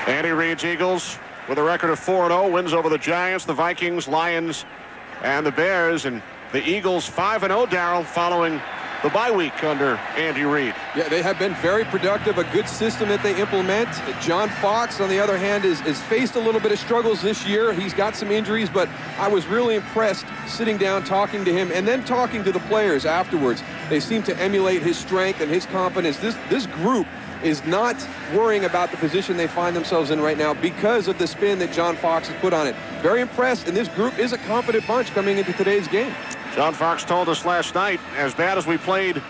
Andy Reid's Eagles with a record of 4-0, wins over the Giants, the Vikings, Lions, and the Bears. And the Eagles 5-0, Darryl, following the bye week under Andy Reid. Yeah, they have been very productive, a good system that they implement. John Fox, on the other hand, is faced a little bit of struggles this year. He's got some injuries, but I was really impressed sitting down, talking to him, and then talking to the players afterwards. They seem to emulate his strength and his confidence. This group is not worrying about the position they find themselves in right now because of the spin that John Fox has put on it. Very impressed, and this group is a confident bunch coming into today's game. John Fox told us last night, as bad as we played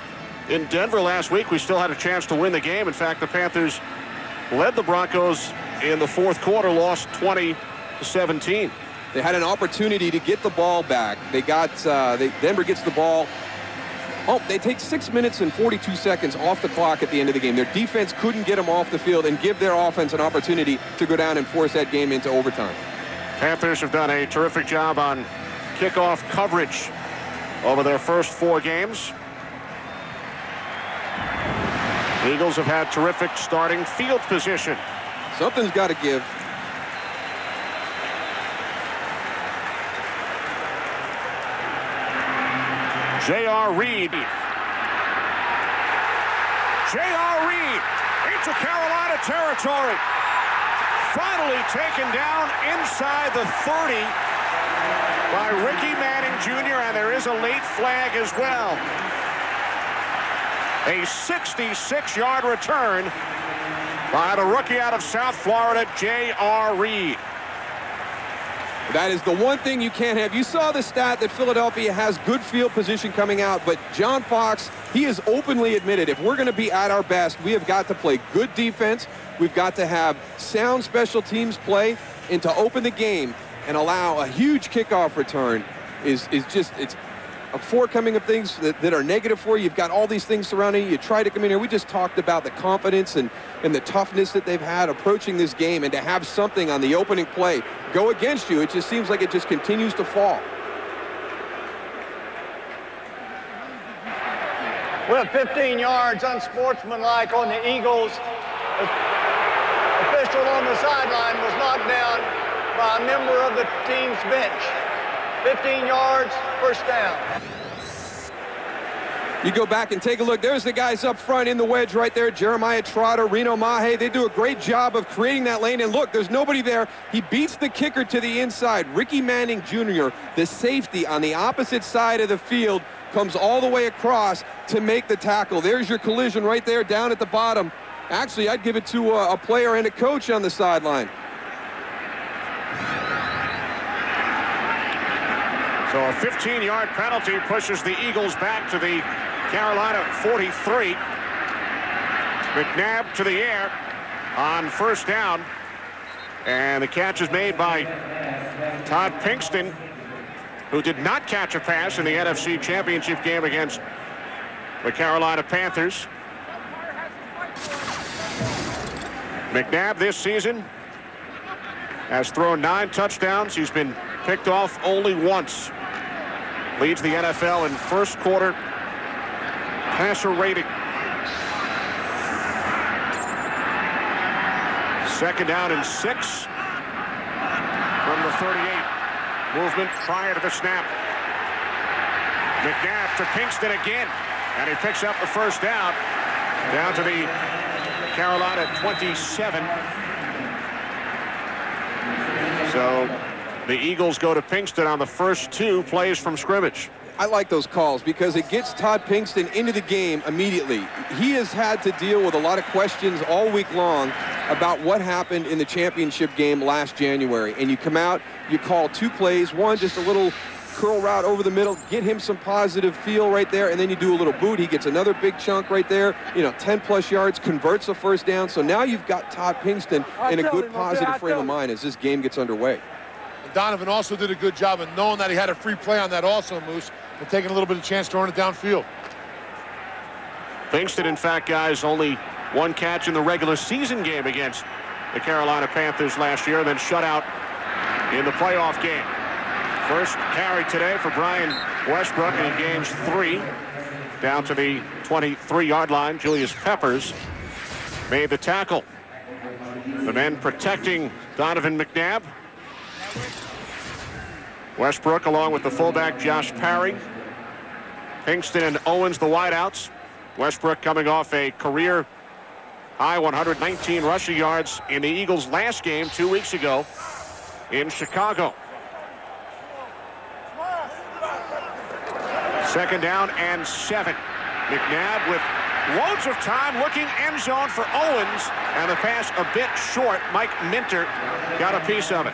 in Denver last week, we still had a chance to win the game. In fact, the Panthers led the Broncos in the fourth quarter, lost 20-17. They had an opportunity to get the ball back. Denver gets the ball. Oh, they take 6 minutes and 42 seconds off the clock at the end of the game. Their defense couldn't get them off the field and give their offense an opportunity to go down and force that game into overtime. Panthers have done a terrific job on kickoff coverage over their first 4 games. The Eagles have had terrific starting field position. Something's got to give. J.R. Reid. J.R. Reid into Carolina territory. Finally taken down inside the 30 by Ricky Manning Jr., and there is a late flag as well. A 66-yard return by the rookie out of South Florida, J.R. Reid. That is the one thing you can't have. You saw the stat that Philadelphia has good field position coming out, but John Fox, he has openly admitted if we're going to be at our best, we have got to play good defense. We've got to have sound special teams play, and to open the game and allow a huge kickoff return it's a forecoming of things that are negative for you. You've got all these things surrounding you. You try to come in here. We just talked about the confidence and the toughness that they've had approaching this game, and to have something on the opening play go against you, it just seems like it just continues to fall. Well, 15 yards unsportsmanlike on the Eagles. Official on the sideline was knocked down by a member of the team's bench. 15 yards, first down. You go back and take a look. There's the guys up front in the wedge right there. Jeremiah Trotter, Reno Mahe. They do a great job of creating that lane. And look, there's nobody there. He beats the kicker to the inside. Ricky Manning Jr., the safety on the opposite side of the field, comes all the way across to make the tackle. There's your collision right there down at the bottom. Actually, I'd give it to a player and a coach on the sideline. So a 15-yard penalty pushes the Eagles back to the Carolina 43. McNabb to the air on first down. And the catch is made by Todd Pinkston, who did not catch a pass in the NFC Championship game against the Carolina Panthers. McNabb this season has thrown 9 touchdowns. He's been picked off only once. Leads the NFL in first quarter passer rating. Second down and 6 from the 38. Movement prior to the snap. McNabb to Pinkston again, and he picks up the first down to the Carolina 27. So the Eagles go to Pinkston on the first 2 plays from scrimmage. I like those calls because it gets Todd Pinkston into the game immediately. He has had to deal with a lot of questions all week long about what happened in the championship game last January. And you come out, you call 2 plays, one just a little curl route over the middle, get him some positive feel right there, and then you do a little boot. He gets another big chunk right there, 10+ yards, converts a first down. So now you've got Todd Pinkston in a good positive frame of mind as this game gets underway. Donovan also did a good job of knowing that he had a free play on that also, Moose, and taking a little bit of chance to run it downfield. Pinkston, in fact, guys, only 1 catch in the regular season game against the Carolina Panthers last year, and then shut out in the playoff game. First carry today for Brian Westbrook, and he gains 3 down to the 23-yard line. Julius Peppers made the tackle. The men protecting Donovan McNabb. Westbrook along with the fullback Josh Parry. Pinkston and Owens the wideouts. Westbrook coming off a career high 119 rushing yards in the Eagles' last game 2 weeks ago in Chicago. Second down and 7. McNabb with loads of time looking end zone for Owens, and the pass a bit short. Mike Minter got a piece of it.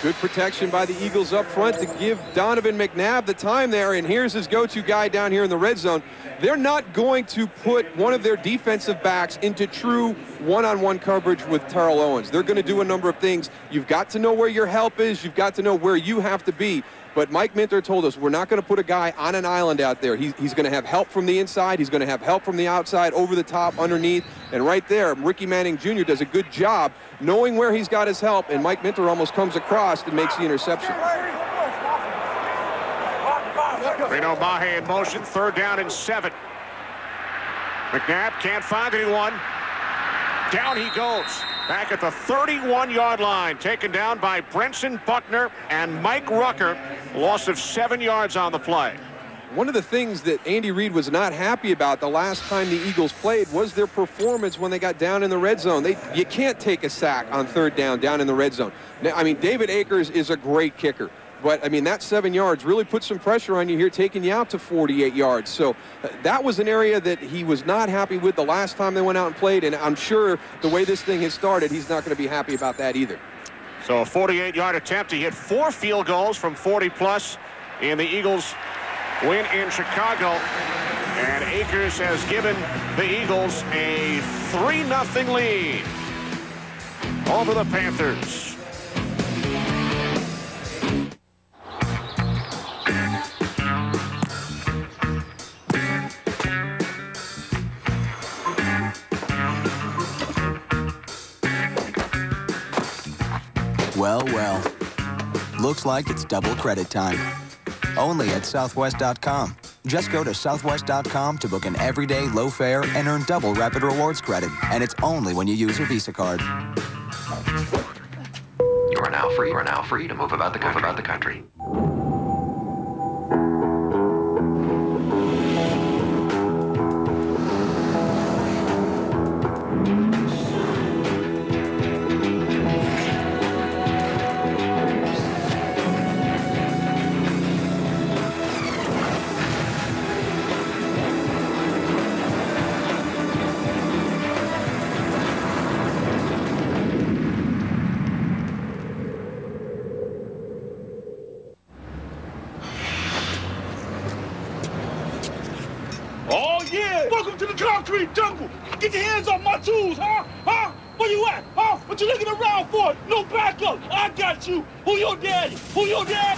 Good protection by the Eagles up front to give Donovan McNabb the time there, and here's his go-to guy down here in the red zone. They're not going to put one of their defensive backs into true one-on-one coverage with Terrell Owens. They're going to do a number of things. You've got to know where your help is. You've got to know where you have to be. But Mike Minter told us we're not going to put a guy on an island out there. He's going to have help from the inside. He's going to have help from the outside, over the top, underneath. And right there, Ricky Manning Jr. does a good job knowing where he's got his help, and Mike Minter almost comes across and makes the interception. Reno Mahe in motion, third down and 7. McNabb can't find anyone. Down he goes. Back at the 31-yard line, taken down by Brenson Buckner and Mike Rucker. Loss of 7 yards on the play. One of the things that Andy Reid was not happy about the last time the Eagles played was their performance when they got down in the red zone. You can't take a sack on third down in the red zone. Now, I mean, David Akers is a great kicker. But, I mean, that 7 yards really put some pressure on you here, taking you out to 48 yards. So that was an area that he was not happy with the last time they went out and played. And I'm sure the way this thing has started, he's not going to be happy about that either. So a 48-yard attempt. He hit 4 field goals from 40-plus in the Eagles' win in Chicago. And Akers has given the Eagles a 3-0 lead over the Panthers. Well, well. Looks like it's double credit time. Only at Southwest.com. Just go to Southwest.com to book an everyday low fare and earn double Rapid Rewards credit. And it's only when you use your Visa card. You are now free to move about the country. Jungle, get your hands off my tools, huh? Huh? Where you at? Huh? What you looking around for? No backup. I got you. Who your daddy? Who your dad?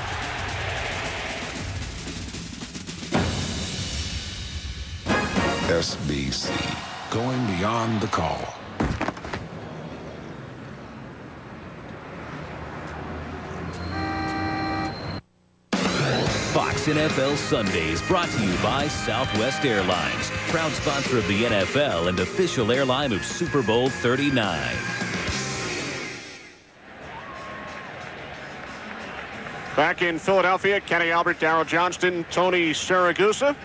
SBC, going beyond the call. Fox NFL Sundays, brought to you by Southwest Airlines, proud sponsor of the NFL and official airline of Super Bowl 39. Back in Philadelphia, Kenny Albert, Darryl Johnston, Tony Siragusa.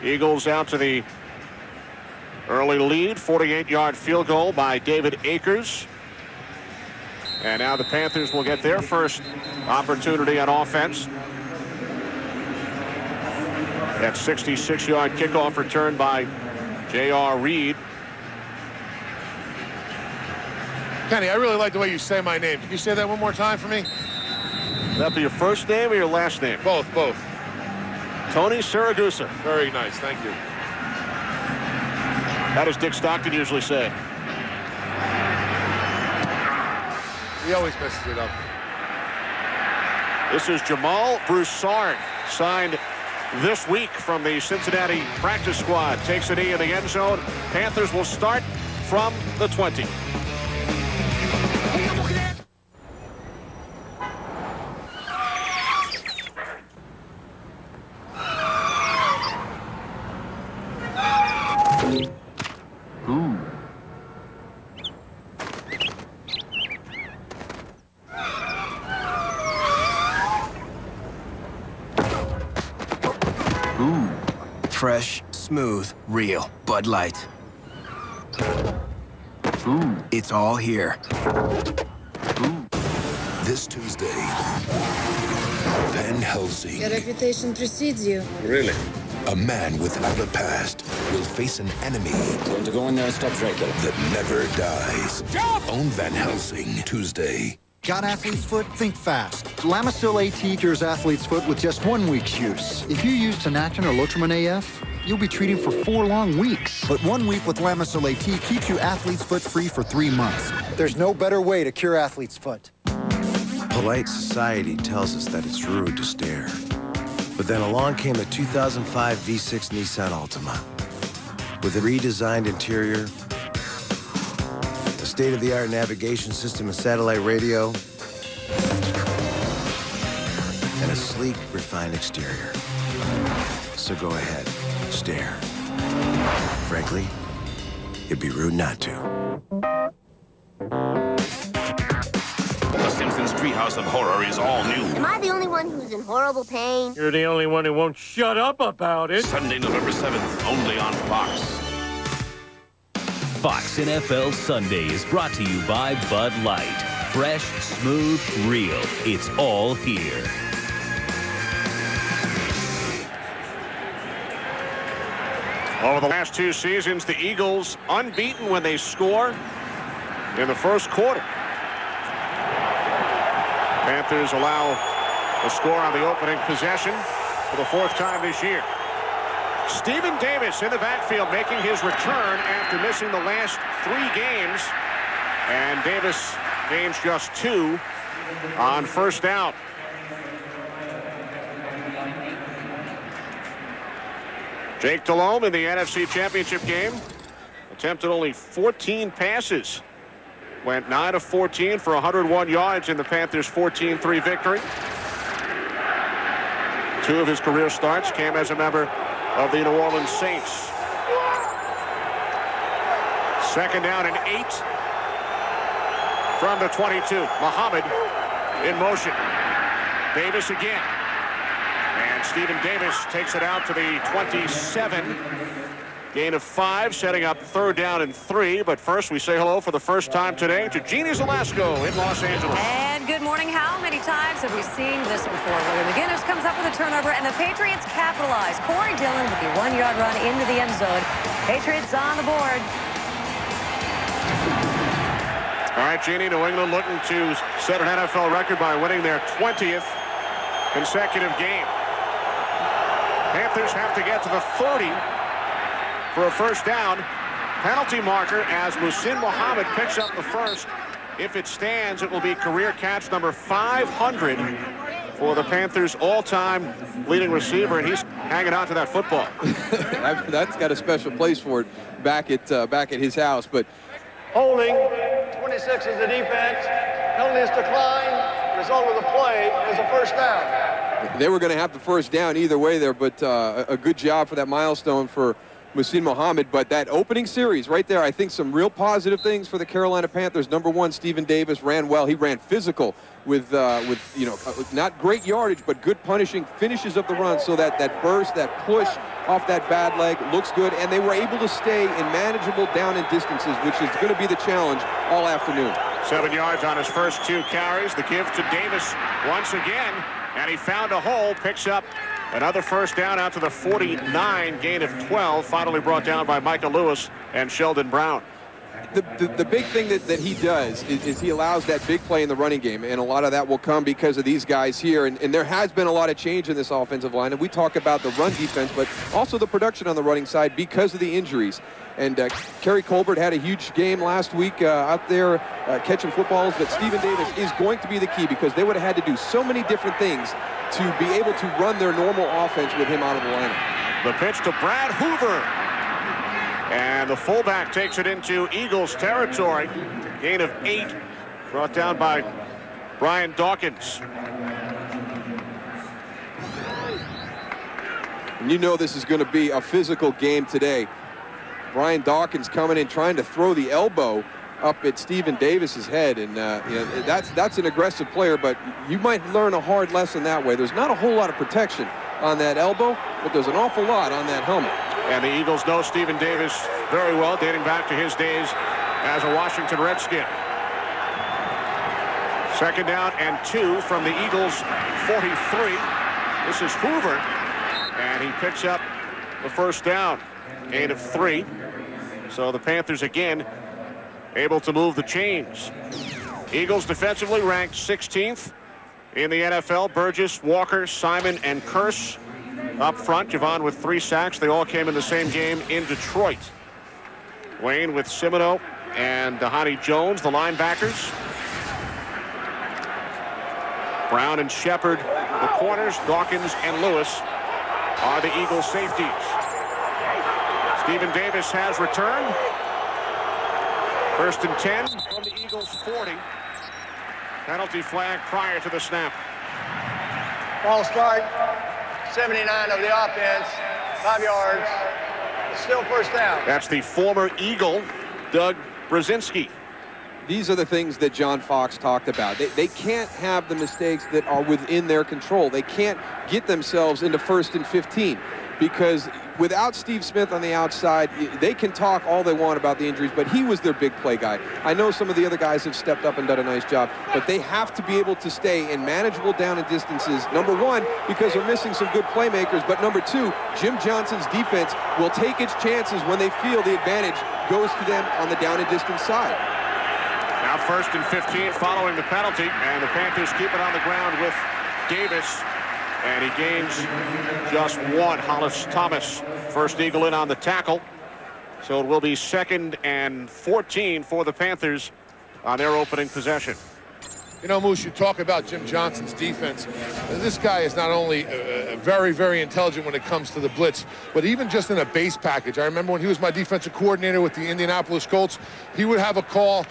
Eagles out to the early lead, 48-yard field goal by David Akers. And now the Panthers will get their first opportunity on offense. That 66-yard kickoff return by J.R. Reed. Kenny, I really like the way you say my name. Can you say that one more time for me? Would that be your first name or your last name? Both. Tony Siragusa. Very nice, thank you. How does Dick Stockton usually say it? He always messes it up. This is Jamal Broussard, signed this week from the Cincinnati practice squad. Takes a knee in the end zone. Panthers will start from the 20. Fresh, smooth, real Bud Light. Ooh. It's all here. Ooh. This Tuesday, Van Helsing. Your reputation precedes you. Really? A man without a past will face an enemy. Going to go in there and stop Dracula. That never dies. Jump! Own Van Helsing Tuesday. Got athlete's foot? Think fast. Lamisil AT cures athlete's foot with just 1 week's use. If you use Tenactin or Lotrimin AF, you'll be treating for 4 long weeks. But 1 week with Lamisil AT keeps you athlete's foot free for 3 months. There's no better way to cure athlete's foot. Polite society tells us that it's rude to stare. But then along came the 2005 V6 Nissan Altima. With a redesigned interior, a state-of-the-art navigation system and satellite radio, and a sleek, refined exterior. So go ahead, stare. Frankly, it'd be rude not to. The Simpsons Treehouse of Horror is all new. Am I the only one who's in horrible pain? You're the only one who won't shut up about it. Sunday, November 7th, only on Fox. Fox NFL Sunday is brought to you by Bud Light. Fresh, smooth, real. It's all here. Over the last 2 seasons, the Eagles unbeaten when they score in the first quarter. Panthers allow a score on the opening possession for the 4th time this year. Stephen Davis in the backfield making his return after missing the last 3 games. And Davis gains just 2 on first down. Jake Delhomme in the NFC Championship game attempted only 14 passes. Went 9 of 14 for 101 yards in the Panthers' 14-3 victory. 2 of his career starts came as a member of the New Orleans Saints. 2nd down and 8 from the 22. Muhammad in motion. Davis again. And Stephen Davis takes it out to the 27. Gain of 5, setting up 3rd down and 3. But first, we say hello for the first time today to Jeannie Zalasko in Los Angeles. And good morning. How many times have we seen this before? William McGinnis comes up with a turnover, and the Patriots capitalize. Corey Dillon with the 1-yard run into the end zone. Patriots on the board. All right, Jeannie, New England looking to set an NFL record by winning their 20th consecutive game. Panthers have to get to the 30 for a first down. Penalty marker as Muhsin Muhammad picks up the first. If it stands, it will be career catch number 500 for the Panthers' all-time leading receiver, and he's hanging on to that football. That's got a special place for it back at his house. But holding, 26 is the defense. Penalty is declined. Result of the play is a first down. They were going to have the first down either way there, but a good job for that milestone for Muhsin Muhammad. But that opening series right there, I think some real positive things for the Carolina Panthers. Number 1, Stephen Davis ran well. He ran physical with not great yardage, but good punishing finishes of the run. So that burst, that push off that bad leg looks good. And they were able to stay in manageable down and distances, which is going to be the challenge all afternoon. 7 yards on his first 2 carries. The give to Davis once again. And he found a hole, picks up another first down out to the 49, gain of 12, finally brought down by Michael Lewis and Sheldon Brown. The big thing that he does is he allows that big play in the running game, and a lot of that will come because of these guys here. And there has been a lot of change in this offensive line, and we talk about the run defense, but also the production on the running side because of the injuries. And Kerry Colbert had a huge game last week out there catching footballs, but Stephen Davis is going to be the key because they would have had to do so many different things to be able to run their normal offense with him out of the lineup. The pitch to Brad Hoover. And the fullback takes it into Eagles territory. Gain of 8, brought down by Brian Dawkins. And you know this is going to be a physical game today. Brian Dawkins coming in trying to throw the elbow up at Stephen Davis's head, and that's an aggressive player, but you might learn a hard lesson that way. There's not a whole lot of protection on that elbow, but there's an awful lot on that helmet. And the Eagles know Stephen Davis very well, dating back to his days as a Washington Redskin. 2nd down and 2 from the Eagles' 43. This is Hoover, and he picks up the 1st down. Gain of 3. So the Panthers again able to move the chains. Eagles defensively ranked 16th in the NFL. Burgess, Walker, Simon, and Kearse up front. Javon with 3 sacks. They all came in the same game in Detroit. Wayne with Cimino and Dahani Jones, the linebackers. Brown and Shepard, the corners. Dawkins and Lewis are the Eagles safeties. Stephen Davis has returned. 1st and 10 from the Eagles' 40. Penalty flag prior to the snap. Ball start. 79 of the offense. 5 yards. It's still 1st down. That's the former Eagle, Doug Brzezinski. These are the things that John Fox talked about. They can't have the mistakes that are within their control. They can't get themselves into 1st and 15 because without Steve Smith on the outside, they can talk all they want about the injuries, but he was their big play guy. I know some of the other guys have stepped up and done a nice job, but they have to be able to stay in manageable down and distances. Number 1, because they're missing some good playmakers, but number 2, Jim Johnson's defense will take its chances when they feel the advantage goes to them on the down and distance side. Now 1st and 15 following the penalty, and the Panthers keep it on the ground with Davis, and he gains just 1. Hollis Thomas, first Eagle in on the tackle. So it will be 2nd and 14 for the Panthers on their opening possession. You know, Moose, you talk about Jim Johnson's defense. This guy is not only very, very intelligent when it comes to the blitz, but even just in a base package. I remember when he was my defensive coordinator with the Indianapolis Colts, he would have a call,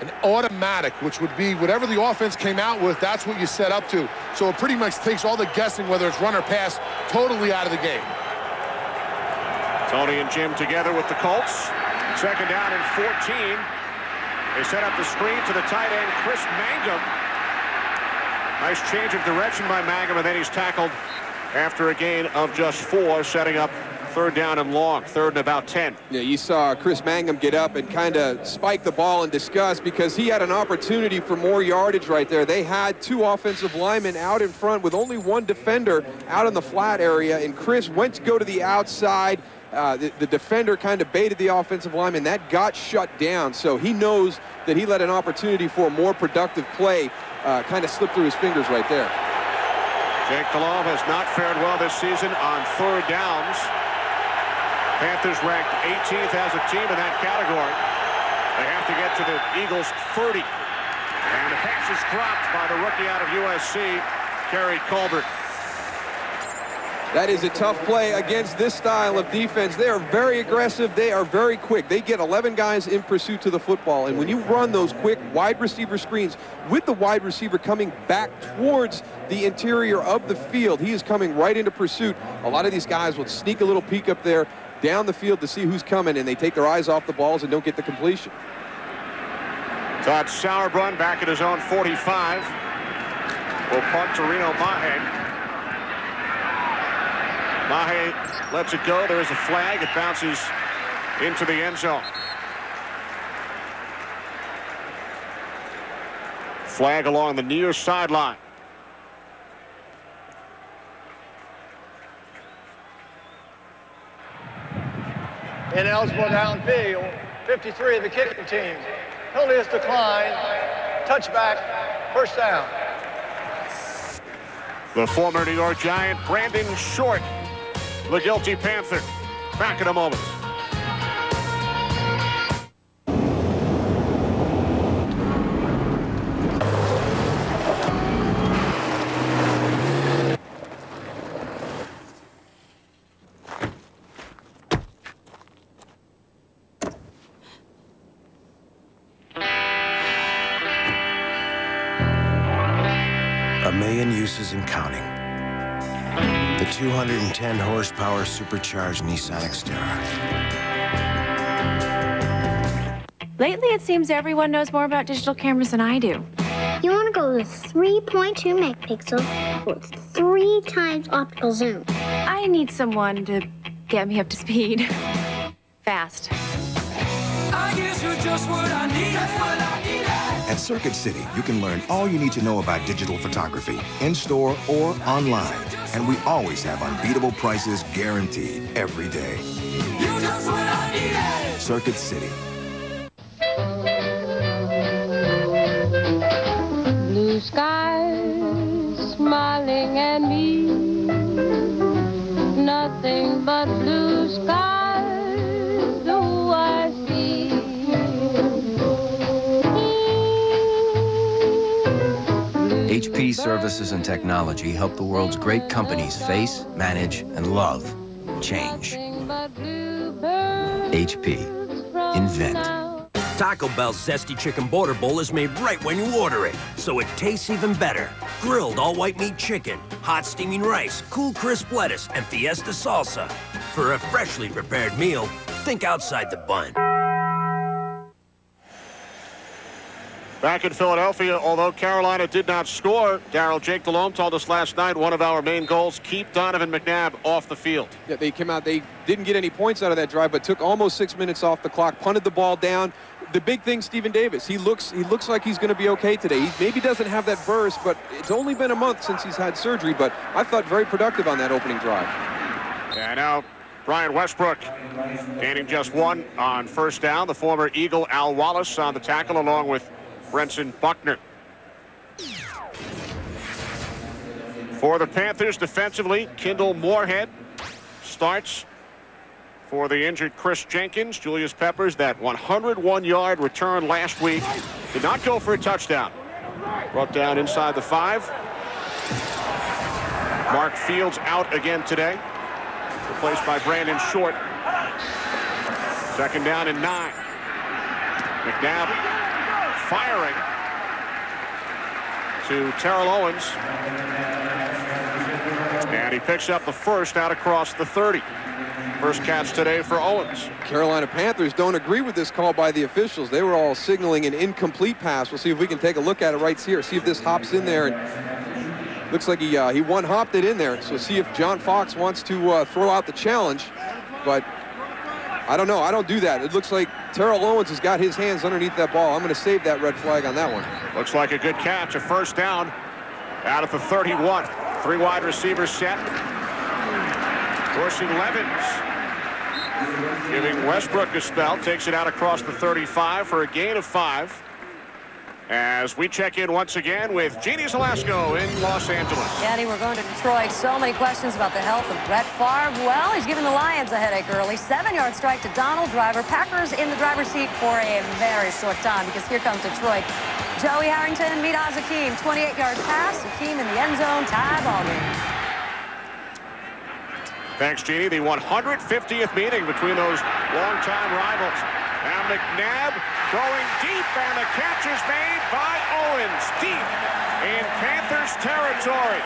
an automatic, which would be whatever the offense came out with, that's what you set up to. So it pretty much takes all the guessing, whether it's run or pass, totally out of the game. Tony and Jim together with the Colts. 2nd down and 14. They set up the screen to the tight end, Chris Mangum. Nice change of direction by Mangum, and then he's tackled after a gain of just 4, setting up 3rd down and long, 3rd and about 10. Yeah, you saw Chris Mangum get up and kind of spike the ball in disgust because he had an opportunity for more yardage right there. They had 2 offensive linemen out in front with only 1 defender out in the flat area, and Chris went to go to the outside. The defender kind of baited the offensive lineman. That got shut down, so he knows that he let an opportunity for a more productive play kind of slip through his fingers right there. Jake Delhomme has not fared well this season on 3rd downs. Panthers ranked 18th as a team in that category. They have to get to the Eagles' 30. And the pass is dropped by the rookie out of USC, Kerry Colbert. That is a tough play against this style of defense. They are very aggressive. They are very quick. They get 11 guys in pursuit to the football. And when you run those quick wide receiver screens with the wide receiver coming back towards the interior of the field, he is coming right into pursuit. A lot of these guys will sneak a little peek up there down the field to see who's coming, and they take their eyes off the balls and don't get the completion. Todd Sauerbrunn back at his own 45. Will punt to Reno Mahe. Mahe lets it go. There is a flag. It bounces into the end zone. Flag along the near sideline. Ineligible downfield. 53 of the kicking team. Penalty is declined. Touchback. 1st down. The former New York Giant, Brandon Short, the guilty Panther. Back in a moment. A million uses and counting. The 210 horsepower supercharged Nissan Xterra. Lately, it seems everyone knows more about digital cameras than I do. You want to go with 3.2 megapixel with 3 times optical zoom. I need someone to get me up to speed. Fast. I guess you're just what I need. At Circuit City, you can learn all you need to know about digital photography, in-store or online. And we always have unbeatable prices guaranteed every day. You're just what I needed. Circuit City. Blue skies smiling at me. Nothing but blue skies do I see. HP Services and Technology help the world's great companies face, manage, and love change. HP. Invent. Taco Bell's Zesty Chicken Border Bowl is made right when you order it, so it tastes even better. Grilled all-white meat chicken, hot steaming rice, cool crisp lettuce, and Fiesta salsa. For a freshly prepared meal, think outside the bun. Back in Philadelphia, although Carolina did not score, Darryl, Jake Delhomme told us last night one of our main goals, keep Donovan McNabb off the field. Yeah, they came out, they didn't get any points out of that drive, but took almost 6 minutes off the clock, punted the ball down. The big thing, Stephen Davis, he looks like he's going to be okay today. He maybe doesn't have that burst, but it's only been a month since he's had surgery, but I thought very productive on that opening drive. And now Brian Westbrook gaining just one on first down. The former Eagle Al Wallace on the tackle along with Brenson Buckner. For the Panthers defensively, Kendall Moorhead starts for the injured Chris Jenkins. Julius Peppers, that 101-yard return last week, did not go for a touchdown. Brought down inside the 5. Mark Fields out again today, replaced by Brandon Short. 2nd down and 9. McNabb firing to Terrell Owens. And he picks up the first out across the 30. First catch today for Owens. Carolina Panthers don't agree with this call by the officials. They were all signaling an incomplete pass. We'll see if we can take a look at it right here. See if this hops in there. And looks like he one-hopped it in there. So see if John Fox wants to throw out the challenge. But I don't know. I don't do that. It looks like Terrell Owens has got his hands underneath that ball. I'm going to save that red flag on that one. Looks like a good catch. A first down out of the 31. 3 wide receivers set. Dorsey Levens giving Westbrook a spell. Takes it out across the 35 for a gain of 5. As we check in once again with Jeannie Zalasko in Los Angeles. Daddy, we're going to Detroit. So many questions about the health of Brett Favre. Well, he's giving the Lions a headache early. 7-yard strike to Donald Driver. Packers in the driver's seat for a very short time because here comes Detroit. Joey Harrington, Mihaz Hakeem, 28-yard pass. Hakeem in the end zone. Tie ball game. Thanks, Jeannie. The 150th meeting between those longtime rivals. Now McNabb going deep, and the catch is made by Owens, deep in Panthers territory.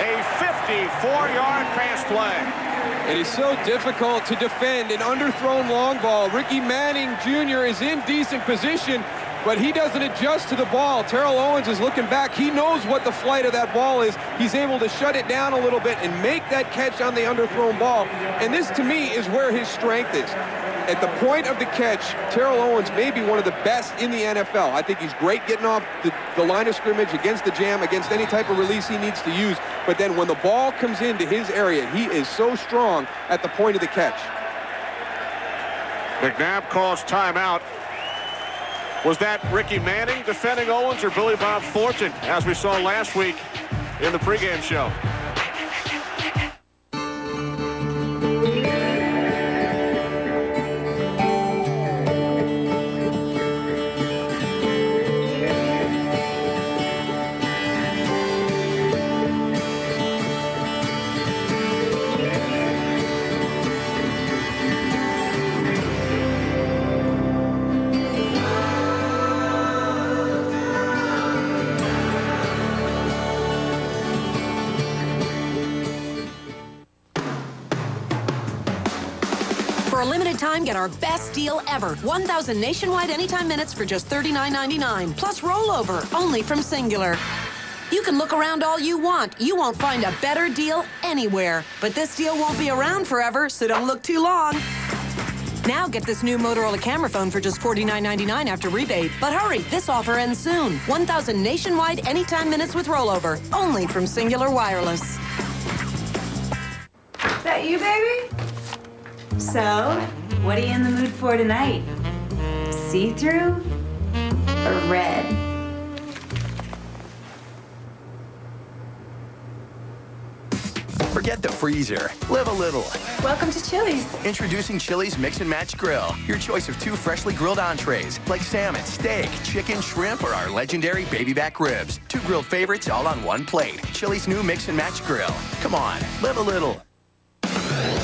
A 54-yard pass play. It is so difficult to defend an underthrown long ball. Ricky Manning Jr. is in decent position, but he doesn't adjust to the ball. Terrell Owens is looking back. He knows what the flight of that ball is. He's able to shut it down a little bit and make that catch on the underthrown ball. And this, to me, is where his strength is. At the point of the catch, Terrell Owens may be one of the best in the NFL. I think he's great getting off the line of scrimmage against the jam, against any type of release he needs to use. But then when the ball comes into his area, he is so strong at the point of the catch. McNabb calls timeout. Was that Ricky Manning defending Owens or Billy Bob Thornton, as we saw last week in the pregame show? time, get our best deal ever. 1,000 nationwide anytime minutes for just $39.99. Plus rollover, only from Singular. You can look around all you want. You won't find a better deal anywhere. But this deal won't be around forever, so don't look too long. Now get this new Motorola camera phone for just $49.99 after rebate. But hurry, this offer ends soon. 1,000 nationwide anytime minutes with rollover, only from Singular Wireless. Is that you, baby? So, what are you in the mood for tonight? See-through or red? Forget the freezer. Live a little. Welcome to Chili's. Introducing Chili's Mix and Match Grill. Your choice of 2 freshly grilled entrees, like salmon, steak, chicken, shrimp, or our legendary baby back ribs. 2 grilled favorites all on one plate. Chili's new Mix and Match Grill. Come on, live a little.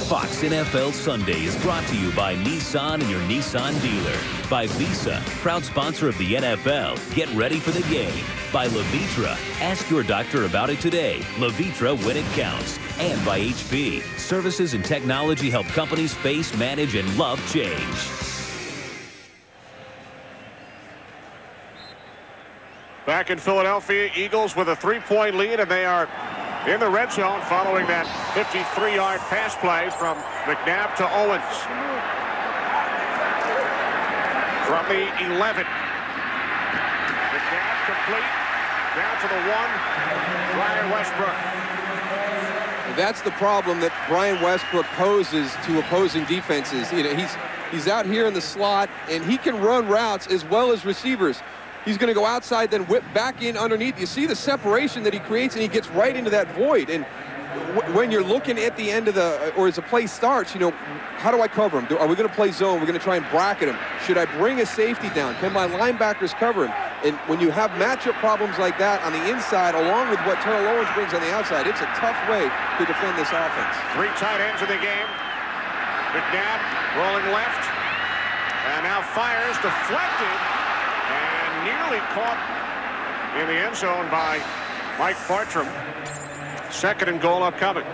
Fox NFL Sunday is brought to you by Nissan and your Nissan dealer. By Visa, proud sponsor of the NFL. Get ready for the game. By Levitra, ask your doctor about it today. Levitra, when it counts. And by HP, services and technology help companies face, manage, and love change. Back in Philadelphia, Eagles with a 3-point lead, and they are in the red zone following that 53-yard pass play from McNabb to Owens. From the 11. McNabb complete. Down to the 1. Brian Westbrook. That's the problem that Brian Westbrook poses to opposing defenses. You know, he's out here in the slot, and he can run routes as well as receivers. He's going to go outside, then whip back in underneath. You see the separation that he creates, and he gets right into that void. And when you're looking at the end of the, or as the play starts, you know, how do I cover him? Are we going to play zone? We're going to try and bracket him. Should I bring a safety down? Can my linebackers cover him? And when you have matchup problems like that on the inside, along with what Terrell Owens brings on the outside, it's a tough way to defend this offense. 3 tight ends in the game. McNabb rolling left. And now fires, deflected. And nearly caught in the end zone by Mike Bartram. 2nd and goal upcoming.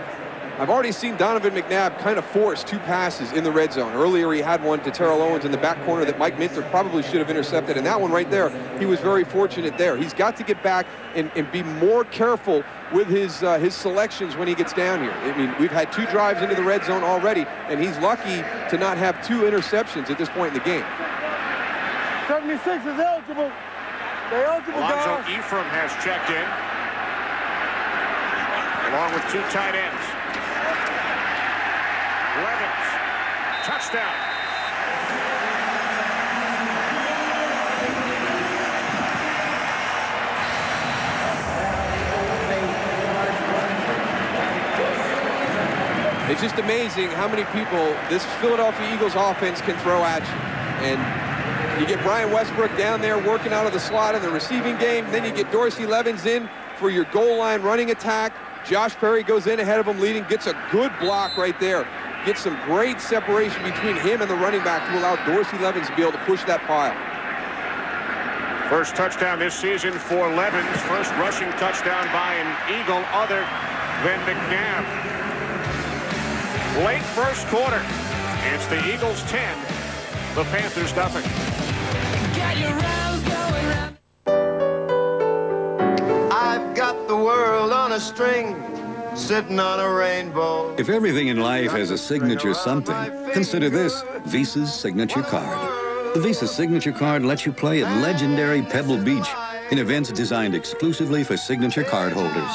I've already seen Donovan McNabb kind of force 2 passes in the red zone. Earlier, he had one to Terrell Owens in the back corner that Mike Minter probably should have intercepted. And that one right there, he was very fortunate there. He's got to get back and be more careful with his selections when he gets down here. I mean, we've had 2 drives into the red zone already, and he's lucky to not have 2 interceptions at this point in the game. 76 is eligible. They're eligible, Alonzo guys. Ephraim has checked in, along with 2 tight ends. Levens, touchdown. It's just amazing how many people this Philadelphia Eagles offense can throw at you. And you get Brian Westbrook down there working out of the slot in the receiving game. Then you get Dorsey Levens in for your goal line running attack. Josh Perry goes in ahead of him leading, gets a good block right there. Gets some great separation between him and the running back to allow Dorsey Levens to be able to push that pile. First touchdown this season for Levens. First rushing touchdown by an Eagle other than McNabb. Late first quarter. It's the Eagles 10, the Panthers nothing. Get your rounds going round. I've got the world on a string, sitting on a rainbow. If everything in life has a signature something, consider this, Visa's signature card. The Visa signature card lets you play at legendary Pebble Beach in events designed exclusively for signature card holders.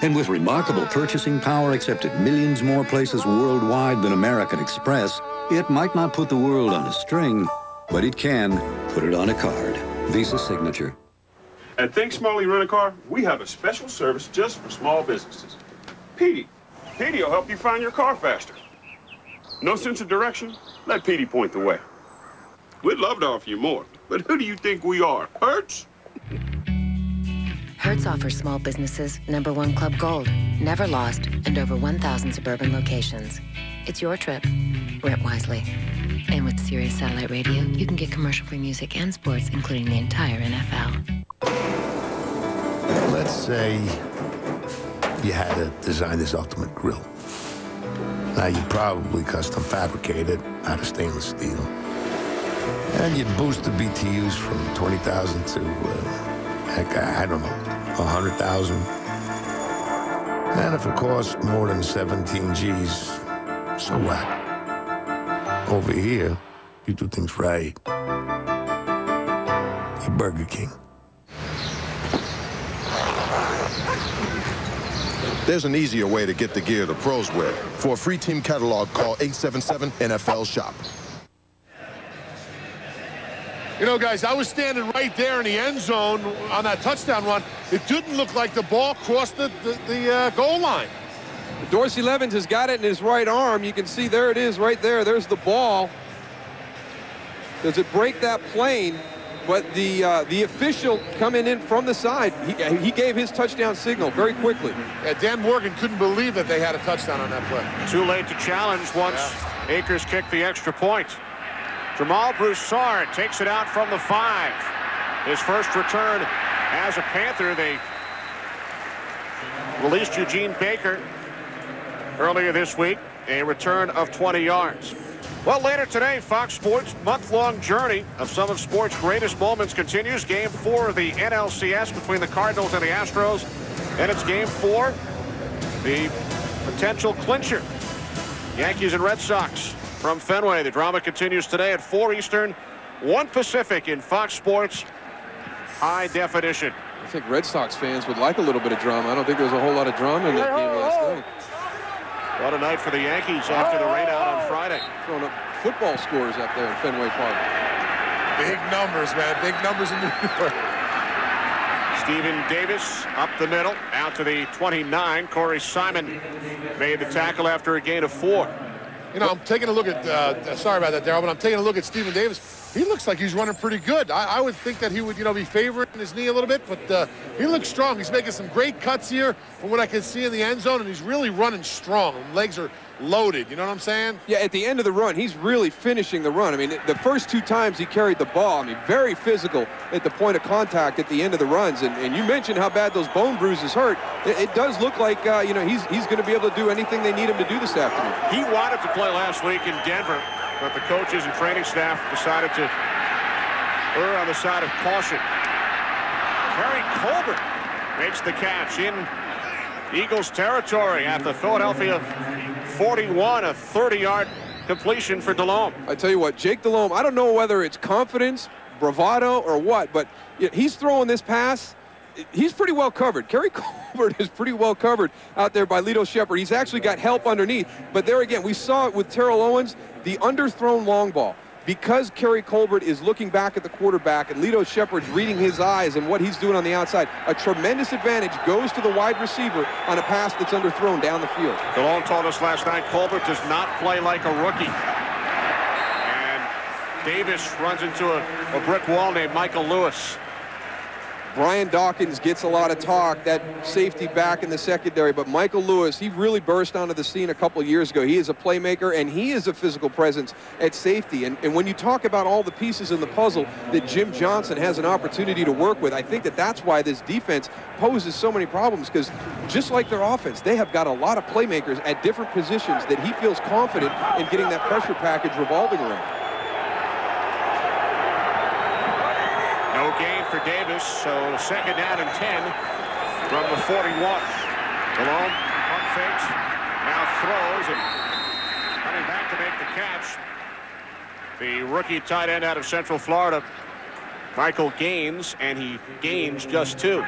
And with remarkable purchasing power accepted millions more places worldwide than American Express, it might not put the world on a string, but it can put it on a card. Visa signature. At Think Smalley Rent-A-Car, we have a special service just for small businesses. Petey. Petey will help you find your car faster. No sense of direction? Let Petey point the way. We'd love to offer you more, but who do you think we are? Hertz? Hertz offers small businesses #1 Club Gold, never lost, and over 1,000 suburban locations. It's your trip. Rent wisely. And with Sirius Satellite Radio, you can get commercial-free music and sports, including the entire NFL. Let's say you had to design this ultimate grill. Now, you'd probably custom fabricate it out of stainless steel. And you'd boost the BTUs from 20,000 to, heck, I don't know, 100,000. And if it costs more than 17 G's, so what? Over here, you do things right. You're Burger King. There's an easier way to get the gear the pros wear. For a free team catalog, call 877-NFL-SHOP. You know, guys, I was standing right there in the end zone on that touchdown run. It didn't look like the ball crossed the goal line. Dorsey Levens has got it in his right arm. You can see there it is right there. There's the ball. Does it break that plane? But the official coming in from the side, he gave his touchdown signal very quickly. Yeah, Dan Morgan couldn't believe that they had a touchdown on that play. Too late to challenge once Akers kicked the extra point. Jamal Broussard takes it out from the 5. His first return as a Panther. They released Eugene Baker earlier this week, a return of 20 yards. Well, later today, Fox Sports' month-long journey of some of sports' greatest moments continues. Game 4 of the NLCS between the Cardinals and the Astros. And it's Game 4, the potential clincher. Yankees and Red Sox from Fenway. The drama continues today at 4 Eastern, 1 Pacific in Fox Sports high definition. I think Red Sox fans would like a little bit of drama. I don't think there was a whole lot of drama in that game last night. What a night for the Yankees after the rainout on Friday. Throwing up football scores up there in Fenway Park. Big numbers, man. Big numbers in New York. Steven Davis up the middle, out to the 29. Corey Simon made the tackle after a gain of 4. You know, I'm taking a look at, sorry about that, Darryl, but I'm taking a look at Steven Davis. He looks like he's running pretty good. I would think that he would, you know, be favoring his knee a little bit, but he looks strong. He's making some great cuts here from what I can see in the end zone, and he's really running strong. Legs are loaded, you know what I'm saying? Yeah, at the end of the run, he's really finishing the run. I mean, the first 2 times he carried the ball, I mean, very physical at the point of contact at the end of the runs. And you mentioned how bad those bone bruises hurt. It does look like, you know, he's going to be able to do anything they need him to do this afternoon. He wanted to play last week in Denver, but the coaches and training staff decided to err on the side of caution. Kerry Colbert makes the catch in Eagles territory at the Philadelphia 41, a 30-yard completion for Delhomme. I tell you what, Jake Delhomme, I don't know whether it's confidence, bravado, or what, but he's throwing this pass. He's pretty well covered. Kerry Colbert is pretty well covered out there by Lito Shepherd. He's actually got help underneath. But there again, we saw it with Terrell Owens, the underthrown long ball. Because Kerry Colbert is looking back at the quarterback and Lito Shepherd's reading his eyes and what he's doing on the outside, a tremendous advantage goes to the wide receiver on a pass that's underthrown down the field. Delhomme told us last night Colbert does not play like a rookie. And Davis runs into a brick wall named Michael Lewis. Brian Dawkins gets a lot of talk, that safety back in the secondary, but Michael Lewis, he really burst onto the scene a couple of years ago. He is a playmaker, and he is a physical presence at safety. And when you talk about all the pieces in the puzzle that Jim Johnson has an opportunity to work with, I think that that's why this defense poses so many problems, because just like their offense, they have got a lot of playmakers at different positions that he feels confident in getting that pressure package revolving around. No gain for Davis, so 2nd down and 10 from the 41. Delhomme pump fakes, now throws, and running back to make the catch. The rookie tight end out of Central Florida, Michael Gaines, and he gains just 2.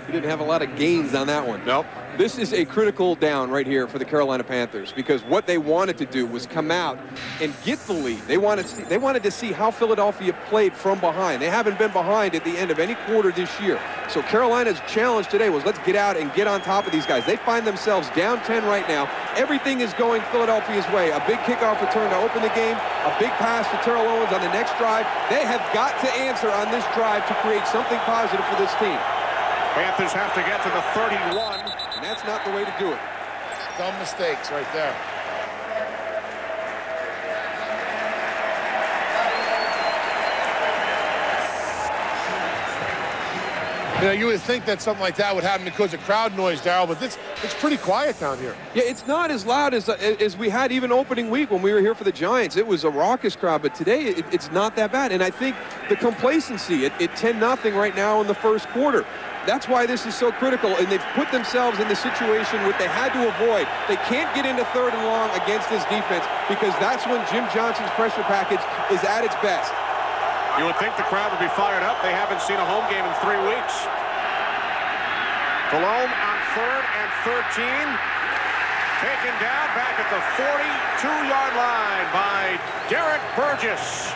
He didn't have a lot of gains on that one. Nope. This is a critical down right here for the Carolina Panthers, because what they wanted to do was come out and get the lead. They wanted to see how Philadelphia played from behind. They haven't been behind at the end of any quarter this year. So Carolina's challenge today was, let's get out and get on top of these guys. They find themselves down 10 right now. Everything is going Philadelphia's way. A big kickoff return to open the game, a big pass to Terrell Owens on the next drive. They have got to answer on this drive to create something positive for this team. Panthers have to get to the 31. And that's not the way to do it. Dumb mistakes right there. You know, you would think that something like that would happen because of crowd noise, Darryl, but it's pretty quiet down here. Yeah, it's not as loud as we had even opening week when we were here for the Giants. It was a raucous crowd, but today it's not that bad. And I think the complacency at 10-0 right now in the first quarter, that's why this is so critical, and they've put themselves in the situation what they had to avoid. They can't get into 3rd and long against this defense because that's when Jim Johnson's pressure package is at its best. You would think the crowd would be fired up. They haven't seen a home game in 3 weeks. Delhomme on 3rd and 13. Taken down back at the 42-yard line by Derek Burgess.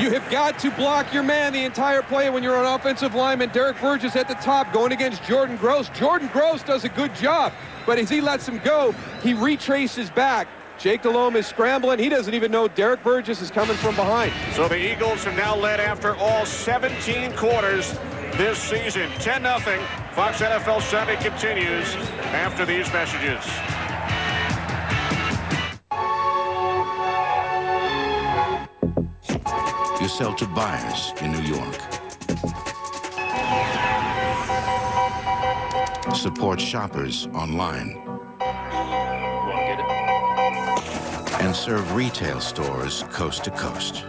You have got to block your man the entire play when you're an offensive lineman. Derek Burgess at the top going against Jordan Gross. Jordan Gross does a good job, but as he lets him go, he retraces back. Jake Delhomme is scrambling. He doesn't even know Derek Burgess is coming from behind. So the Eagles have now led after all 17 quarters this season. 10-0. Fox NFL Sunday continues after these messages. You sell to buyers in New York. Support shoppers online. And serve retail stores coast to coast.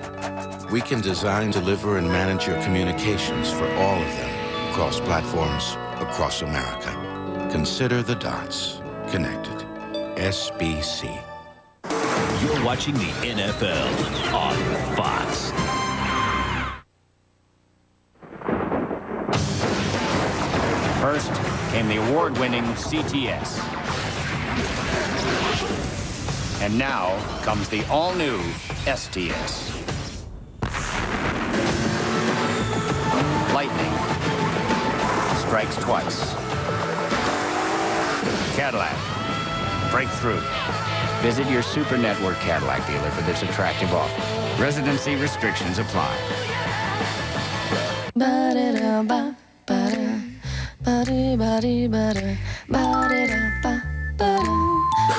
We can design, deliver, and manage your communications for all of them across platforms across America. Consider the dots connected. SBC. You're watching the NFL on Fox. First came the award-winning CTS. And now comes the all-new STS. Lightning strikes twice. Cadillac, breakthrough. Visit your Super Network Cadillac dealer for this attractive offer. Residency restrictions apply.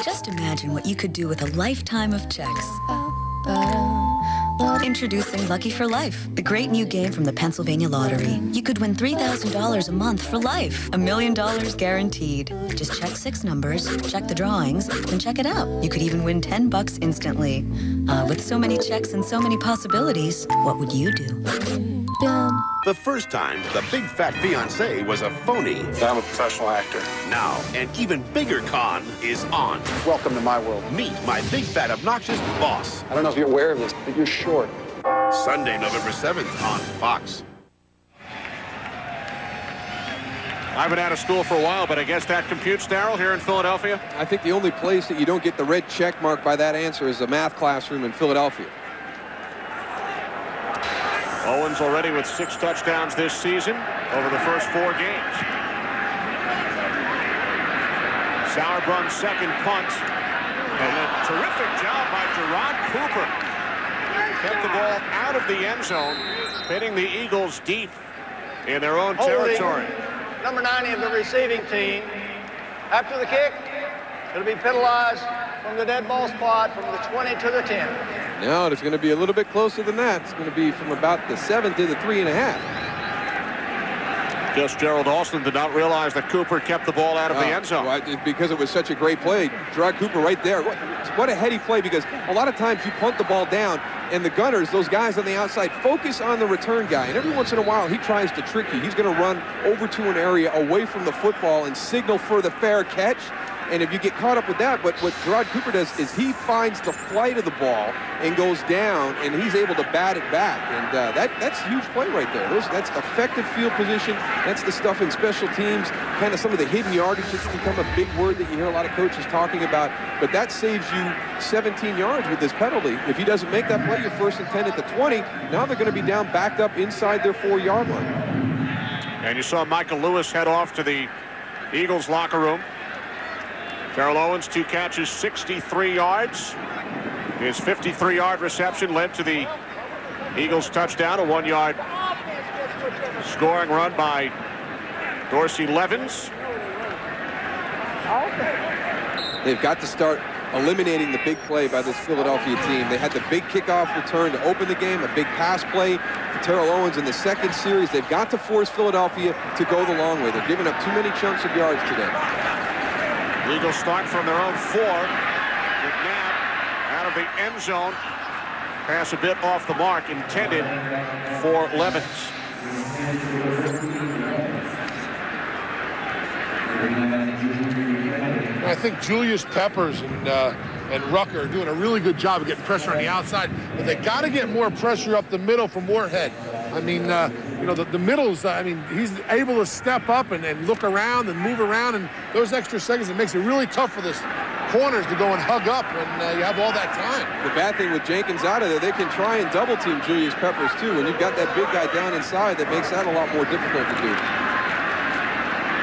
Just imagine what you could do with a lifetime of checks. Introducing Lucky for Life, the great new game from the Pennsylvania Lottery. You could win $3,000 a month for life, $1 million guaranteed. Just check 6 numbers, check the drawings, and check it out. You could even win $10 instantly. With so many checks and so many possibilities, what would you do? The first time, the big fat fiancé was a phony. I'm a professional actor. Now, an even bigger con is on. Welcome to my world. Meet my big fat obnoxious boss. I don't know if you're aware of this, but you're short. Sunday, November 7th on Fox. I've been out of school for a while, but I guess that computes, Darryl, here in Philadelphia? I think the only place that you don't get the red check mark by that answer is a math classroom in Philadelphia. Owens already with 6 touchdowns this season over the first 4 games. Sauerbrun's second punt. And a terrific job by Gerard Cooper. Kept the ball out of the end zone, hitting the Eagles deep in their own territory. Number 90 of the receiving team. After the kick, it'll be penalized from the dead ball spot from the 20 to the 10. No, it's going to be a little bit closer than that. It's going to be from about the 7 to the 3.5. Just Gerald Alston did not realize that Cooper kept the ball out of the end zone. Well, because it was such a great play. Gerard Cooper right there. What a heady play, because a lot of times you punt the ball down, and the gunners, those guys on the outside, focus on the return guy. And every once in a while, he tries to trick you. He's going to run over to an area away from the football and signal for the fair catch. And if you get caught up with that, but what Gerard Cooper does is he finds the flight of the ball and goes down, and he's able to bat it back. And that's a huge play right there. That's effective field position. That's the stuff in special teams, kind of some of the hidden yardage that's become a big word that you hear a lot of coaches talking about. But that saves you 17 yards with this penalty. If he doesn't make that play, you're 1st and 10 at the 20. Now they're going to be down backed up inside their 4-yard line. And you saw Michael Lewis head off to the Eagles locker room. Terrell Owens, 2 catches, 63 yards. His 53-yard reception led to the Eagles touchdown, a 1-yard scoring run by Dorsey Levens. They've got to start eliminating the big play by this Philadelphia team. They had the big kickoff return to open the game, a big pass play to Terrell Owens in the second series. They've got to force Philadelphia to go the long way. They're giving up too many chunks of yards today. Eagles start from their own 4. McNabb out of the end zone. Pass a bit off the mark, intended for Levens. I think Julius Peppers and Rucker are doing a really good job of getting pressure on the outside, but they got to get more pressure up the middle from Moorhead. I mean, you know, the middles, I mean, he's able to step up and look around and move around, and those extra seconds, it makes it really tough for this corners to go and hug up when you have all that time. The bad thing with Jenkins out of there, they can try and double team Julius Peppers too. When you've got that big guy down inside, that makes that a lot more difficult to do.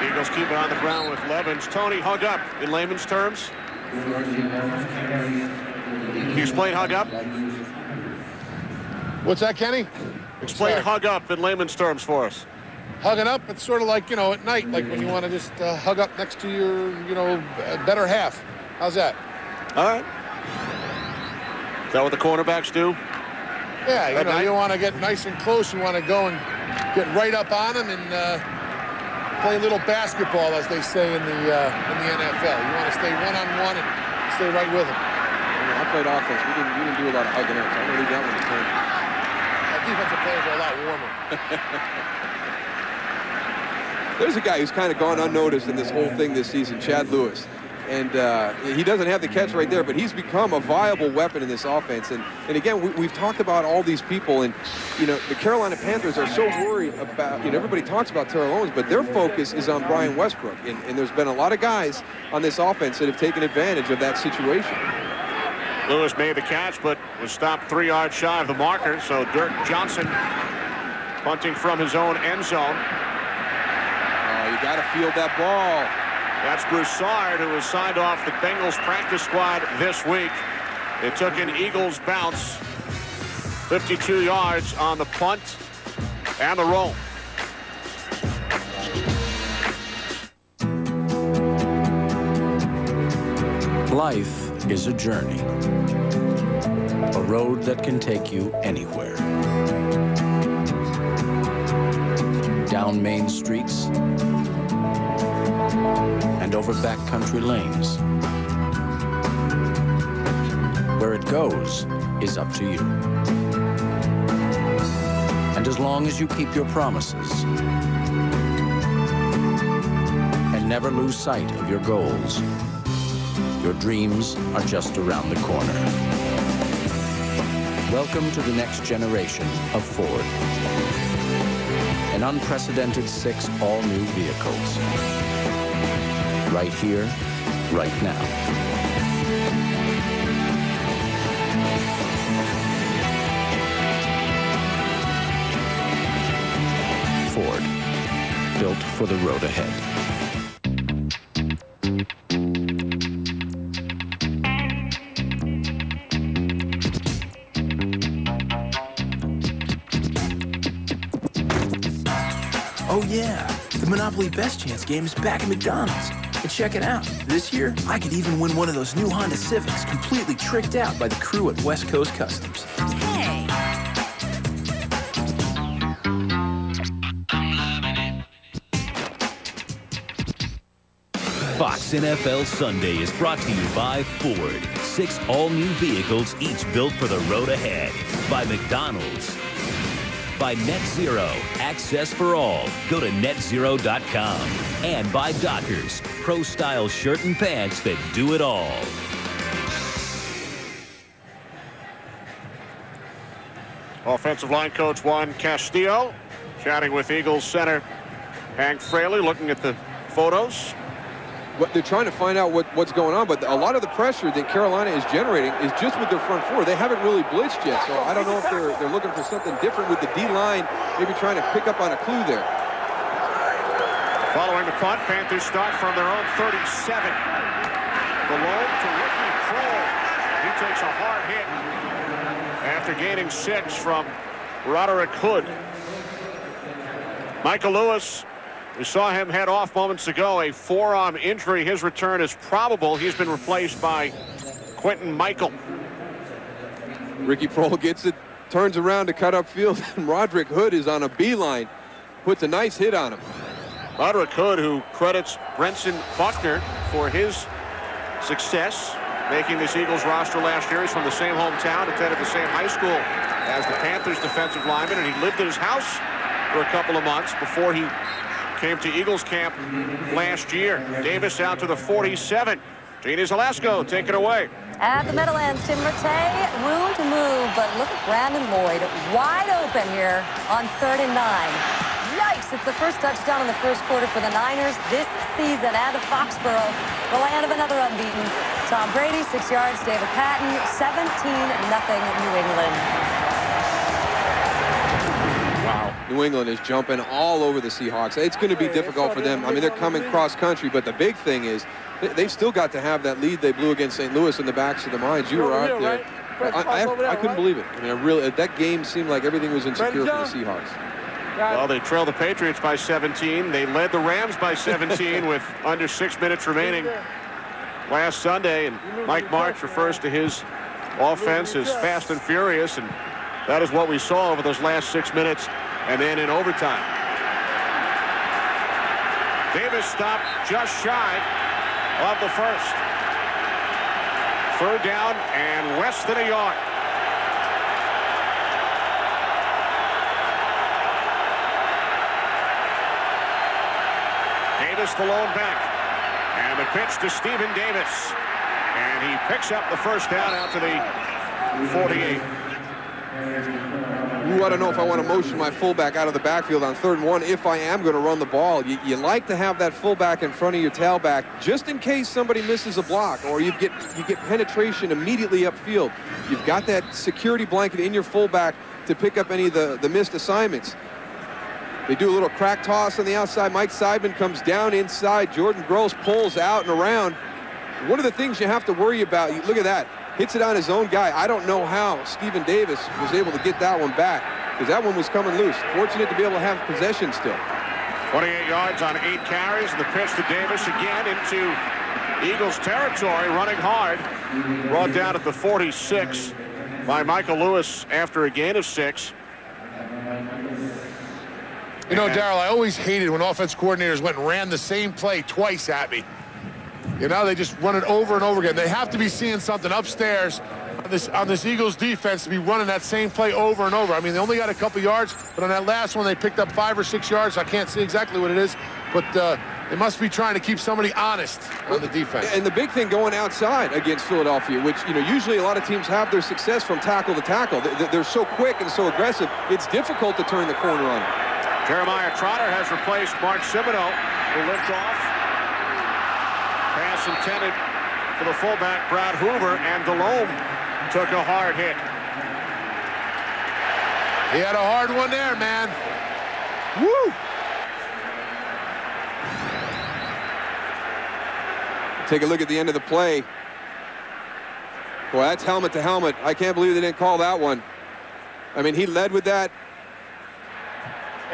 Eagles keep it on the ground with Levens. Tony, hug up in layman's terms. Can you explain hug up? What's that, Kenny? Explain hug up in layman's terms for us. Hugging up, it's sort of like, you know, at night, like when you want to just hug up next to your, you know, better half. How's that? All right. Is that what the cornerbacks do? Yeah, you know, you want to get nice and close. You want to go and get right up on them and play a little basketball, as they say in the NFL. You want to stay one-on-one and stay right with them. I played offense. We didn't do a lot of hugging up, so I'm going to leave that one to Tony. Defensive players are a lot warmer. There's a guy who's kind of gone unnoticed in this whole thing this season, Chad Lewis. And he doesn't have the catch right there, but he's become a viable weapon in this offense. And again, we've talked about all these people, and, you know, the Carolina Panthers are so worried about, you know, everybody talks about Terrell Owens, but their focus is on Brian Westbrook. And there's been a lot of guys on this offense that have taken advantage of that situation. Lewis made the catch, but was stopped 3 yards shy of the marker. So Dirk Johnson punting from his own end zone. You got to field that ball. That's Broussard, who was signed off the Bengals practice squad this week. It took an Eagles bounce. 52 yards on the punt and the roll. Life is a journey. A road that can take you anywhere. Down main streets and over backcountry lanes. Where it goes is up to you. And as long as you keep your promises and never lose sight of your goals, your dreams are just around the corner. Welcome to the next generation of Ford. An unprecedented 6 all-new vehicles. Right here, right now. Ford, built for the road ahead. Oh yeah, the Monopoly Best Chance game is back at McDonald's. And check it out, this year, I could even win one of those new Honda Civics completely tricked out by the crew at West Coast Customs. Hey! Fox NFL Sunday is brought to you by Ford. 6 all-new vehicles, each built for the road ahead. By McDonald's. By Net Zero, access for all. Go to netzero.com. And by Dockers, pro-style shirt and pants that do it all. Offensive line coach Juan Castillo chatting with Eagles center Hank Fraley, looking at the photos. But they're trying to find out what's going on, but a lot of the pressure that Carolina is generating is just with their front 4. They haven't really blitzed yet, so I don't know if they're looking for something different with the D-line, maybe trying to pick up on a clue there. Following the punt, Panthers start from their own 37. Below to Ricky Kroll. He takes a hard hit after gaining 6 from Roderick Hood. Michael Lewis, we saw him head off moments ago, a forearm injury. His return is probable. He's been replaced by Quentin Michael. Ricky Prohl gets it, turns around to cut upfield, and Roderick Hood is on a beeline. Puts a nice hit on him. Roderick Hood, who credits Brenson Buckner for his success making this Eagles roster last year. He's from the same hometown, attended the same high school as the Panthers defensive lineman, and he lived at his house for a couple of months before he came to Eagles camp last year. Davis out to the 47. Jeannie Zalesko, take it away. At the Meadowlands, Tim Rattay, room to move, but look at Brandon Lloyd wide open here on 3rd and 9. Yikes, it's the first touchdown in the first quarter for the Niners this season. And to Foxborough, the land of another unbeaten. Tom Brady, 6 yards. David Patton, 17-0 New England. Wow. New England is jumping all over the Seahawks. It's going to be difficult for them. I mean, they're coming cross country, but the big thing is they've still got to have that lead they blew against St. Louis in the backs of the minds. You were out there. I couldn't believe it. I mean, that game seemed like everything was insecure for the Seahawks. Well, they trailed the Patriots by 17. They led the Rams by 17 with under 6 minutes remaining last Sunday. And Mike Martz refers to his offense as fast and furious. And that is what we saw over those last 6 minutes and then in overtime. Davis stopped just shy of the first. 3rd down and less than a yard. Davis, the lone back. And the pitch to Stephen Davis. And he picks up the first down out to the 48. Ooh, I don't know if I want to motion my fullback out of the backfield on 3rd and 1 if I am going to run the ball. You like to have that fullback in front of your tailback just in case somebody misses a block or you get penetration immediately upfield. You've got that security blanket in your fullback to pick up any of the missed assignments. They do a little crack toss on the outside. Mike Seidman comes down inside. Jordan Gross pulls out and around. One of the things you have to worry about, look at that. Hits it on his own guy. I don't know how Stephen Davis was able to get that one back because that one was coming loose. Fortunate to be able to have possession still. 28 yards on 8 carries. And the pitch to Davis again into Eagles territory, running hard. Brought down at the 46 by Michael Lewis after a gain of 6. You know, Darryl, I always hated when offense coordinators went and ran the same play twice at me. You know, they just run it over and over again. They have to be seeing something upstairs on this Eagles defense to be running that same play over and over. I mean, they only got a couple yards, but on that last one, they picked up 5 or 6 yards. I can't see exactly what it is, but they must be trying to keep somebody honest on the defense. And the big thing going outside against Philadelphia, which, you know, usually a lot of teams have their success from tackle to tackle. They're so quick and so aggressive, it's difficult to turn the corner on them. Jeremiah Trotter has replaced Mark Thibodeau, who limped off. Pass intended for the fullback, Brad Hoover, and Delhomme took a hard hit. He had a hard one there, man. Woo! Take a look at the end of the play. Boy, that's helmet to helmet. I can't believe they didn't call that one. I mean, he led with that.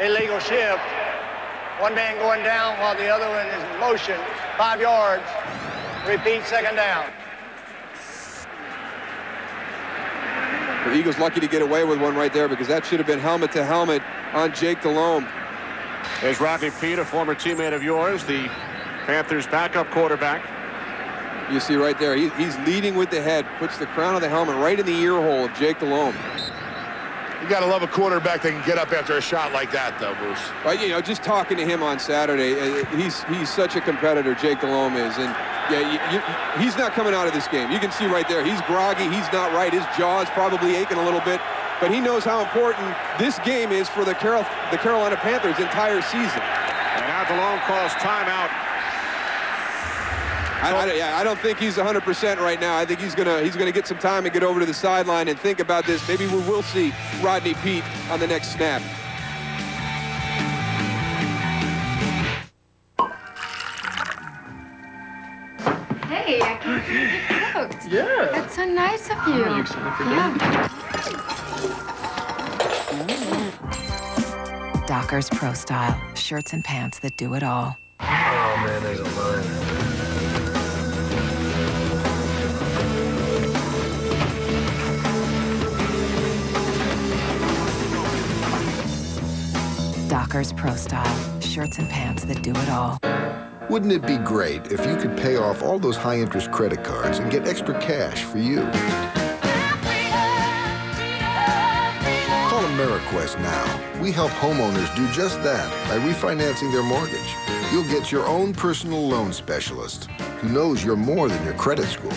Illegal shift. One man going down while the other one is in motion. 5 yards. Repeat, 2nd down. The Eagles lucky to get away with one right there because that should have been helmet to helmet on Jake Delhomme. There's Rodney Peete, a former teammate of yours, the Panthers' backup quarterback. You see right there, he's leading with the head, puts the crown of the helmet right in the ear hole of Jake Delhomme. You got to love a quarterback that can get up after a shot like that, though, Bruce. But, you know, just talking to him on Saturday, he's such a competitor, Jake Delhomme is. And, yeah, he's not coming out of this game. You can see right there, he's groggy, he's not right. His jaw's probably aching a little bit. But he knows how important this game is for the Carolina Panthers' entire season. And now Delhomme calls timeout. I don't think he's 100% right now. I think he's gonna get some time and get over to the sideline and think about this. Maybe we will see Rodney Peete on the next snap. Hey, I can see you cooked. Yeah. That's so nice of you. Are you excited for dinner? Dockers Pro Style. Shirts and pants that do it all. Oh, man, there's a line. Dockers Pro Style. Shirts and pants that do it all. Wouldn't it be great if you could pay off all those high-interest credit cards and get extra cash for you? Call AmeriQuest now. We help homeowners do just that by refinancing their mortgage. You'll get your own personal loan specialist who knows you're more than your credit score.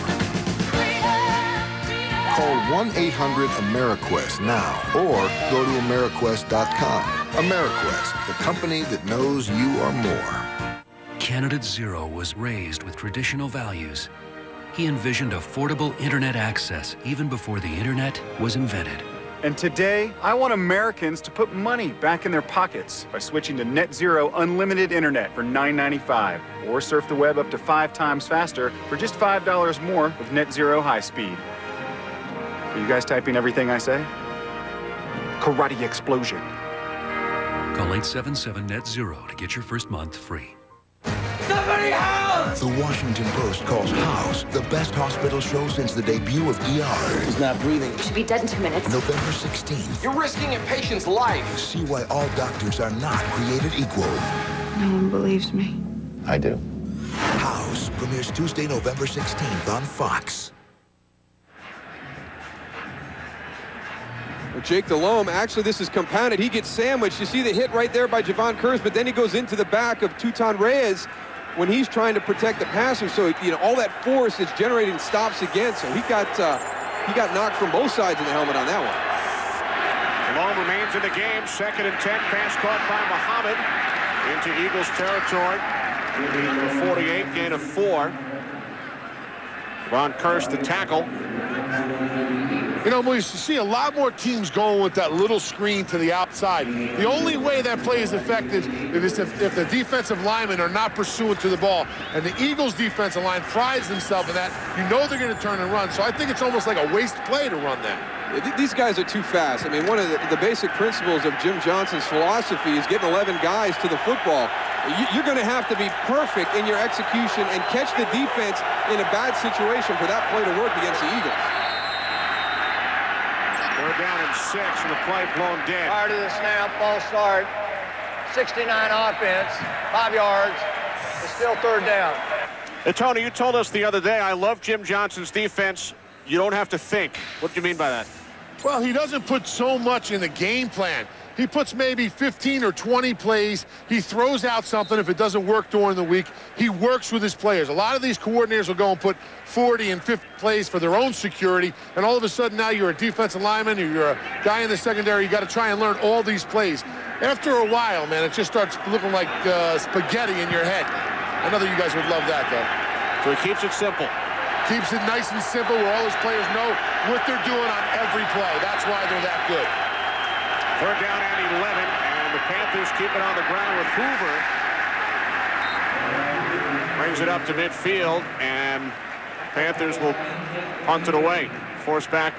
Call 1-800-AmeriQuest now or go to AmeriQuest.com. AmeriQuest, the company that knows you are more. Candidate Zero was raised with traditional values. He envisioned affordable internet access even before the internet was invented. And today, I want Americans to put money back in their pockets by switching to Net Zero Unlimited Internet for $9.95, or surf the web up to 5 times faster for just $5 more with Net Zero High Speed. Are you guys typing everything I say? Karate explosion. Call 877-NET-ZERO to get your first month free. Somebody house! The Washington Post calls House the best hospital show since the debut of ER. He's not breathing. You should be dead in 2 minutes. November 16th. You're risking a patient's life. See why all doctors are not created equal. No one believes me. I do. House premieres Tuesday, November 16th on Fox. Well, Jake Delhomme, actually this is compounded. He gets sandwiched. You see the hit right there by Javon Curse, but then he goes into the back of Tutan Reyes when he's trying to protect the passer. So, you know, all that force is generating stops again. So he got knocked from both sides of the helmet on that one. Delhomme remains in the game. 2nd and 10. Pass caught by Muhammad into Eagles territory. 48, gain of 4. Javon Curse, the tackle. You know, Moose, you see a lot more teams going with that little screen to the outside. The only way that play is effective is if the defensive linemen are not pursuant to the ball. And the Eagles' defensive line prides themselves in that. You know they're going to turn and run. So I think it's almost like a waste play to run that. These guys are too fast. I mean, one of the basic principles of Jim Johnson's philosophy is getting 11 guys to the football. You're going to have to be perfect in your execution and catch the defense in a bad situation for that play to work against the Eagles. They're down in 6 and the play blown dead. Prior to the snap, false start, 69 offense, 5 yards. It's still 3rd down. Hey, Tony, you told us the other day, I love Jim Johnson's defense. You don't have to think. What do you mean by that? Well, he doesn't put so much in the game plan. He puts maybe 15 or 20 plays. He throws out something if it doesn't work during the week. He works with his players. A lot of these coordinators will go and put 40 and 50 plays for their own security, and all of a sudden now you're a defensive lineman or you're a guy in the secondary. You got to try and learn all these plays. After a while, man, it just starts looking like spaghetti in your head. I know that you guys would love that, though. So he keeps it simple. Keeps it nice and simple where all his players know what they're doing on every play. That's why they're that good. 3rd down and 11, and the Panthers keep it on the ground with Hoover. Brings it up to midfield, and Panthers will punt it away. Forced back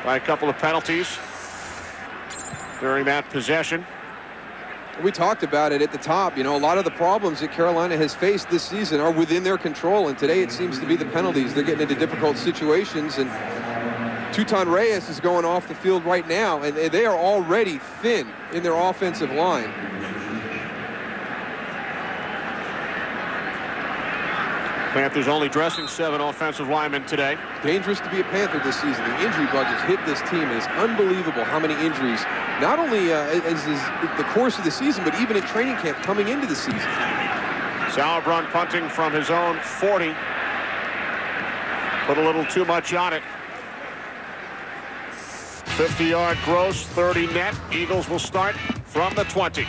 by a couple of penalties during that possession. We talked about it at the top. You know, a lot of the problems that Carolina has faced this season are within their control, and today it seems to be the penalties. They're getting into difficult situations, and Tutan Reyes is going off the field right now, and they are already thin in their offensive line. Panthers only dressing 7 offensive linemen today. Dangerous to be a Panther this season. The injury bug has hit this team. It is unbelievable how many injuries, not only as the course of the season, but even at training camp coming into the season. Sauerbrunn punting from his own 40. Put a little too much on it. 50-yard gross, 30 net. Eagles will start from the 20.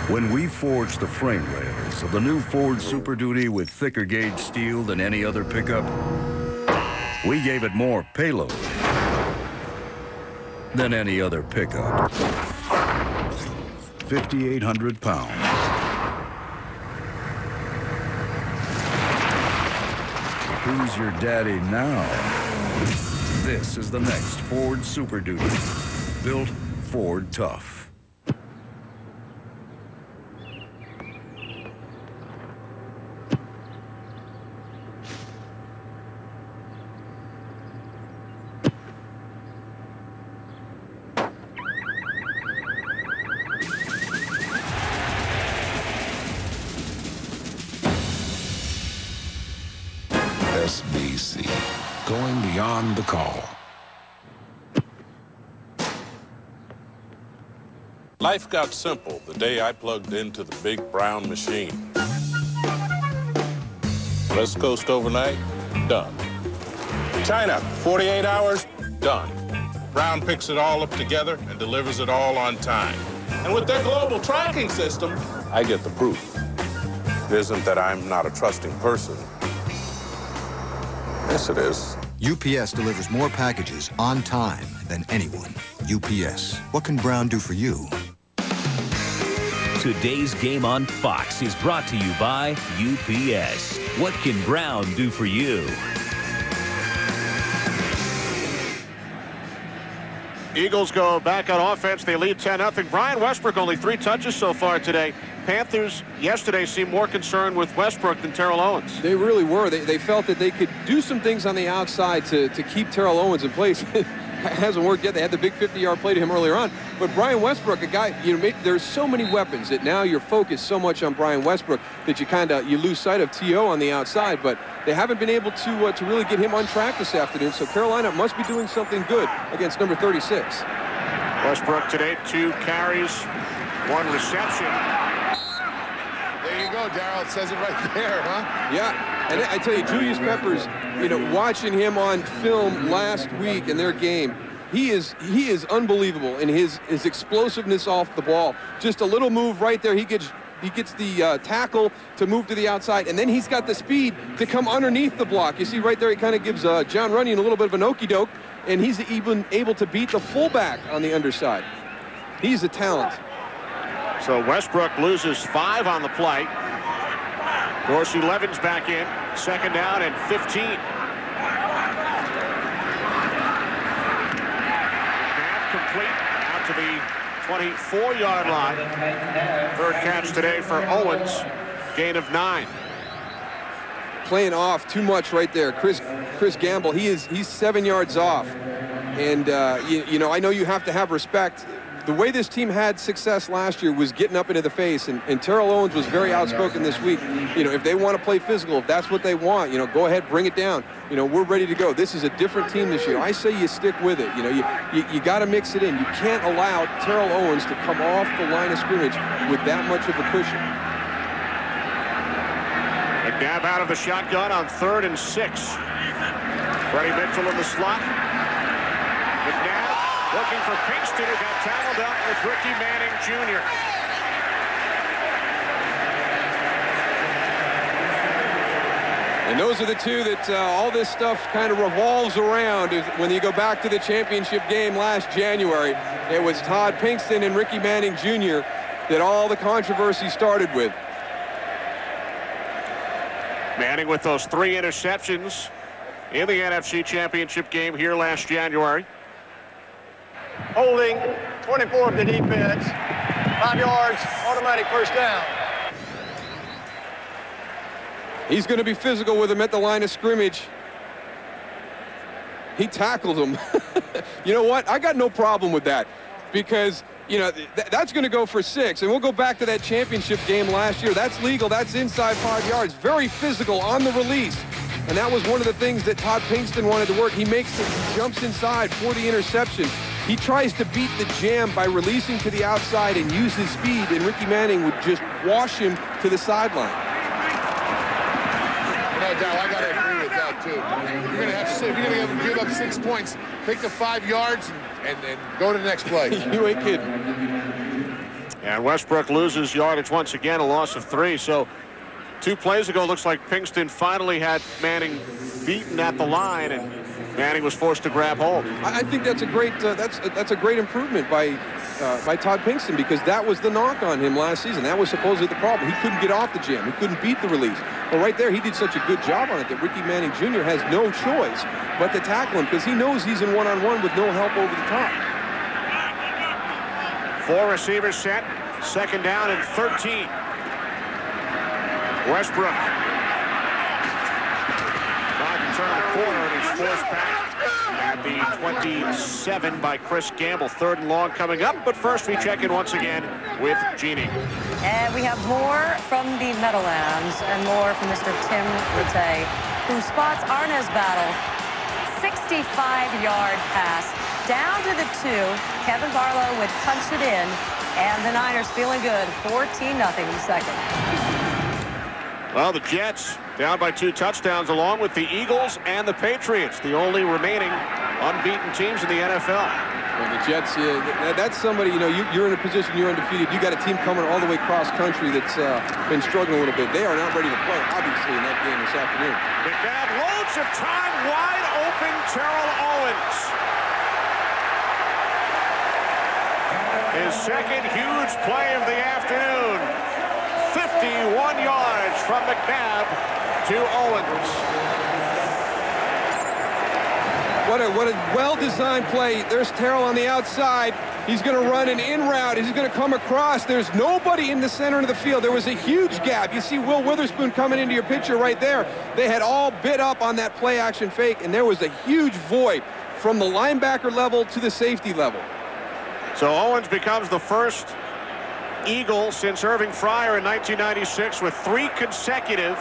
When we forged the frame rails of the new Ford Super Duty with thicker gauge steel than any other pickup, we gave it more payload than any other pickup. 5,800 pounds. Who's your daddy now? This is the next Ford Super Duty. Built Ford tough. going beyond the call. Life got simple the day I plugged into the big brown machine. West Coast overnight, done. China, 48 hours, done. Brown picks it all up together and delivers it all on time. And with their global tracking system, I get the proof. It isn't that I'm not a trusting person. Yes, it is. UPS delivers more packages on time than anyone. UPS. What can Brown do for you? Today's game on Fox is brought to you by UPS. What can Brown do for you? Eagles go back on offense. They lead 10-0. Brian Westbrook only 3 touches so far today. Panthers yesterday seemed more concerned with Westbrook than Terrell Owens. They really were. They felt that they could do some things on the outside to keep Terrell Owens in place. It hasn't worked yet. They had the big 50-yard play to him earlier on. But Brian Westbrook, a guy, there's so many weapons that now you're focused so much on Brian Westbrook that you lose sight of T.O. on the outside. But they haven't been able to really get him on track this afternoon. So Carolina must be doing something good against number 36. Westbrook today, 2 carries, 1 reception. There you go, Darryl. It says it right there, huh? Yeah, and I tell you, Julius Peppers, watching him on film last week in their game, he is unbelievable in his explosiveness off the ball. Just a little move right there, he gets the tackle to move to the outside, and then he's got the speed to come underneath the block. You see right there, he kind of gives John Runyon a little bit of an okey-doke, and he's even able to beat the fullback on the underside. He's a talent. So Westbrook loses 5 on the play. Dorsey Levin's back in. 2nd down and 15. Pass complete out to the 24-yard line. 3rd catch today for Owens. Gain of 9. Playing off too much right there. Chris Gamble, he's 7 yards off. And, I know you have to have respect. The way this team had success last year was getting up into the face, and Terrell Owens was very outspoken this week. If they want to play physical, if that's what they want, go ahead, bring it down. We're ready to go. This is a different team this year. I say you stick with it. You got to mix it in. You can't allow Terrell Owens to come off the line of scrimmage with that much of a cushion. McNabb out of the shotgun on 3rd and 6. Freddie Mitchell in the slot. McNabb looking for Pinkston, who got tackled up with Ricky Manning Jr. And those are the two that all this stuff kind of revolves around. When you go back to the championship game last January, it was Todd Pinkston and Ricky Manning Jr. that all the controversy started with. Manning with those 3 interceptions in the NFC Championship game here last January. Holding, 24 of the defense, 5 yards, automatic 1st down. He's going to be physical with him at the line of scrimmage. He tackled him. You know what? I got no problem with that because, that's going to go for 6. And we'll go back to that championship game last year. That's legal. That's inside 5 yards. Very physical on the release. And that was one of the things that Todd Pinkston wanted to work. He jumps inside for the interception. He tries to beat the jam by releasing to the outside and use his speed, and Ricky Manning would just wash him to the sideline. Darryl, I got to agree with that, too. You're going to give up 6 points, take the 5 yards, and go to the next play. You ain't kidding. And Westbrook loses yardage once again, a loss of 3. So 2 plays ago, looks like Pinkston finally had Manning beaten at the line, and Manning was forced to grab hold. I think that's a great that's a great improvement by Todd Pinkston, because that was the knock on him last season. That was supposedly the problem. He couldn't get off the jam. He couldn't beat the release. But right there, he did such a good job on it that Ricky Manning Jr. has no choice but to tackle him because he knows he's in one-on-one with no help over the top. 4 receivers set. 2nd down and 13. Westbrook. Trying to turn the corner, and he's forced back at the 27 by Chris Gamble. 3rd and long coming up, but first we check in once again with Jeannie. And we have more from the Meadowlands and more from Mr. Tim Rattay, who spots Arnaz battle 65-yard pass. Down to the 2. Kevin Barlow would punch it in. And the Niners feeling good. 14-0 in the second. Well, the Jets down by 2 touchdowns along with the Eagles and the Patriots, the only remaining unbeaten teams in the NFL. Well, the Jets, that's somebody, you're in a position, you're undefeated. You got a team coming all the way cross country that's been struggling a little bit. They are not ready to play, obviously, in that game this afternoon. McNabb, loads of time, wide open, Terrell Owens. His second huge play of the afternoon. 51 yards from McNabb to Owens. What a well-designed play. There's Terrell on the outside. He's going to run an in route. He's going to come across. There's nobody in the center of the field. There was a huge gap. You see Will Witherspoon coming into your picture right there. They had all bid up on that play-action fake, and there was a huge void from the linebacker level to the safety level. So Owens becomes the first Eagle since Irving Fryer in 1996 with 3 consecutive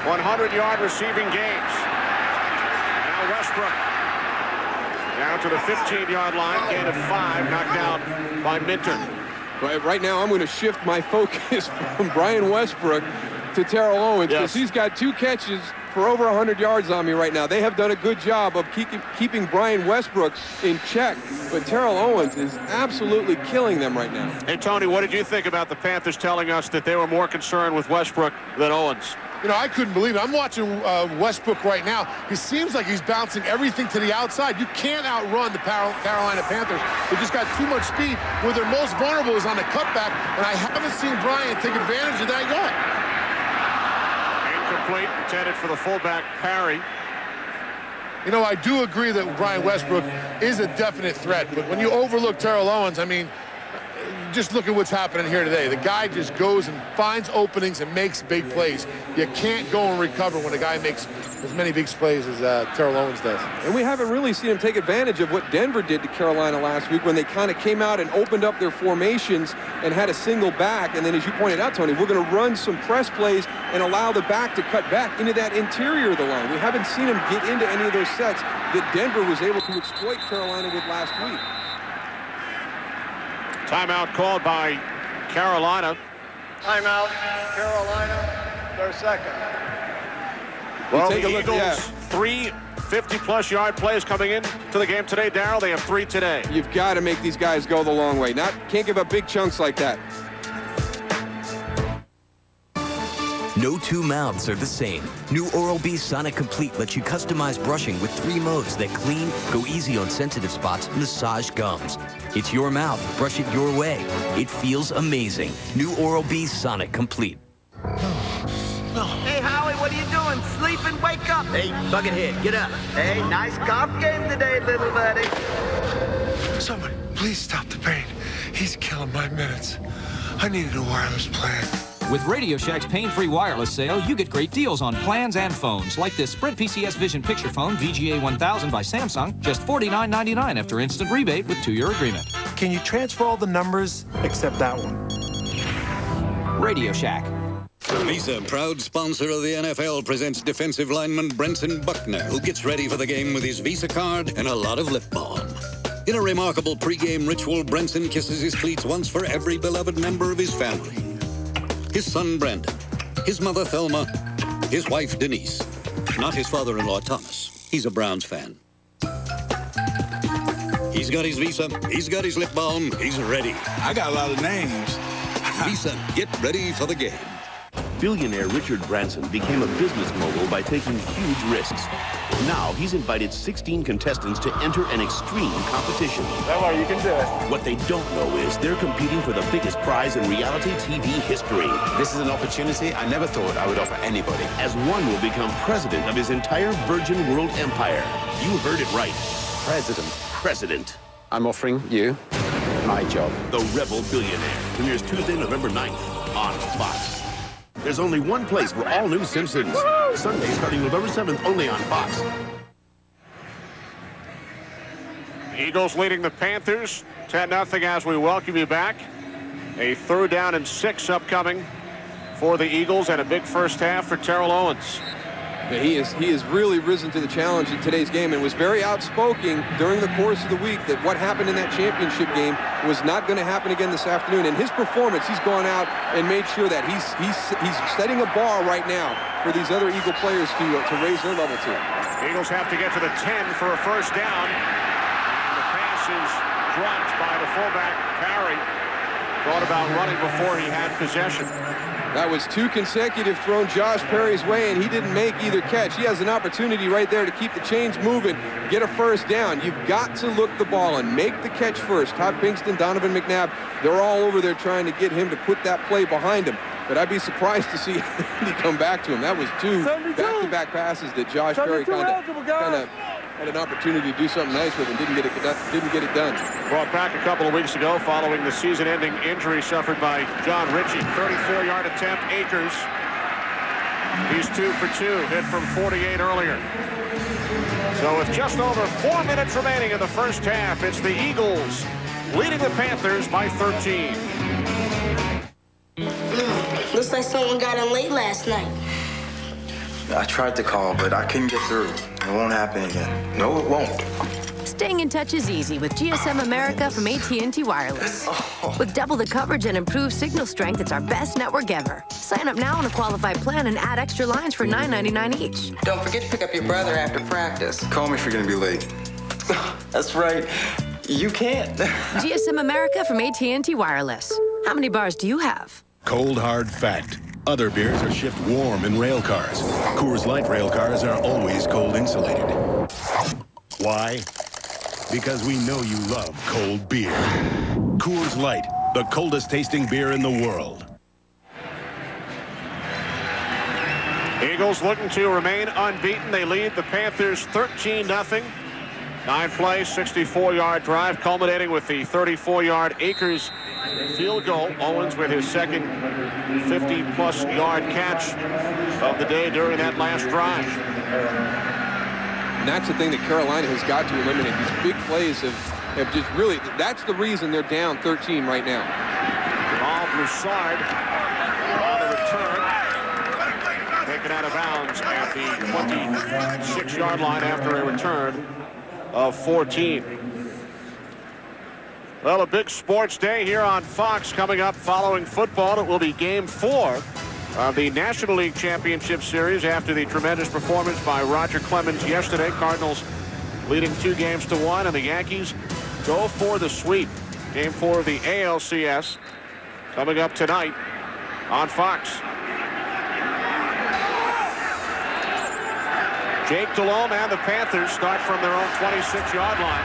100-yard receiving games. Now Westbrook down to the 15-yard line, gain of 5, knocked down by Minter. Right now I'm going to shift my focus from Brian Westbrook to Terrell Owens because he's got 2 catches for over 100 yards on me right now. They have done a good job of keeping Brian Westbrook in check, but Terrell Owens is absolutely killing them right now. Hey, Tony, what did you think about the Panthers telling us that they were more concerned with Westbrook than Owens? I couldn't believe it. I'm watching Westbrook right now. He seems like he's bouncing everything to the outside. You can't outrun the Carolina Panthers. They just got too much speed. Where they're most vulnerable is on the cutback, and I haven't seen Brian take advantage of that yet. Incomplete, intended for the fullback, Parry. I do agree that Brian Westbrook is a definite threat, but when you overlook Terrell Owens, I mean, just look at what's happening here today. The guy just goes and finds openings and makes big plays. You can't go and recover when a guy makes as many big plays as Terrell Owens does. And we haven't really seen him take advantage of what Denver did to Carolina last week when they kind of came out and opened up their formations and had a single back. And then, as you pointed out, Tony, we're going to run some press plays and allow the back to cut back into that interior of the line. We haven't seen him get into any of those sets that Denver was able to exploit Carolina with last week. Timeout called by Carolina. Timeout, Carolina, their second. Well, the Eagles, 3 50-plus yard plays coming in to the game today, Darryl. They have 3 today. You've got to make these guys go the long way. Can't give up big chunks like that. No 2 mouths are the same. New Oral-B Sonic Complete lets you customize brushing with 3 modes that clean, go easy on sensitive spots, massage gums. It's your mouth. Brush it your way. It feels amazing. New Oral-B Sonic Complete. Hey, Howie, what are you doing? Sleeping? Wake up. Hey, Buckethead, get up. Hey, nice golf game today, little buddy. Somebody, please stop the pain. He's killing my minutes. I need a new wireless plan. With Radio Shack's pain-free wireless sale, you get great deals on plans and phones, like this Sprint PCS Vision Picture Phone VGA 1000 by Samsung, just $49.99 after instant rebate with 2-year agreement. Can you transfer all the numbers except that one? Radio Shack. Visa, proud sponsor of the NFL, presents defensive lineman Brenson Buckner, who gets ready for the game with his Visa card and a lot of lip balm. In a remarkable pregame ritual, Brenson kisses his cleats once for every beloved member of his family. His son, Brandon, his mother, Thelma, his wife, Denise, not his father-in-law, Thomas. He's a Browns fan. He's got his Visa, he's got his lip balm, he's ready. I got a lot of names. Visa, get ready for the game. Billionaire Richard Branson became a business mogul by taking huge risks. Now he's invited 16 contestants to enter an extreme competition. Hello, you can do it. What they don't know is they're competing for the biggest prize in reality TV history. This is an opportunity I never thought I would offer anybody. As one will become president of his entire Virgin World empire. You heard it right. President. I'm offering you my job. The Rebel Billionaire premieres Tuesday, November 9th on Fox. There's only one place for all new Simpsons. Sunday starting November 7th only on Fox. Eagles leading the Panthers 10-0 as we welcome you back. A 3rd down and 6 upcoming for the Eagles and a big first half for Terrell Owens. Yeah, he has really risen to the challenge in today's game and was very outspoken during the course of the week that what happened in that championship game was not going to happen again this afternoon. In his performance, he's gone out and made sure that he's setting a bar right now for these other Eagle players to raise their level to. Eagles have to get to the 10 for a first down. And the pass is dropped by the fullback, Parry. Thought about running before he had possession. That was 2 consecutive thrown Josh Perry's way, and he didn't make either catch. He has an opportunity right there to keep the chains moving, get a first down. You've got to look the ball and make the catch first. Todd Pinkston, Donovan McNabb, they're all over there trying to get him to put that play behind him. But I'd be surprised to see Andy come back to him. That was 2 back-to-back passes that Josh Perry kind of had an opportunity to do something nice with and didn't get it done. Brought back a couple of weeks ago following the season-ending injury suffered by John Ritchie. 34-yard attempt, Akers. He's 2 for 2, hit from 48 earlier. So with just over 4 minutes remaining in the first half, it's the Eagles leading the Panthers by 13. Looks like someone got in late last night. I tried to call, but I couldn't get through. It won't happen again. No, it won't. Staying in touch is easy with GSM America from AT&T Wireless. With double the coverage and improved signal strength, it's our best network ever. Sign up now on a qualified plan and add extra lines for $9.99 each. Don't forget to pick up your brother after practice. Call me if you're going to be late. That's right. You can't. GSM America from AT&T Wireless. How many bars do you have? Cold hard fact. Other beers are shipped warm in rail cars. Coors Light rail cars are always cold insulated. Why? Because we know you love cold beer. Coors Light, the coldest tasting beer in the world. Eagles looking to remain unbeaten. They lead the Panthers 13-0. 9-play, 64-yard drive, culminating with the 34-yard Akers field goal. Owens with his second 50-plus yard catch of the day during that last drive. And that's the thing that Carolina has got to eliminate. These big plays have just really, that's the reason they're down 13 right now. Ball Broussard on the return. Taken out of bounds at the 26-yard line after a return of 14. Well, a big sports day here on Fox coming up following football. It will be Game 4 of the National League Championship Series after the tremendous performance by Roger Clemens yesterday. Cardinals leading 2-1, and the Yankees go for the sweep. Game 4 of the ALCS coming up tonight on Fox. Jake Delhomme and the Panthers start from their own 26-yard line.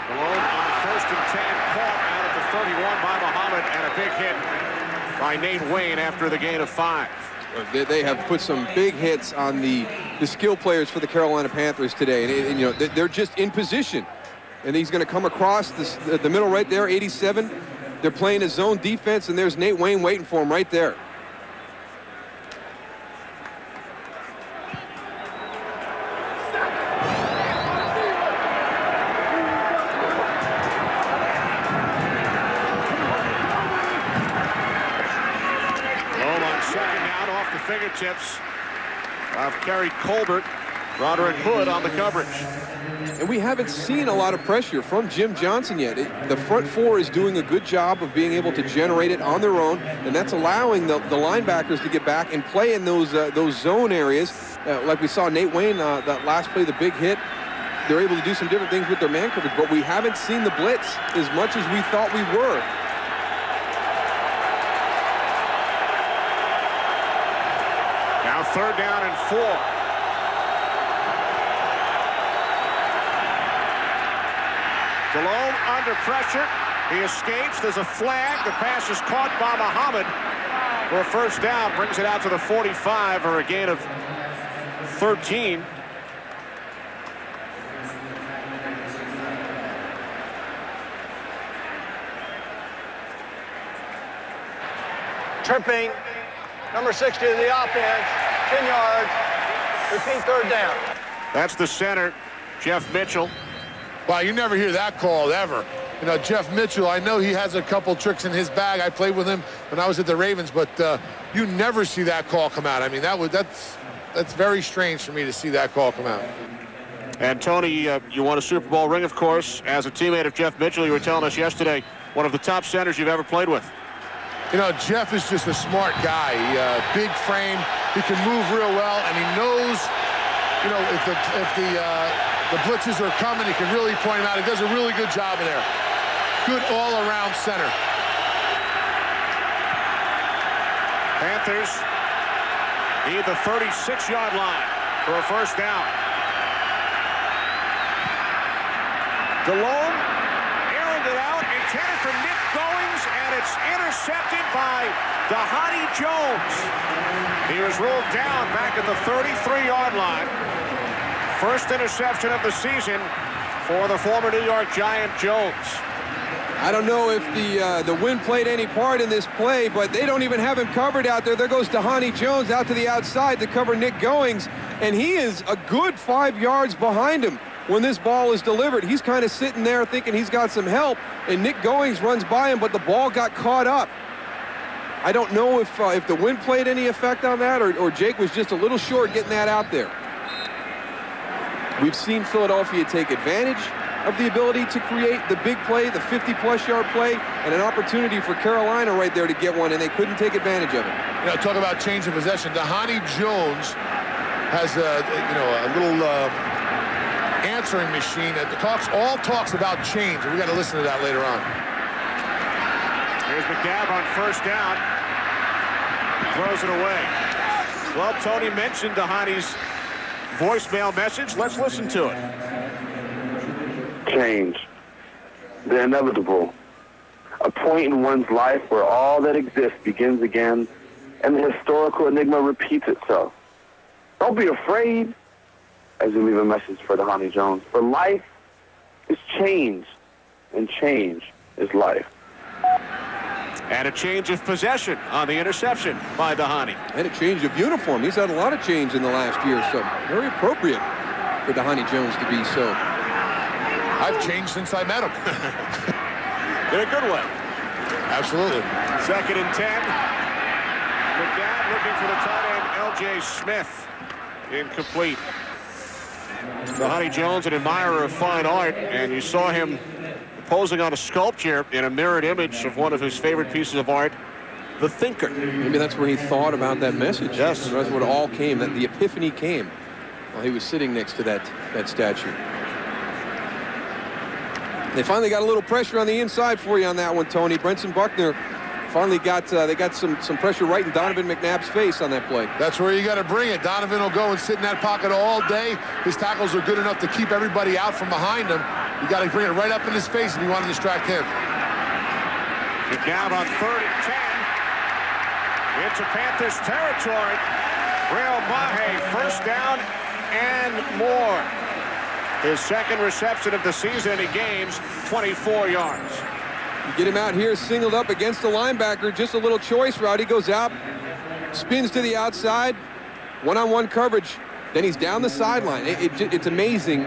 Delhomme on 1st and 10, caught out of the 31 by Muhammad, and a big hit by Nate Wayne after the gain of 5. They have put some big hits on the skill players for the Carolina Panthers today, and you know they're just in position, and he's going to come across the middle right there, 87. They're playing a zone defense, and there's Nate Wayne waiting for him right there. Fingertips of Kerry Colbert. Roderick Hood on the coverage. And we haven't seen a lot of pressure from Jim Johnson yet. The front four is doing a good job of being able to generate it on their own, and that's allowing the linebackers to get back and play in those zone areas. Like we saw Nate Wayne, that last play, the big hit. They're able to do some different things with their man coverage, but we haven't seen the blitz as much as we thought we were. Now 3rd down and 4. Delhomme under pressure. He escapes. There's a flag. The pass is caught by Muhammad for a first down. Brings it out to the 45 or a gain of 13. Tripping. Number 60 of the offense. 10 yards. Repeat 3rd down. That's the center, Jeff Mitchell. Wow, you never hear that call ever. You know, Jeff Mitchell, I know he has a couple tricks in his bag. I played with him when I was at the Ravens, but you never see that call come out. I mean, that's very strange for me to see that call come out. And Tony, you won a Super Bowl ring, of course. As a teammate of Jeff Mitchell, you were telling us yesterday, one of the top centers you've ever played with. You know, Jeff is just a smart guy. Big frame, he can move real well, and he knows, you know, if the blitzes are coming, he can really point them out. He does a really good job in there. Good all-around center. Panthers need the 36-yard line for a first down. DeLone airing it out, intended for Nick Goings, and it's intercepted by Dhani Jones. He was ruled down back at the 33-yard line. First interception of the season for the former New York Giant Jones. I don't know if the wind played any part in this play, but they don't even have him covered out there. There goes Dhani Jones out to the outside to cover Nick Goings, and he is a good 5 yards behind him when this ball is delivered. He's kind of sitting there thinking he's got some help, and Nick Goings runs by him, but the ball got caught up. I don't know if the wind played any effect on that, or Jake was just a little short getting that out there. We've seen Philadelphia take advantage of the ability to create the big play, the 50-plus yard play, and an opportunity for Carolina right there to get one, and they couldn't take advantage of it. You know, talk about change of possession. Dhani Jones has a little answering machine that all talks about change, and we got to listen to that later on. Here's McNabb on first down. Throws it away. Well, Tony mentioned Dhani's voicemail message. Let's listen to it. Change. The inevitable. A point in one's life where all that exists begins again and the historical enigma repeats itself. Don't be afraid as you leave a message for Dhani Jones. For life is change, and change is life. And a change of possession on the interception by Dhani. And a change of uniform. He's had a lot of change in the last year, so very appropriate for Dhani Jones to be so. I've changed since I met him. In a good way. Absolutely. 2nd and 10. McNabb looking for the tight end, L.J. Smith. Incomplete. Dhani Jones, an admirer of fine art, and you saw him posing on a sculpture in a mirrored image of one of his favorite pieces of art, The Thinker. Maybe that's where he thought about that message. Yes. That's what it all came, that the epiphany came while he was sitting next to that statue. They finally got a little pressure on the inside for you on that one, Tony. Brenson Buckner finally got they got some pressure right in Donovan McNabb's face on that play. That's where you got to bring it. Donovan will go and sit in that pocket all day. His tackles are good enough to keep everybody out from behind him. You got to bring it right up in his face if you want to distract him. McNabb on 3rd and 10 into Panthers territory. Real Mahe, first down and more. His 2nd reception of the season. He gains 24 yards. You get him out here singled up against the linebacker, just a little choice route. He goes out, spins to the outside, one-on-one coverage. Then he's down the sideline. It's amazing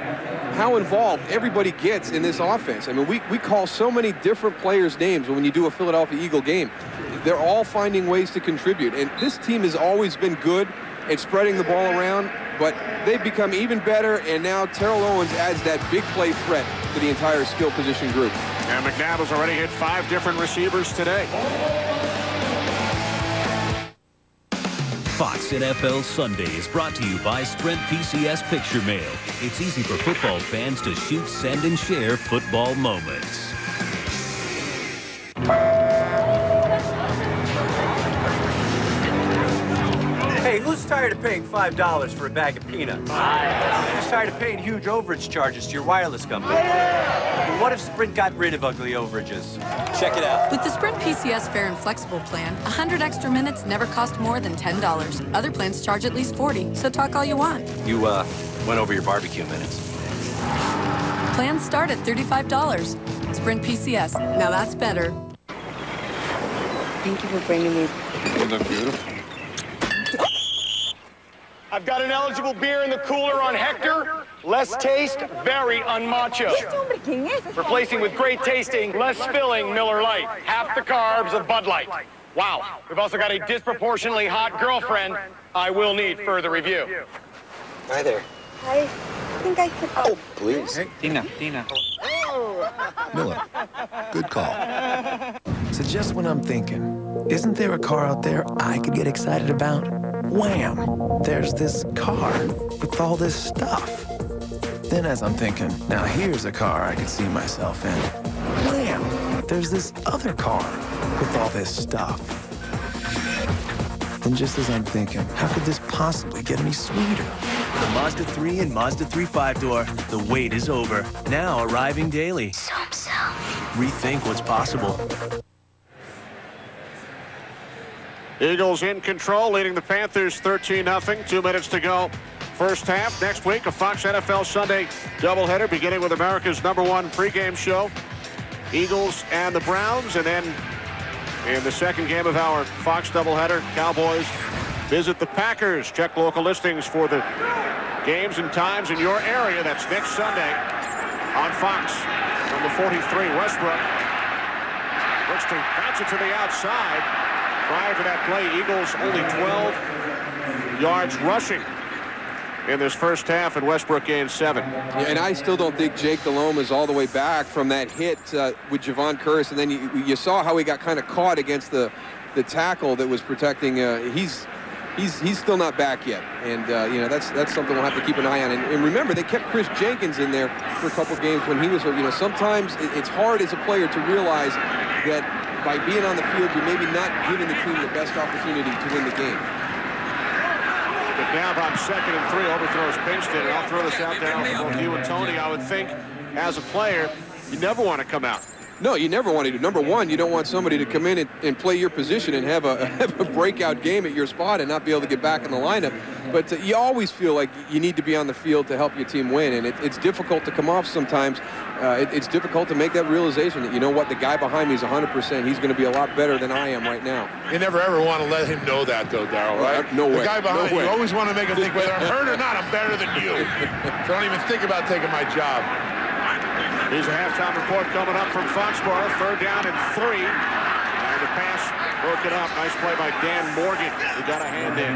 how involved everybody gets in this offense. I mean, we call so many different players' names when you do a Philadelphia Eagle game. They're all finding ways to contribute. And this team has always been good at spreading the ball around, but they've become even better, and now Terrell Owens adds that big play threat to the entire skill position group. And McNabb has already hit 5 different receivers today. Fox NFL Sunday is brought to you by Sprint PCS Picture Mail. It's easy for football fans to shoot, send, and share football moments. Hey, who's tired of paying $5 for a bag of peanuts? Who's tired of paying huge overage charges to your wireless company? Well, what if Sprint got rid of ugly overages? Check it out. With the Sprint PCS Fair and Flexible plan, 100 extra minutes never cost more than $10. Other plans charge at least $40, so talk all you want. You, went over your barbecue minutes. Plans start at $35. Sprint PCS. Now that's better. Thank you for bringing me. You look beautiful. I've got an eligible beer in the cooler on Hector. Less taste, very unmacho. Replacing with great tasting, less filling Miller Lite. Half the carbs of Bud Light. Wow. We've also got a disproportionately hot girlfriend. I will need further review. Hi there. I think I could... Oh, please. Hey, Tina. Miller, good call. So just when I'm thinking, isn't there a car out there I could get excited about? Wham! There's this car with all this stuff. Then as I'm thinking, now here's a car I could see myself in. Wham! There's this other car with all this stuff. Then just as I'm thinking, how could this possibly get any sweeter? The Mazda 3 and Mazda 3 5-door. The wait is over. Now arriving daily. Rethink what's possible. Eagles in control, leading the Panthers 13-0. 2 minutes to go. First half. Next week, a Fox NFL Sunday doubleheader, beginning with America's #1 pregame show. Eagles and the Browns, and then in the second game of our Fox doubleheader, Cowboys visit the Packers. Check local listings for the games and times in your area. That's next Sunday on Fox. Number 43, Westbrook. Looks to bounce it to the outside. Prior to that play, Eagles only 12 yards rushing in this first half, and Westbrook gained 7. Yeah, and I still don't think Jake Delhomme is all the way back from that hit with Javon Curtis, and then you saw how he got kind of caught against the tackle that was protecting. He's still not back yet, and you know, that's something we'll have to keep an eye on. And remember, they kept Chris Jenkins in there for a couple games when he was hurt. You know, sometimes it's hard as a player to realize that by being on the field, you're maybe not giving the team the best opportunity to win the game. But now on 2nd and 3, overthrows Pinkston, and I'll throw this out there for both you and Tony. I would think, as a player, you never want to come out. No, you never want to do. Number one, you don't want somebody to come in and play your position and have a breakout game at your spot and not be able to get back in the lineup. But you always feel like you need to be on the field to help your team win, and it's difficult to come off sometimes. It's difficult to make that realization that, you know what, the guy behind me is 100%. He's going to be a lot better than I am right now. You never ever want to let him know that, though, Darryl, right? No way. The guy behind you, you always want to make him think, whether I'm hurt or not, I'm better than you. So don't even think about taking my job. Here's a halftime report coming up from Foxborough. 3rd down and 3. And the pass broken up. Nice play by Dan Morgan, who got a hand in.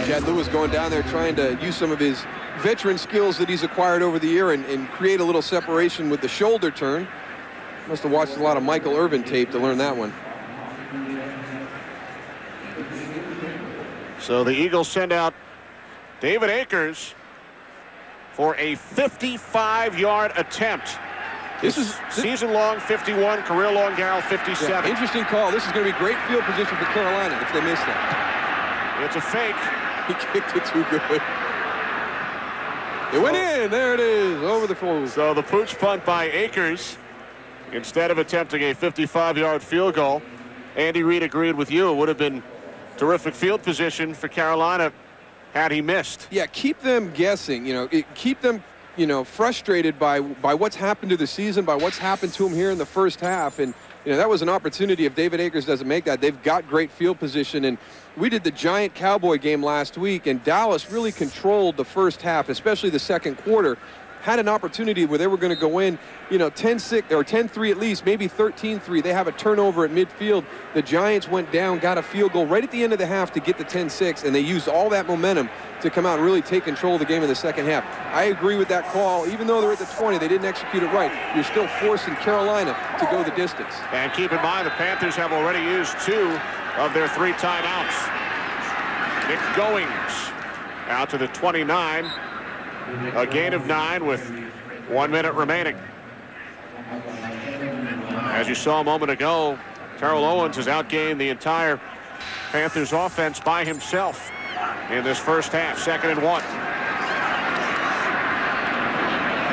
Chad Lewis going down there trying to use some of his veteran skills that he's acquired over the year and create a little separation with the shoulder turn. Must have watched a lot of Michael Irvin tape to learn that one. So the Eagles send out David Akers for a 55-yard attempt. This is season-long 51, career-long Darryl 57. Yeah, interesting call. This is going to be great field position for Carolina if they miss that. It's a fake. He kicked it too good. It went in. There it is, over the floor. So the pooch punt by Akers, instead of attempting a 55-yard field goal. Andy Reid agreed with you. It would have been terrific field position for Carolina had he missed. Yeah, keep them guessing. You know, keep them, you know, frustrated by what's happened to the season, by what's happened to him here in the first half. And you know, that was an opportunity. If David Akers doesn't make that, they've got great field position. And we did the Giant Cowboy game last week, and Dallas really controlled the first half, especially the second quarter. Had an opportunity where they were going to go in, you know, 10-6 or 10-3 at least, maybe 13-3. They have a turnover at midfield. The Giants went down, got a field goal right at the end of the half to get the 10-6, and they used all that momentum to come out and really take control of the game in the second half. I agree with that call. Even though they're at the 20, they didn't execute it right. You're still forcing Carolina to go the distance. And keep in mind, the Panthers have already used 2 of their 3 timeouts. Nick Goings out to the 29. A gain of 9 with 1 minute remaining. As you saw a moment ago, Terrell Owens has outgained the entire Panthers offense by himself in this first half. 2nd and 1.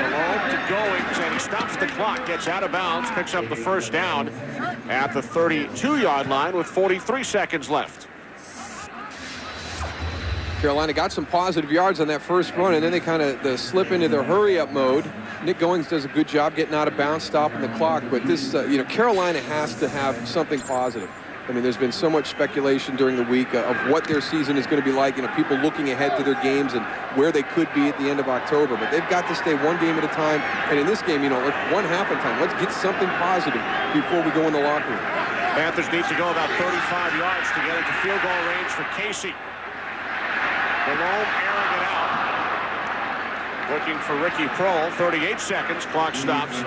Alone to Goings, and he stops the clock, gets out of bounds, picks up the first down at the 32-yard line with 43 seconds left. Carolina got some positive yards on that first run, and then they kind of slip into their hurry-up mode. Nick Goings does a good job getting out of bounds, stopping the clock. But this, you know, Carolina has to have something positive. I mean, there's been so much speculation during the week of what their season is going to be like. You know, people looking ahead to their games and where they could be at the end of October. But they've got to stay one game at a time. And in this game, you know, 1 half at a time. Let's get something positive before we go in the locker room. Panthers need to go about 35 yards to get into field goal range for Casey. Malone airing it out. Looking for Ricky Prohl. 38 seconds. Clock stops.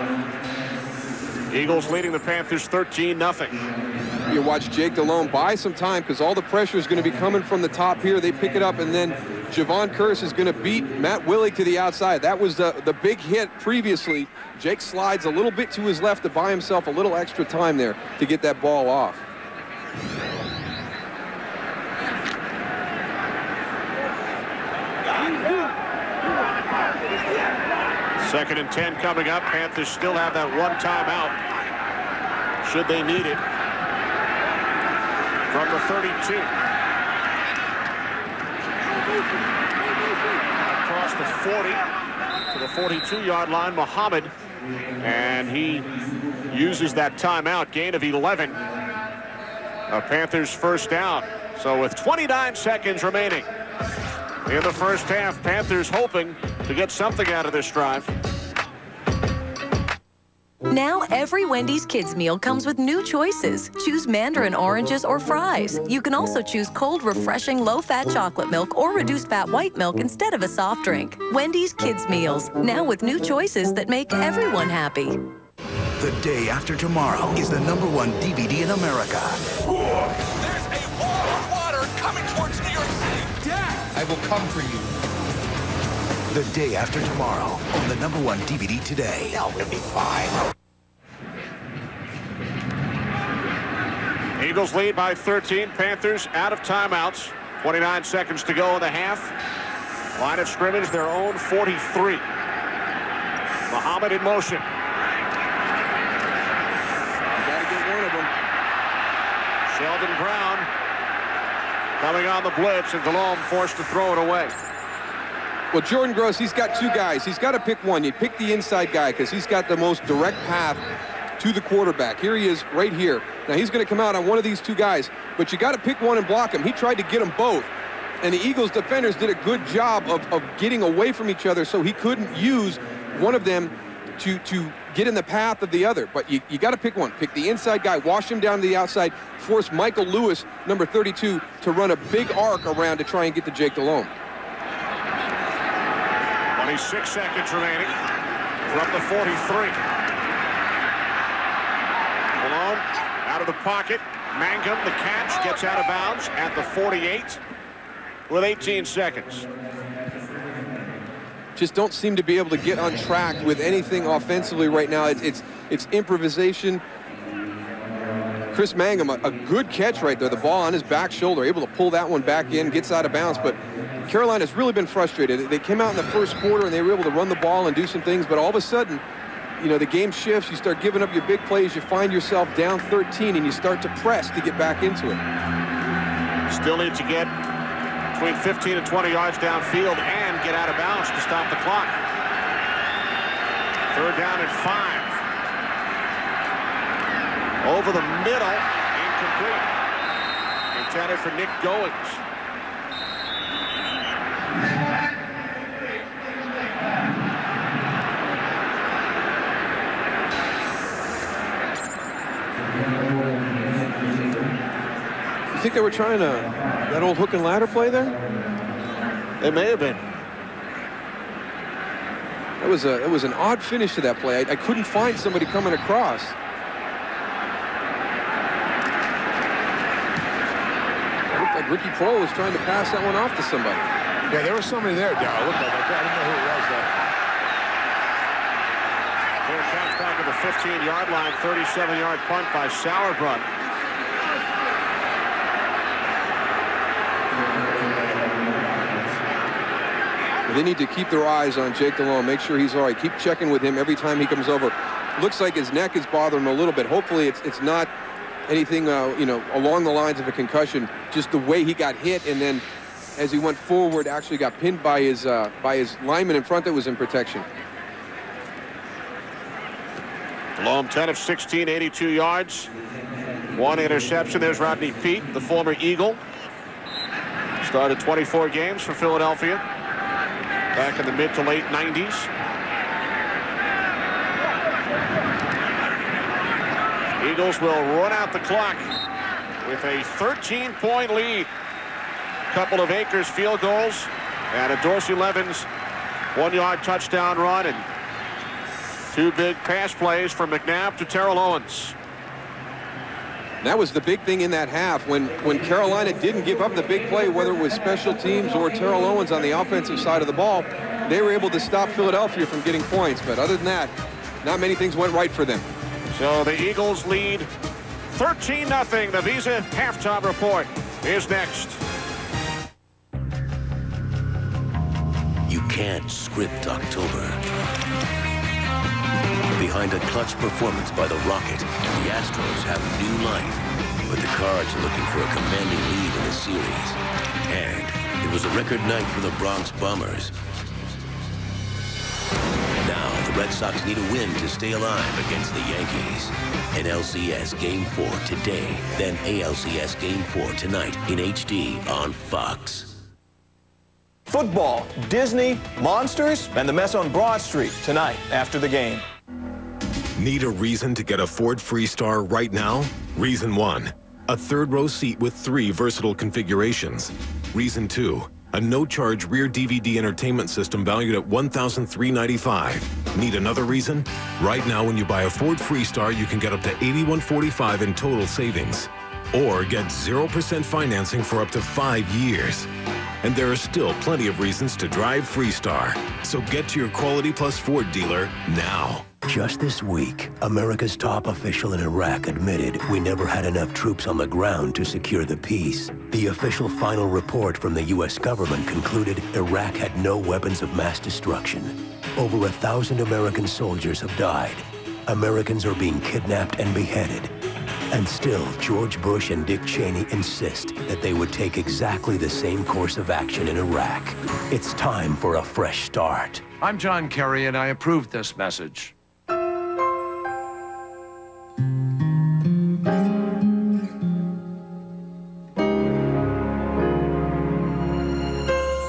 Eagles leading the Panthers 13-0. You watch Jake Delhomme buy some time because all the pressure is going to be coming from the top here. They pick it up, and then Javon Curse is going to beat Matt Willig to the outside. That was the big hit previously. Jake slides a little bit to his left to buy himself a little extra time there to get that ball off. Second and 10 coming up. Panthers still have that one timeout, should they need it, from the 32. Across the 40 to the 42-yard line, Muhammad, and he uses that timeout. Gain of 11. A Panthers first down. So with 29 seconds remaining in the first half, Panthers hoping to get something out of this drive. Now every Wendy's kids meal comes with new choices. Choose mandarin oranges or fries. You can also choose cold, refreshing, low-fat chocolate milk or reduced fat white milk instead of a soft drink. Wendy's kids meals, now with new choices that make everyone happy. The Day After Tomorrow is the #1 DVD in America. There's a wall of water coming towards New York City. Dad! I will come for you. The Day After Tomorrow on the #1 DVD today. No, we'll be fine. Eagles lead by 13. Panthers out of timeouts. 29 seconds to go in the half. Line of scrimmage, their own 43. Muhammad in motion. Gotta get one of them. Sheldon Brown coming on the blitz, and Delhomme forced to throw it away. Well, Jordan Gross, he's got two guys. He's got to pick one. You pick the inside guy because he's got the most direct path to the quarterback. Here he is right here. Now, he's going to come out on one of these two guys, but you got to pick one and block him. He tried to get them both, and the Eagles defenders did a good job of getting away from each other so he couldn't use one of them to get in the path of the other. But you got to pick one. Pick the inside guy, wash him down to the outside, force Michael Lewis, number 32, to run a big arc around to try and get to Jake Delhomme. 26 seconds remaining from the 43. Delhomme out of the pocket. Mangum, the catch, gets out of bounds at the 48 with 18 seconds. Just don't seem to be able to get on track with anything offensively right now. It's improvisation. Chris Mangum, a good catch right there. The ball on his back shoulder, able to pull that one back in, gets out of bounds. But Carolina's really been frustrated. They came out in the first quarter and they were able to run the ball and do some things, but all of a sudden, you know, the game shifts. You start giving up your big plays. You find yourself down 13 and you start to press to get back into it. Still need to get between 15 and 20 yards downfield and get out of bounds to stop the clock. Third down and 5. Over the middle, incomplete. Intended for Nick Goings. You think they were trying that old hook and ladder play there? They may have been. It was an odd finish to that play. I couldn't find somebody coming across. It looked like Ricky Prohl was trying to pass that one off to somebody. Yeah, there was somebody there, Darryl. Looked like I didn't know who it was, though. Fair catch back at the 15-yard line. 37-yard punt by Sauerbrunn. They need to keep their eyes on Jake Delhomme, make sure he's all right. Keep checking with him every time he comes over. Looks like his neck is bothering him a little bit. Hopefully it's not anything, you know, along the lines of a concussion, just the way he got hit, and then as he went forward, actually got pinned by his lineman in front that was in protection. Delhomme 10 of 16, 82 yards. One interception. There's Rodney Peete, the former Eagle. Started 24 games for Philadelphia back in the mid to late 90s. Eagles will run out the clock with a 13-point lead. Couple of Akers field goals and a Dorsey Levens 1-yard touchdown run and 2 big pass plays from McNabb to Terrell Owens. That was the big thing in that half when Carolina didn't give up the big play, whether it was special teams or Terrell Owens on the offensive side of the ball. They were able to stop Philadelphia from getting points, but other than that, not many things went right for them. So the Eagles lead 13-0. The Visa halftime report is next. You can't script October. Behind a clutch performance by the Rocket, the Astros have new life. But the Cards are looking for a commanding lead in the series. And it was a record night for the Bronx Bombers. Now the Red Sox need a win to stay alive against the Yankees. NLCS Game 4 today, then ALCS Game 4 tonight in HD on Fox. Football, Disney, monsters, and the mess on Broad Street tonight after the game. Need a reason to get a Ford Freestar right now? Reason 1, a third-row seat with 3 versatile configurations. Reason 2, a no-charge rear DVD entertainment system valued at $1,395. Need another reason? Right now, when you buy a Ford Freestar, you can get up to $8,145 in total savings. Or get 0% financing for up to 5 years. And there are still plenty of reasons to drive Freestar. So get to your Quality Plus Ford dealer now. Just this week, America's top official in Iraq admitted we never had enough troops on the ground to secure the peace. The official final report from the U.S. government concluded Iraq had no weapons of mass destruction. Over 1,000 American soldiers have died. Americans are being kidnapped and beheaded. And still, George Bush and Dick Cheney insist that they would take exactly the same course of action in Iraq. It's time for a fresh start. I'm John Kerry, and I approved this message.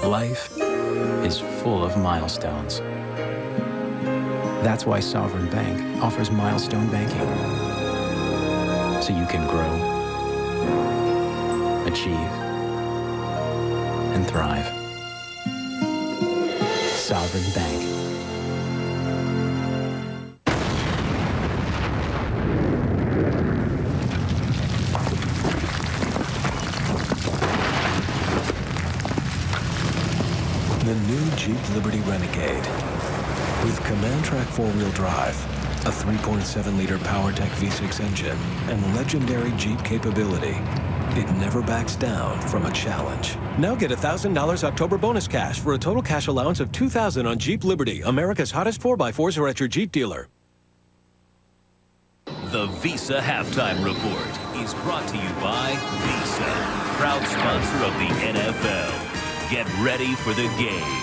Life is full of milestones. That's why Sovereign Bank offers milestone banking. So you can grow, achieve, and thrive. Sovereign Bank. The new Jeep Liberty Renegade. With Command Track 4-wheel drive, a 3.7-liter PowerTech V6 engine, and legendary Jeep capability, it never backs down from a challenge. Now get $1,000 October bonus cash for a total cash allowance of $2,000 on Jeep Liberty. America's hottest 4x4s are at your Jeep dealer. The Visa Halftime Report is brought to you by Visa, proud sponsor of the NFL. Get ready for the game.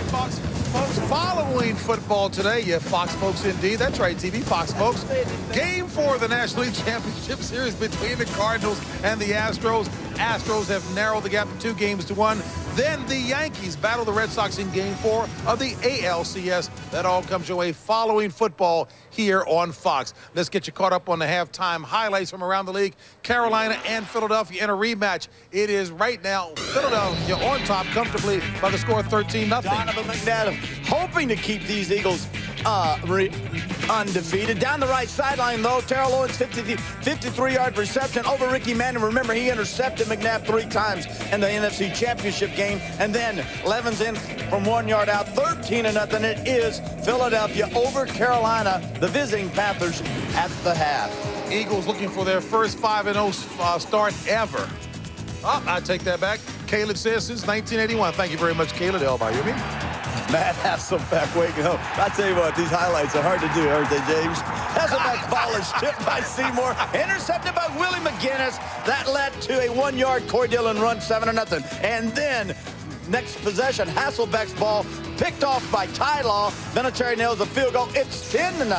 Folks, following football today, yeah, Fox folks indeed. That's right, TV Fox folks. Game 4 of the National League Championship Series between the Cardinals and the Astros. Astros have narrowed the gap to 2-1. Then the Yankees battle the Red Sox in Game 4 of the ALCS. That all comes your way following football here on Fox. Let's get you caught up on the halftime highlights from around the league. Carolina and Philadelphia in a rematch. It is right now Philadelphia on top comfortably by the score of 13-0. Donovan McNabb hoping to keep these Eagles undefeated. Down the right sideline, though, Terrell Owens, 53-yard reception over Ricky Manning. Remember, he intercepted McNabb 3 times in the NFC Championship game. And then Levens in from 1 yard out, 13-0. It is Philadelphia over Carolina, the visiting Panthers at the half. Eagles looking for their first 5-0 start ever. Oh, I take that back. Caleb says since 1981. Thank you very much, Caleb. By you, Matt Hasselbeck waking up. I tell you what, these highlights are hard to do, aren't they, James? Hasselbeck's ball is tipped by Seymour, intercepted by Willie McGinnis. That led to a 1-yard Corey Dillon run, 7-0. And then, next possession, Hasselbeck's ball picked off by Ty Law. Vinatieri nails the field goal. It's 10-0.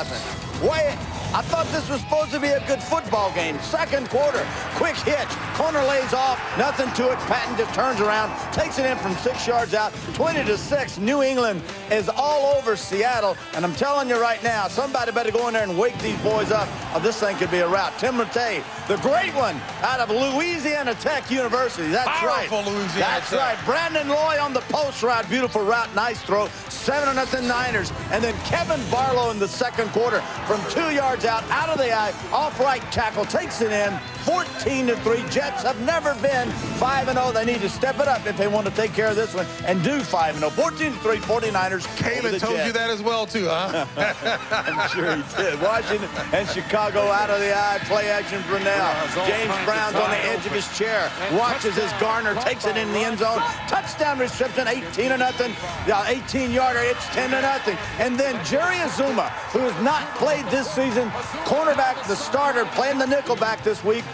I thought this was supposed to be a good football game. Second quarter, quick hitch. Corner lays off, nothing to it. Patton just turns around, takes it in from 6 yards out, 20-6. New England is all over Seattle, and I'm telling you right now, somebody better go in there and wake these boys up, or this thing could be a rout. Tim Rattay, the great one out of Louisiana Tech University. That's Powerful right. Louisiana That's Tech. right. Brandon Loy on the post route. Beautiful route. Nice throw. 7-0 Niners. And then Kevin Barlow in the second quarter from 2 yards out of the eye, off right tackle, takes it in. 14-3. Jets have never been 5-0. They need to step it up if they want to take care of this one and do 5-0. 14-3 49ers. Kamen told you that as well, too, huh? I'm sure he did. Washington and Chicago out of the eye. Play action for now. James Brown's on the edge of his chair. Watches as Garner takes it in the end zone. Touchdown reception, 18-0. 18-yarder, it's 10-0. And then Jerry Azuma, who has not played this season, cornerback, the starter, playing the nickelback this week,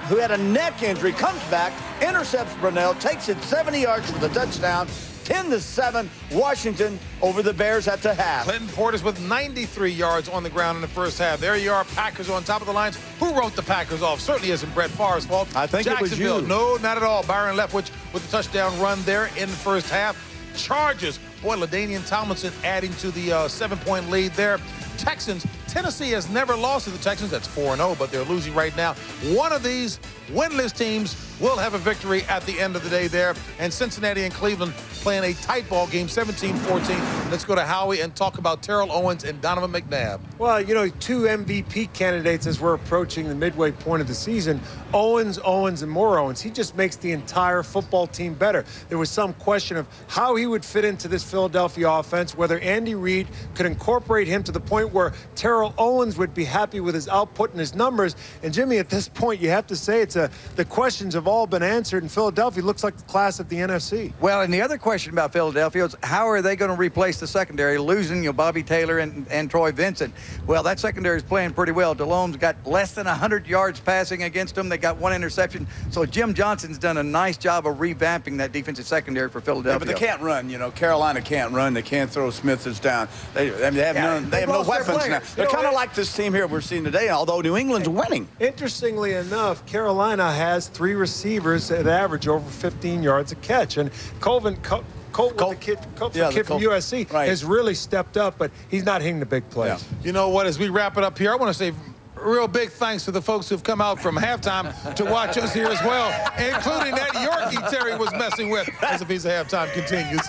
who had a neck injury, comes back, intercepts Brunell, takes it 70 yards for the touchdown. 10-7, Washington over the Bears at the half. Clinton Portis with 93 yards on the ground in the first half. There you are, Packers on top of the lines. Who wrote the Packers off? Certainly isn't Brett Favre's fault. I think it was you. No, not at all. Byron Leftwich with the touchdown run there in the first half. Chargers, boy, LaDainian Tomlinson adding to the 7-point lead there. Texans, Tennessee has never lost to the Texans. That's 4-0, but they're losing right now. One of these winless teams will have a victory at the end of the day there. And Cincinnati and Cleveland playing a tight ball game, 17-14. Let's go to Howie and talk about Terrell Owens and Donovan McNabb. Well, you know, 2 MVP candidates as we're approaching the midway point of the season. Owens, and more Owens. He just makes the entire football team better. There was some question of how he would fit into this Philadelphia offense, whether Andy Reid could incorporate him to the point where Terrell Owens would be happy with his output and his numbers. And, Jimmy, at this point, you have to say the questions have all been answered, and Philadelphia looks like the class of the NFC. Well, and the other question about Philadelphia is how are they going to replace the secondary, losing Bobby Taylor and Troy Vincent? Well, that secondary is playing pretty well. DeLone's got less than 100 yards passing against them. They got 1 interception. So Jim Johnson's done a nice job of revamping that defensive secondary for Philadelphia. Yeah, but they can't run. You know, Carolina can't run. They can't throw Smiths down. They have no weapons now. They're kind of like this team here we're seeing today, although New England's winning. Interestingly enough, Carolina has 3 receivers that average over 15 yards a catch. And Colt, the kid from USC, has really stepped up, but he's not hitting the big plays. Yeah. You know what, as we wrap it up here, I want to say real big thanks to the folks who've come out from halftime to watch us here as well, including that Yorkie Terry was messing with as the piece of halftime continues.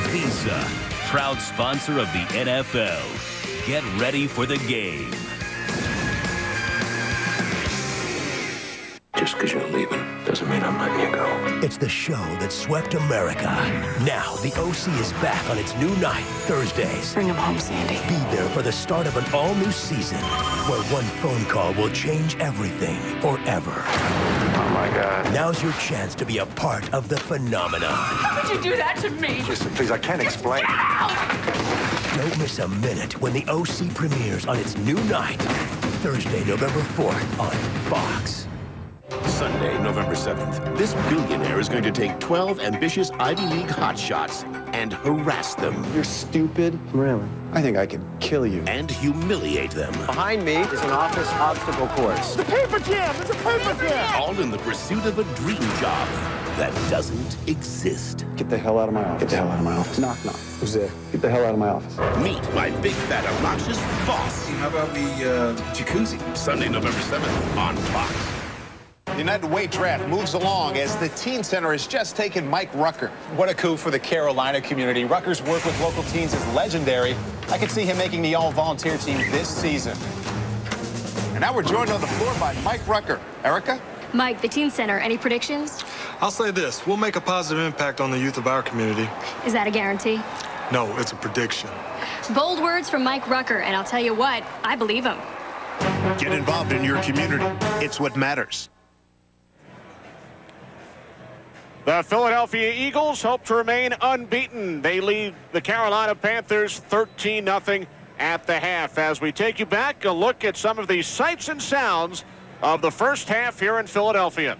Visa, proud sponsor of the NFL. Get ready for the game. Just because you're leaving doesn't mean I'm letting you go. It's the show that swept America. Now, the OC is back on its new night, Thursdays. Bring him home, Sandy. Be there for the start of an all-new season where one phone call will change everything forever. Oh, my God. Now's your chance to be a part of the phenomenon. How could you do that to me? Listen, please, I can't explain. Don't miss a minute when the OC premieres on its new night, Thursday, November 4th on Fox. Sunday, November 7th, this billionaire is going to take 12 ambitious Ivy League hotshots and harass them. You're stupid. Really? I think I could kill you. And humiliate them. Behind me is an office obstacle course. The paper jam! It's a paper jam! All in the pursuit of a dream job that doesn't exist. Get the hell out of my office. Get the hell out of my office. Knock, knock. Who's there? Get the hell out of my office. Meet my big, fat, obnoxious boss. How about the jacuzzi? Sunday, November 7th on Fox. The United Way draft moves along as the Teen Center has just taken Mike Rucker. What a coup for the Carolina community. Rucker's work with local teens is legendary. I could see him making the all-volunteer team this season. And now we're joined on the floor by Mike Rucker. Erica? Mike, the Teen Center, any predictions? I'll say this. We'll make a positive impact on the youth of our community. Is that a guarantee? No, it's a prediction. Bold words from Mike Rucker, and I'll tell you what, I believe him. Get involved in your community. It's what matters. The Philadelphia Eagles hope to remain unbeaten. They lead the Carolina Panthers 13-0 at the half. As we take you back, a look at some of the sights and sounds of the first half here in Philadelphia.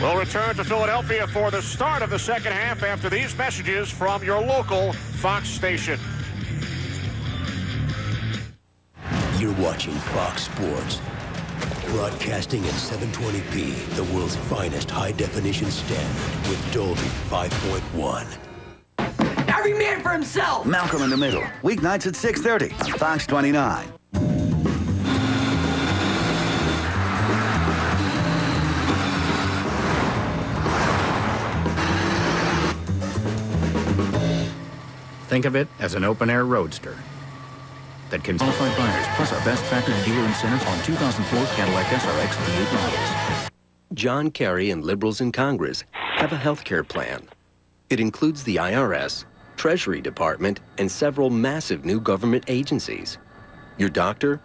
We'll return to Philadelphia for the start of the second half after these messages from your local Fox station. You're watching Fox Sports. Broadcasting in 720p, the world's finest high-definition standard with Dolby 5.1. Every man for himself! Malcolm in the Middle, weeknights at 6:30, Fox 29. Think of it as an open-air roadster that can qualify buyers, plus our best factory and dealer incentives on 2004 Cadillac SRX V8 models. John Kerry and liberals in Congress have a health care plan. It includes the IRS, Treasury Department, and several massive new government agencies. Your doctor?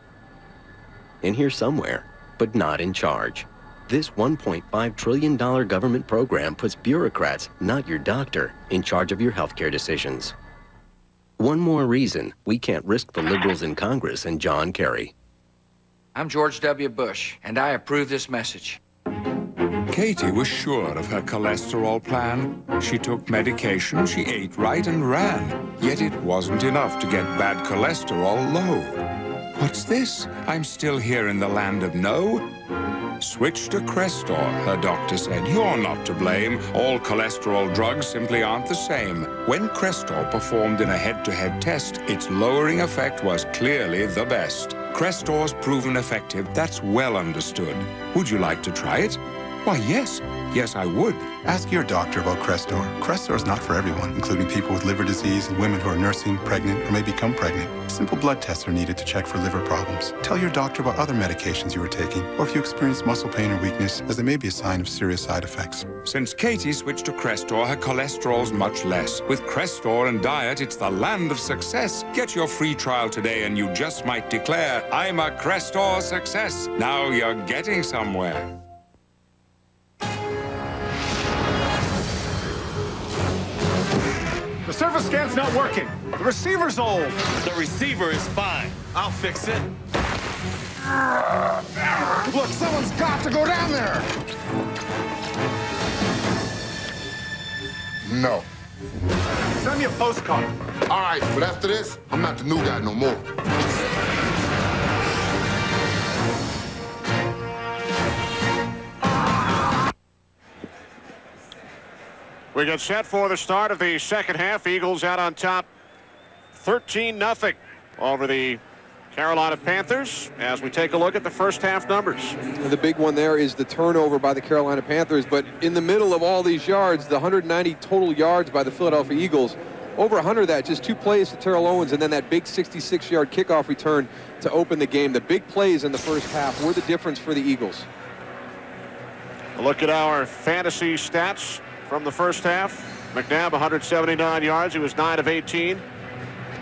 In here somewhere, but not in charge. This $1.5 trillion government program puts bureaucrats, not your doctor, in charge of your health care decisions. One more reason we can't risk the liberals in Congress and John Kerry. I'm George W. Bush, and I approve this message. Katie was sure of her cholesterol plan. She took medication, she ate right and ran. Yet it wasn't enough to get bad cholesterol low. What's this? I'm still here in the land of no. Switch to Crestor, her doctor said. You're not to blame. All cholesterol drugs simply aren't the same. When Crestor performed in a head-to-head test, its lowering effect was clearly the best. Crestor's proven effective, that's well understood. Would you like to try it? Why, yes. Yes, I would. Ask your doctor about Crestor. Crestor is not for everyone, including people with liver disease and women who are nursing, pregnant, or may become pregnant. Simple blood tests are needed to check for liver problems. Tell your doctor about other medications you are taking, or if you experience muscle pain or weakness, as they may be a sign of serious side effects. Since Katie switched to Crestor, her cholesterol's much less. With Crestor and diet, it's the land of success. Get your free trial today and you just might declare, I'm a Crestor success. Now you're getting somewhere. The surface scan's not working. The receiver's old. The receiver is fine. I'll fix it. Look, someone's got to go down there. No. Send me a postcard. All right, but after this, I'm not the new guy no more. We get set for the start of the second half. Eagles out on top 13-0 over the Carolina Panthers as we take a look at the first half numbers. The big one there is the turnover by the Carolina Panthers, but in the middle of all these yards, the 190 total yards by the Philadelphia Eagles, over 100 of that, just 2 plays to Terrell Owens, and then that big 66-yard kickoff return to open the game. The big plays in the first half were the difference for the Eagles. A look at our fantasy stats from the first half. McNabb 179 yards. He was 9 of 18.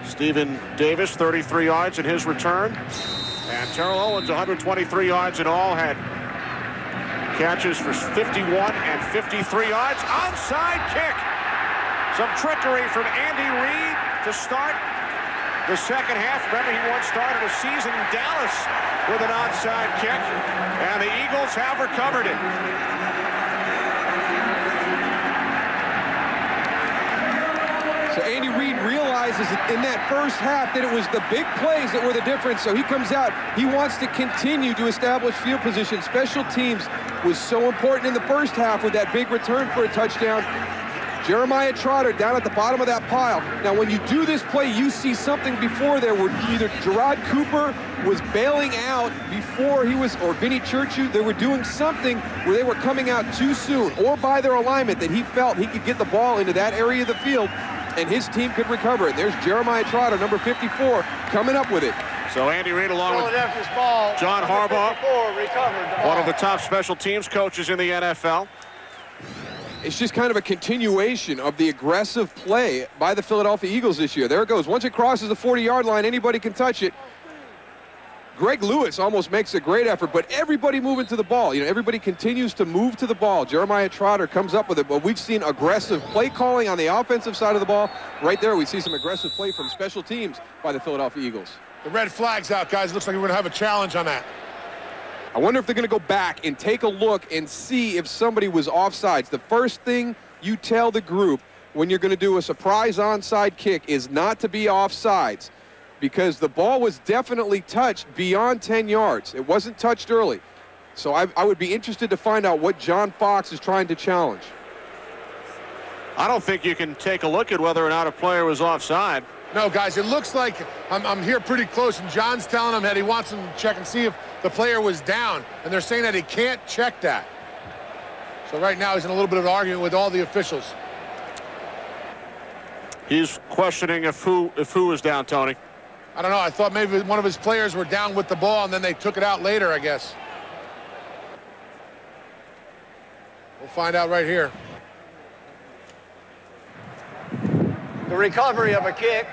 Stephen Davis 33 yards in his return. And Terrell Owens 123 yards in all. Had catches for 51 and 53 yards. Onside kick. Some trickery from Andy Reid to start the second half. Remember, he once started a season in Dallas with an onside kick. And the Eagles have recovered it. So Andy Reid realizes in that first half that it was the big plays that were the difference. So he comes out. He wants to continue to establish field position. Special teams was so important in the first half with that big return for a touchdown. Jeremiah Trotter down at the bottom of that pile. Now, when you do this play, you see something before there where either Gerard Cooper was bailing out before he was, or Vinny Churchill, they were doing something where they were coming out too soon, or by their alignment that he felt he could get the ball into that area of the field and his team could recover it. There's Jeremiah Trotter, number 54, coming up with it. So Andy Reid along with John Harbaugh, one of the top special teams coaches in the NFL. It's just kind of a continuation of the aggressive play by the Philadelphia Eagles this year. There it goes. Once it crosses the 40-yard line, anybody can touch it. Greg Lewis almost makes a great effort, but everybody moving to the ball. You know, everybody continues to move to the ball. Jeremiah Trotter comes up with it, but we've seen aggressive play calling on the offensive side of the ball. Right there, we see some aggressive play from special teams by the Philadelphia Eagles. The red flag's out, guys. Looks like we're going to have a challenge on that. I wonder if they're going to go back and take a look and see if somebody was offsides. The first thing you tell the group when you're going to do a surprise onside kick is not to be offsides, because the ball was definitely touched beyond 10 yards. It wasn't touched early. So I would be interested to find out what John Fox is trying to challenge. I don't think you can take a look at whether or not a player was offside. No, guys, it looks like I'm here pretty close, and John's telling him that he wants him to check and see if the player was down, and they're saying that he can't check that. So right now he's in a little bit of an argument with all the officials. He's questioning if who was down, Tony. I don't know. I thought maybe one of his players were down with the ball, and then they took it out later, I guess. We'll find out right here. The recovery of a kick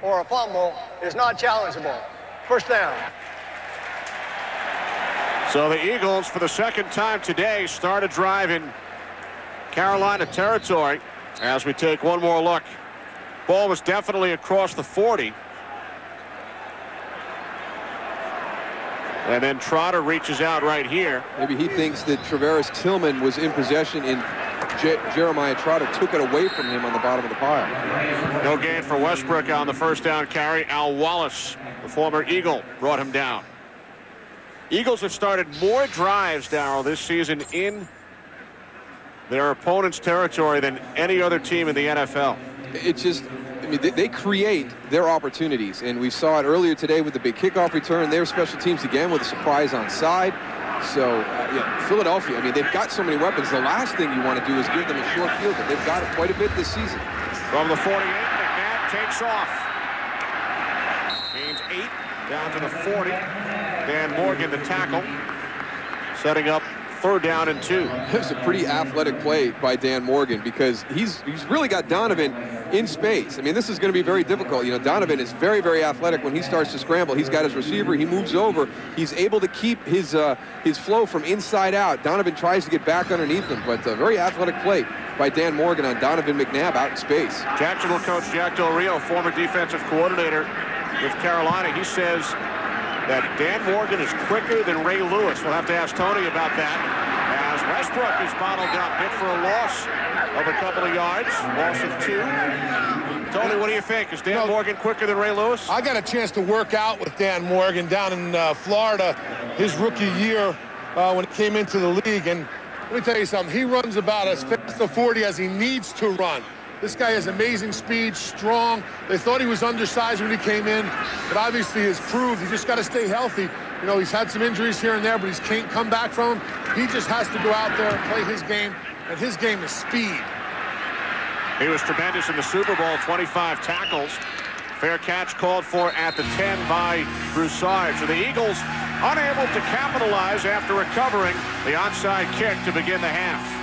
or a fumble is not challengeable. First down. So the Eagles, for the second time today, start a drive in Carolina territory. As we take one more look, ball was definitely across the 40. And then Trotter reaches out right here. Maybe he thinks that Travaris Tillman was in possession and Jeremiah Trotter took it away from him on the bottom of the pile. No gain for Westbrook on the first down carry. Al Wallace, the former Eagle, brought him down. Eagles have started more drives, Darryl, this season in their opponent's territory than any other team in the NFL. It's just, I mean, they create their opportunities, and we saw it earlier today with the big kickoff return. Their special teams again with a surprise onside. So, yeah, Philadelphia, I mean, they've got so many weapons. The last thing you want to do is give them a short field, but they've got it quite a bit this season. From the 48, McNabb takes off. Gains 8 down to the 40. Dan Morgan, the tackle, setting up third down and 2. It was a pretty athletic play by Dan Morgan, because he's really got Donovan in space. I mean, this is going to be very difficult. You know, Donovan is very, very athletic when he starts to scramble. He's got his receiver. He moves over. He's able to keep his flow from inside out. Donovan tries to get back underneath him, but a very athletic play by Dan Morgan on Donovan McNabb out in space. Jacksonville coach Jack Del Rio, former defensive coordinator with Carolina, he says that Dan Morgan is quicker than Ray Lewis. We'll have to ask Tony about that, as Westbrook is bottled up, hit for a loss of a couple of yards, loss of 2. Tony, what do you think? Is Dan Morgan quicker than Ray Lewis? I got a chance to work out with Dan Morgan down in Florida his rookie year when he came into the league, and let me tell you something, he runs about as fast a 40 as he needs to run. This guy has amazing speed, strong. They thought he was undersized when he came in, but obviously has proved he just got to stay healthy. You know, he's had some injuries here and there, but he can't come back from them. He just has to go out there and play his game, and his game is speed. He was tremendous in the Super Bowl, 25 tackles. Fair catch called for at the 10 by Broussard. So the Eagles unable to capitalize after recovering the onside kick to begin the half.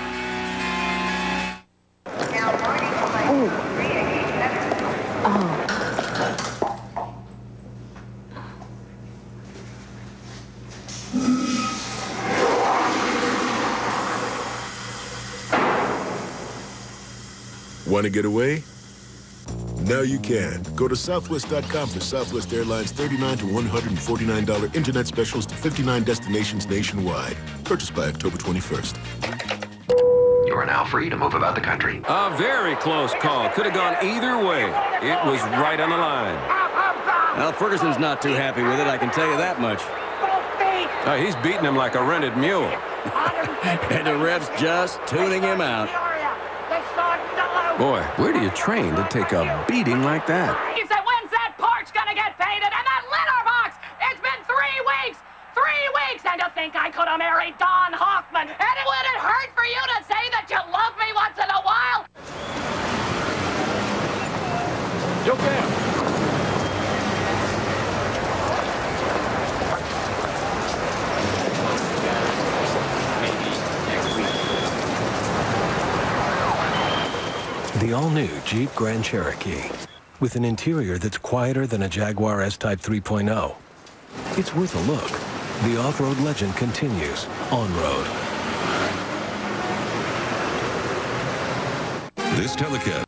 Want to get away? Now you can. Go to Southwest.com for Southwest Airlines $39 to $149 internet specials to 59 destinations nationwide. Purchased by October 21st. You are now free to move about the country. A very close call. Could have gone either way. It was right on the line. Well, Ferguson's not too happy with it, I can tell you that much. He's beating him like a rented mule. And the ref's just tuning him out. Boy, where do you train to take a beating like that? He said, when's that porch gonna get painted? And that litter box! It's been 3 weeks! 3 weeks! And to think I could have married Don Hoffman. And it wouldn't hurt for you to say that you love me once in a while? Yo, Cam. The all-new Jeep Grand Cherokee, with an interior that's quieter than a Jaguar S-Type 3.0 It's worth a look. The off-road legend continues on-road. This telecast.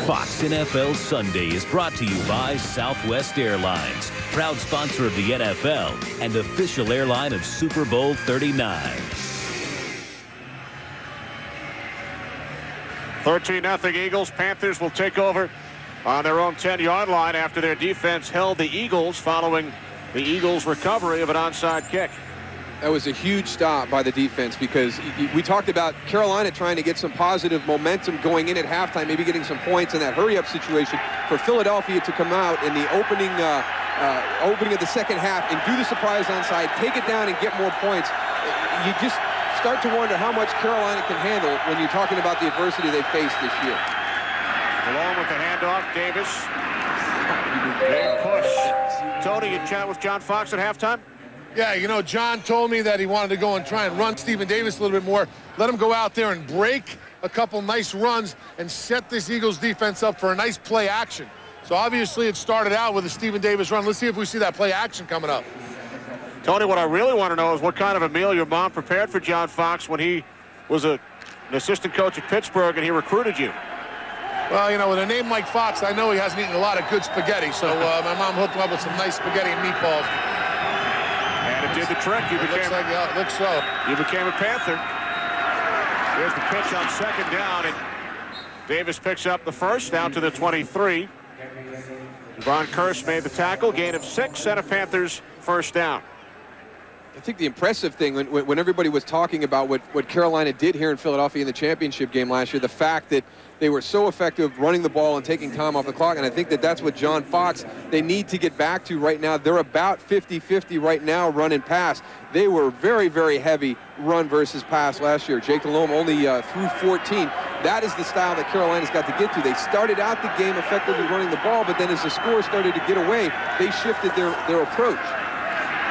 Fox NFL Sunday is brought to you by Southwest Airlines, proud sponsor of the NFL and official airline of Super Bowl 39. 13-0 Eagles. Panthers will take over on their own 10-yard line after their defense held the Eagles following the Eagles' recovery of an onside kick. That was a huge stop by the defense because we talked about Carolina trying to get some positive momentum going in at halftime, maybe getting some points in that hurry-up situation. For Philadelphia to come out in the opening of the second half and do the surprise onside, take it down and get more points, you just start to wonder how much Carolina can handle when you're talking about the adversity they faced this year. Along with the handoff, Davis. Big push. Tony, you chat with John Fox at halftime? Yeah, you know, John told me that he wanted to go and try and run Stephen Davis a little bit more. Let him go out there and break a couple nice runs and set this Eagles defense up for a nice play action. So obviously it started out with a Stephen Davis run. Let's see if we see that play action coming up. Tony, what I really want to know is what kind of a meal your mom prepared for John Fox when he was an assistant coach at Pittsburgh and he recruited you. Well, you know, with a name like Fox, I know he hasn't eaten a lot of good spaghetti. So my mom hooked him up with some nice spaghetti and meatballs. And it did the trick. You became, looks so. You became a Panther. Here's the pitch on second down, and Davis picks up the first down to the 23. Von Kearse made the tackle, gain of 6, and a Panthers first down. I think the impressive thing when everybody was talking about what Carolina did here in Philadelphia in the championship game last year, the fact that they were so effective running the ball and taking time off the clock, and I think that that's what John Fox, they need to get back to right now. They're about 50-50 right now, run and pass. They were very, very heavy run versus pass last year. Jake Delhomme only threw 14. That is the style that Carolina's got to get to. They started out the game effectively running the ball, but then as the score started to get away, they shifted their approach.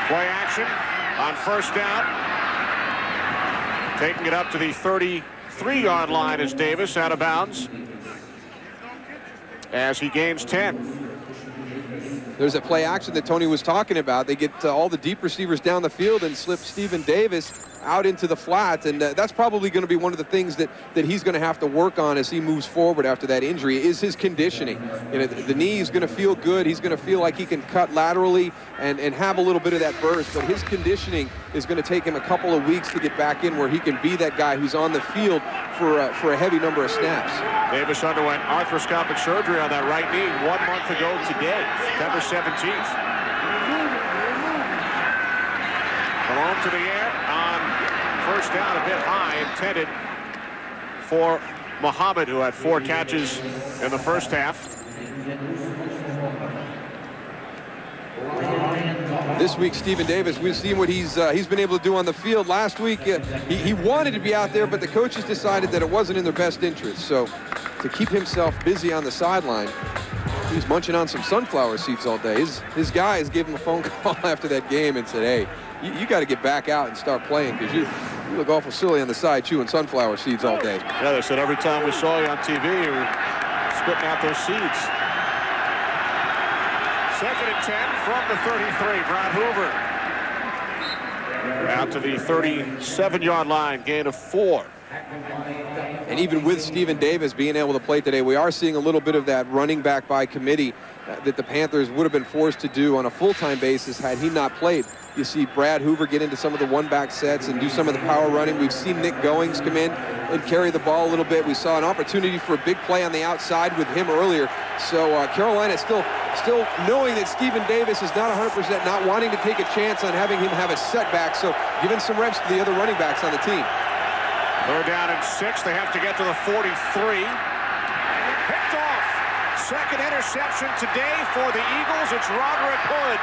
Play action on first down. Taking it up to the 33-yard line is Davis out of bounds as he gains 10. There's a play action that Tony was talking about. They get all the deep receivers down the field and slip Stephen Davis out into the flats, and that's probably going to be one of the things that he's going to have to work on as he moves forward after that injury is his conditioning. You know, the knee is going to feel good. He's going to feel like he can cut laterally and have a little bit of that burst, but his conditioning is going to take him a couple of weeks to get back in where he can be that guy who's on the field for a heavy number of snaps. Davis underwent arthroscopic surgery on that right knee 1 month ago today, September 17th. Malone to the air on first down, a bit high, intended for Muhammad, who had 4 catches in the first half. This week, Stephen Davis, we've seen what he's been able to do on the field. Last week, he wanted to be out there, but the coaches decided that it wasn't in their best interest. So to keep himself busy on the sideline, he's munching on some sunflower seeds all day. His guys gave him a phone call after that game and said, hey, you got to get back out and start playing because you look awful silly on the side chewing sunflower seeds all day. Yeah, they said every time we saw you on TV, you were spitting out those seeds. 2nd and 10 from the 33. Brad Hoover out to the 37-yard line, gain of 4. And even with Stephen Davis being able to play today, we are seeing a little bit of that running back by committee that the Panthers would have been forced to do on a full-time basis had he not played. You see Brad Hoover get into some of the one-back sets and do some of the power running. We've seen Nick Goings come in and carry the ball a little bit. We saw an opportunity for a big play on the outside with him earlier. So Carolina still knowing that Stephen Davis is not 100%, not wanting to take a chance on having him have a setback. So giving some reps to the other running backs on the team. 3rd down and 6. They have to get to the 43. Picked off. 2nd interception today for the Eagles. It's Roderick Hood.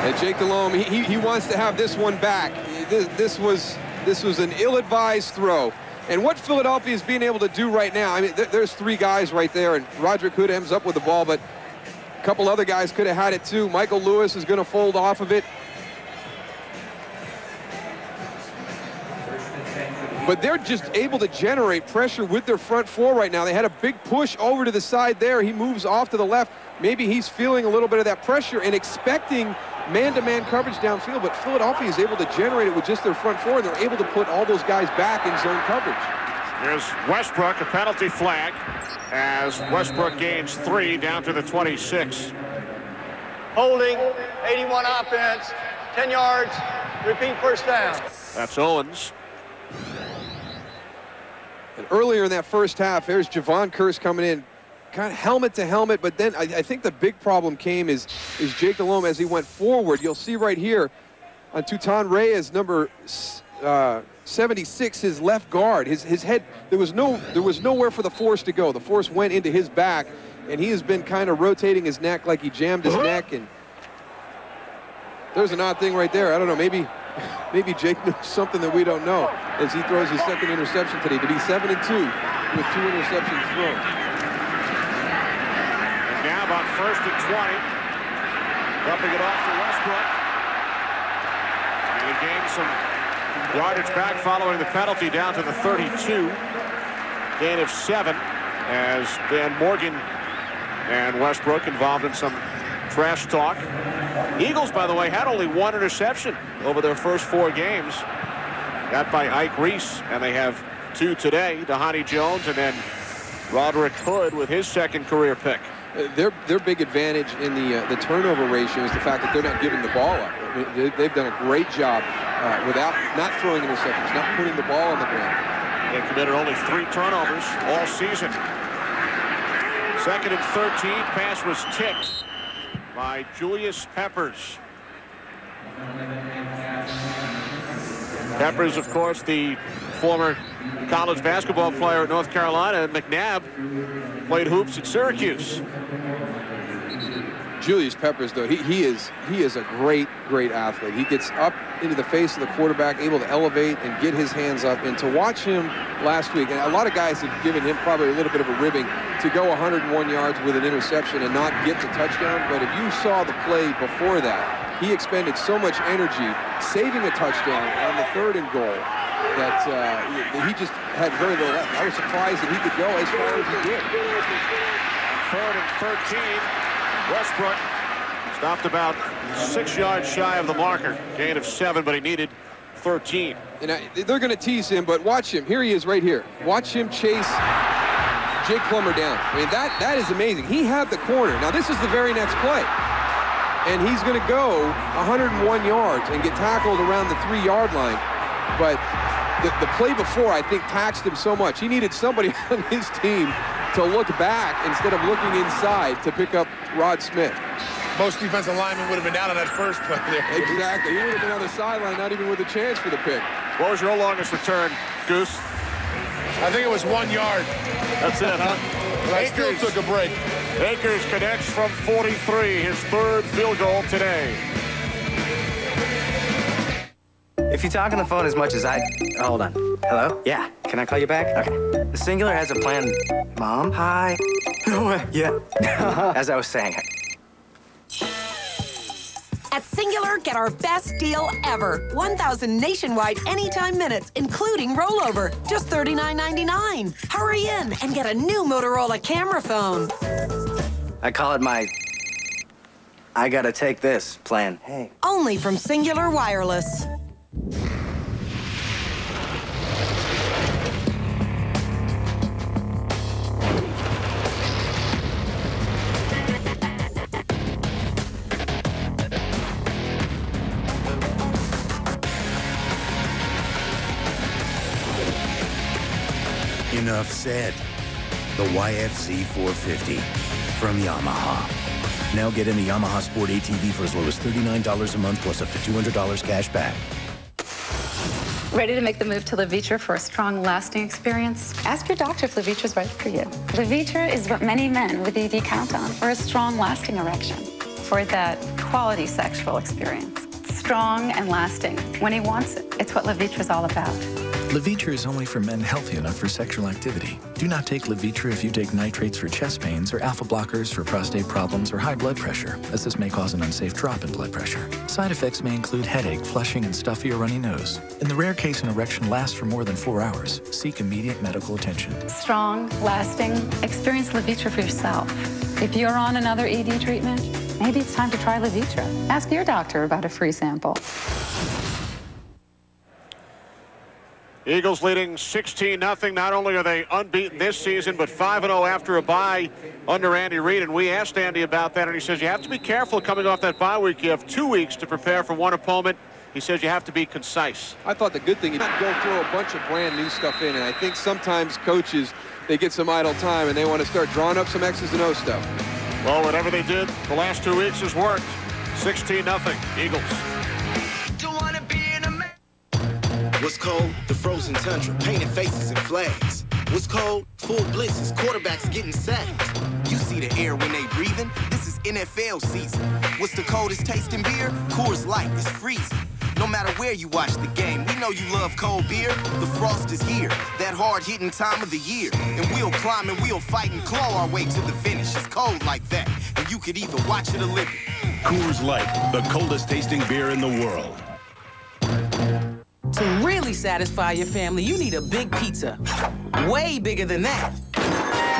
And Jake Delhomme, he wants to have this one back. This was an ill-advised throw. And what Philadelphia is being able to do right now, I mean, there's 3 guys right there, and Roderick Hood ends up with the ball, but a couple other guys could have had it too. Michael Lewis is going to fold off of it. But they're just able to generate pressure with their front four right now. They had a big push over to the side there. He moves off to the left. Maybe he's feeling a little bit of that pressure and expecting man-to-man coverage downfield, but Philadelphia is able to generate it with just their front four, and they're able to put all those guys back in zone coverage. Here's Westbrook, a penalty flag, as Westbrook gains 3 down to the 26. Holding, 81 offense, 10 yards, repeat first down. That's Owens. And earlier in that first half, there's Javon Curse coming in, kind of helmet to helmet, but then I think the big problem came is Jake Delhomme as he went forward. You'll see right here on Tutan Reyes, number 76, his left guard, his head, there was nowhere for the force to go. The force went into his back, and he has been kind of rotating his neck like he jammed his neck, and there's an odd thing right there. I don't know, maybe Jake knows something that we don't know as he throws his second interception today, but he's 7-2 with 2 interceptions thrown. And now about 1st and 20. Dumping it off to Westbrook. And he gained some yardage back following the penalty down to the 32. Gain of 7 as Dan Morgan and Westbrook involved in some trash talk. Eagles, by the way, had only 1 interception over their first 4 games. That by Ike Reese, and they have 2 today. Dhani Jones and then Roderick Hood with his second career pick. Their big advantage in the turnover ratio is the fact that they're not giving the ball up. They've done a great job without not throwing interceptions, not putting the ball on the ground. They committed only 3 turnovers all season. 2nd and 13, pass was tipped by Julius Peppers. Peppers, of course, the former college basketball player at North Carolina, and McNabb played hoops at Syracuse. Julius Peppers, though, he is a great athlete. He gets up into the face of the quarterback, able to elevate and get his hands up. And to watch him last week, and a lot of guys have given him probably a little bit of a ribbing to go 101 yards with an interception and not get the touchdown. But if you saw the play before that, he expended so much energy saving a touchdown on the 3rd and goal that he just had very little left. I was surprised that he could go as far as he did. 3rd and 13. Westbrook stopped about 6 yards shy of the marker. Gain of 7, but he needed 13. And they're going to tease him, but watch him. Here he is right here. Watch him chase Jake Plummer down. I mean, that is amazing. He had the corner. Now, this is the very next play. And he's going to go 101 yards and get tackled around the 3-yard line. But the play before, I think, taxed him so much. He needed somebody on his team to look back instead of looking inside to pick up Rod Smith. Most defensive linemen would have been out on that first play there. Exactly. He would have been on the sideline, not even with a chance for the pick. What was your longest return, Goose? I think it was 1 yard. That's it, huh? I still took a break. Akers connects from 43, his 3rd field goal today. If you talk on the phone as much as hold on. Hello? Yeah. Can I call you back? Okay. The Singular has a plan. Mom? Hi. No way. Yeah. As I was saying. At Singular, get our best deal ever. 1,000 nationwide anytime minutes, including rollover. Just $39.99. Hurry in and get a new Motorola camera phone. I call it my I gotta take this plan. Hey. Only from Singular Wireless. Enough said. The YFZ 450 from Yamaha. Now get in the Yamaha Sport ATV for as low as $39 a month plus up to $200 cash back. Ready to make the move to Levitra for a strong, lasting experience? Ask your doctor if Levitra's right for you. Levitra is what many men with ED count on for a strong, lasting erection. For that quality sexual experience. Strong and lasting when he wants it. It's what Levitra's all about. Levitra is only for men healthy enough for sexual activity. Do not take Levitra if you take nitrates for chest pains or alpha blockers for prostate problems or high blood pressure, as this may cause an unsafe drop in blood pressure. Side effects may include headache, flushing, and stuffy or runny nose. In the rare case an erection lasts for more than 4 hours, seek immediate medical attention. Strong, lasting. Experience Levitra for yourself. If you're on another ED treatment, maybe it's time to try Levitra. Ask your doctor about a free sample. Eagles leading 16-0. Not only are they unbeaten this season, but 5-0 after a bye under Andy Reid. And we asked Andy about that, and he says you have to be careful coming off that bye week. You have 2 weeks to prepare for one opponent. He says you have to be concise. I thought the good thing is to go throw a bunch of brand new stuff in, and I think sometimes coaches, they get some idle time and they want to start drawing up some X's and O's stuff. Well, whatever they did the last 2 weeks has worked. 16-0 Eagles. What's cold? The frozen tundra, painted faces and flags. What's cold? Full blitzes, quarterbacks getting sacked. You see the air when they breathing? This is NFL season. What's the coldest tasting beer? Coors Light is freezing. No matter where you watch the game, we know you love cold beer. The frost is here, that hard-hitting time of the year. And we'll climb and we'll fight and claw our way to the finish. It's cold like that, and you could either watch it or live it. Coors Light, the coldest tasting beer in the world. To really satisfy your family, you need a big pizza. Way bigger than that.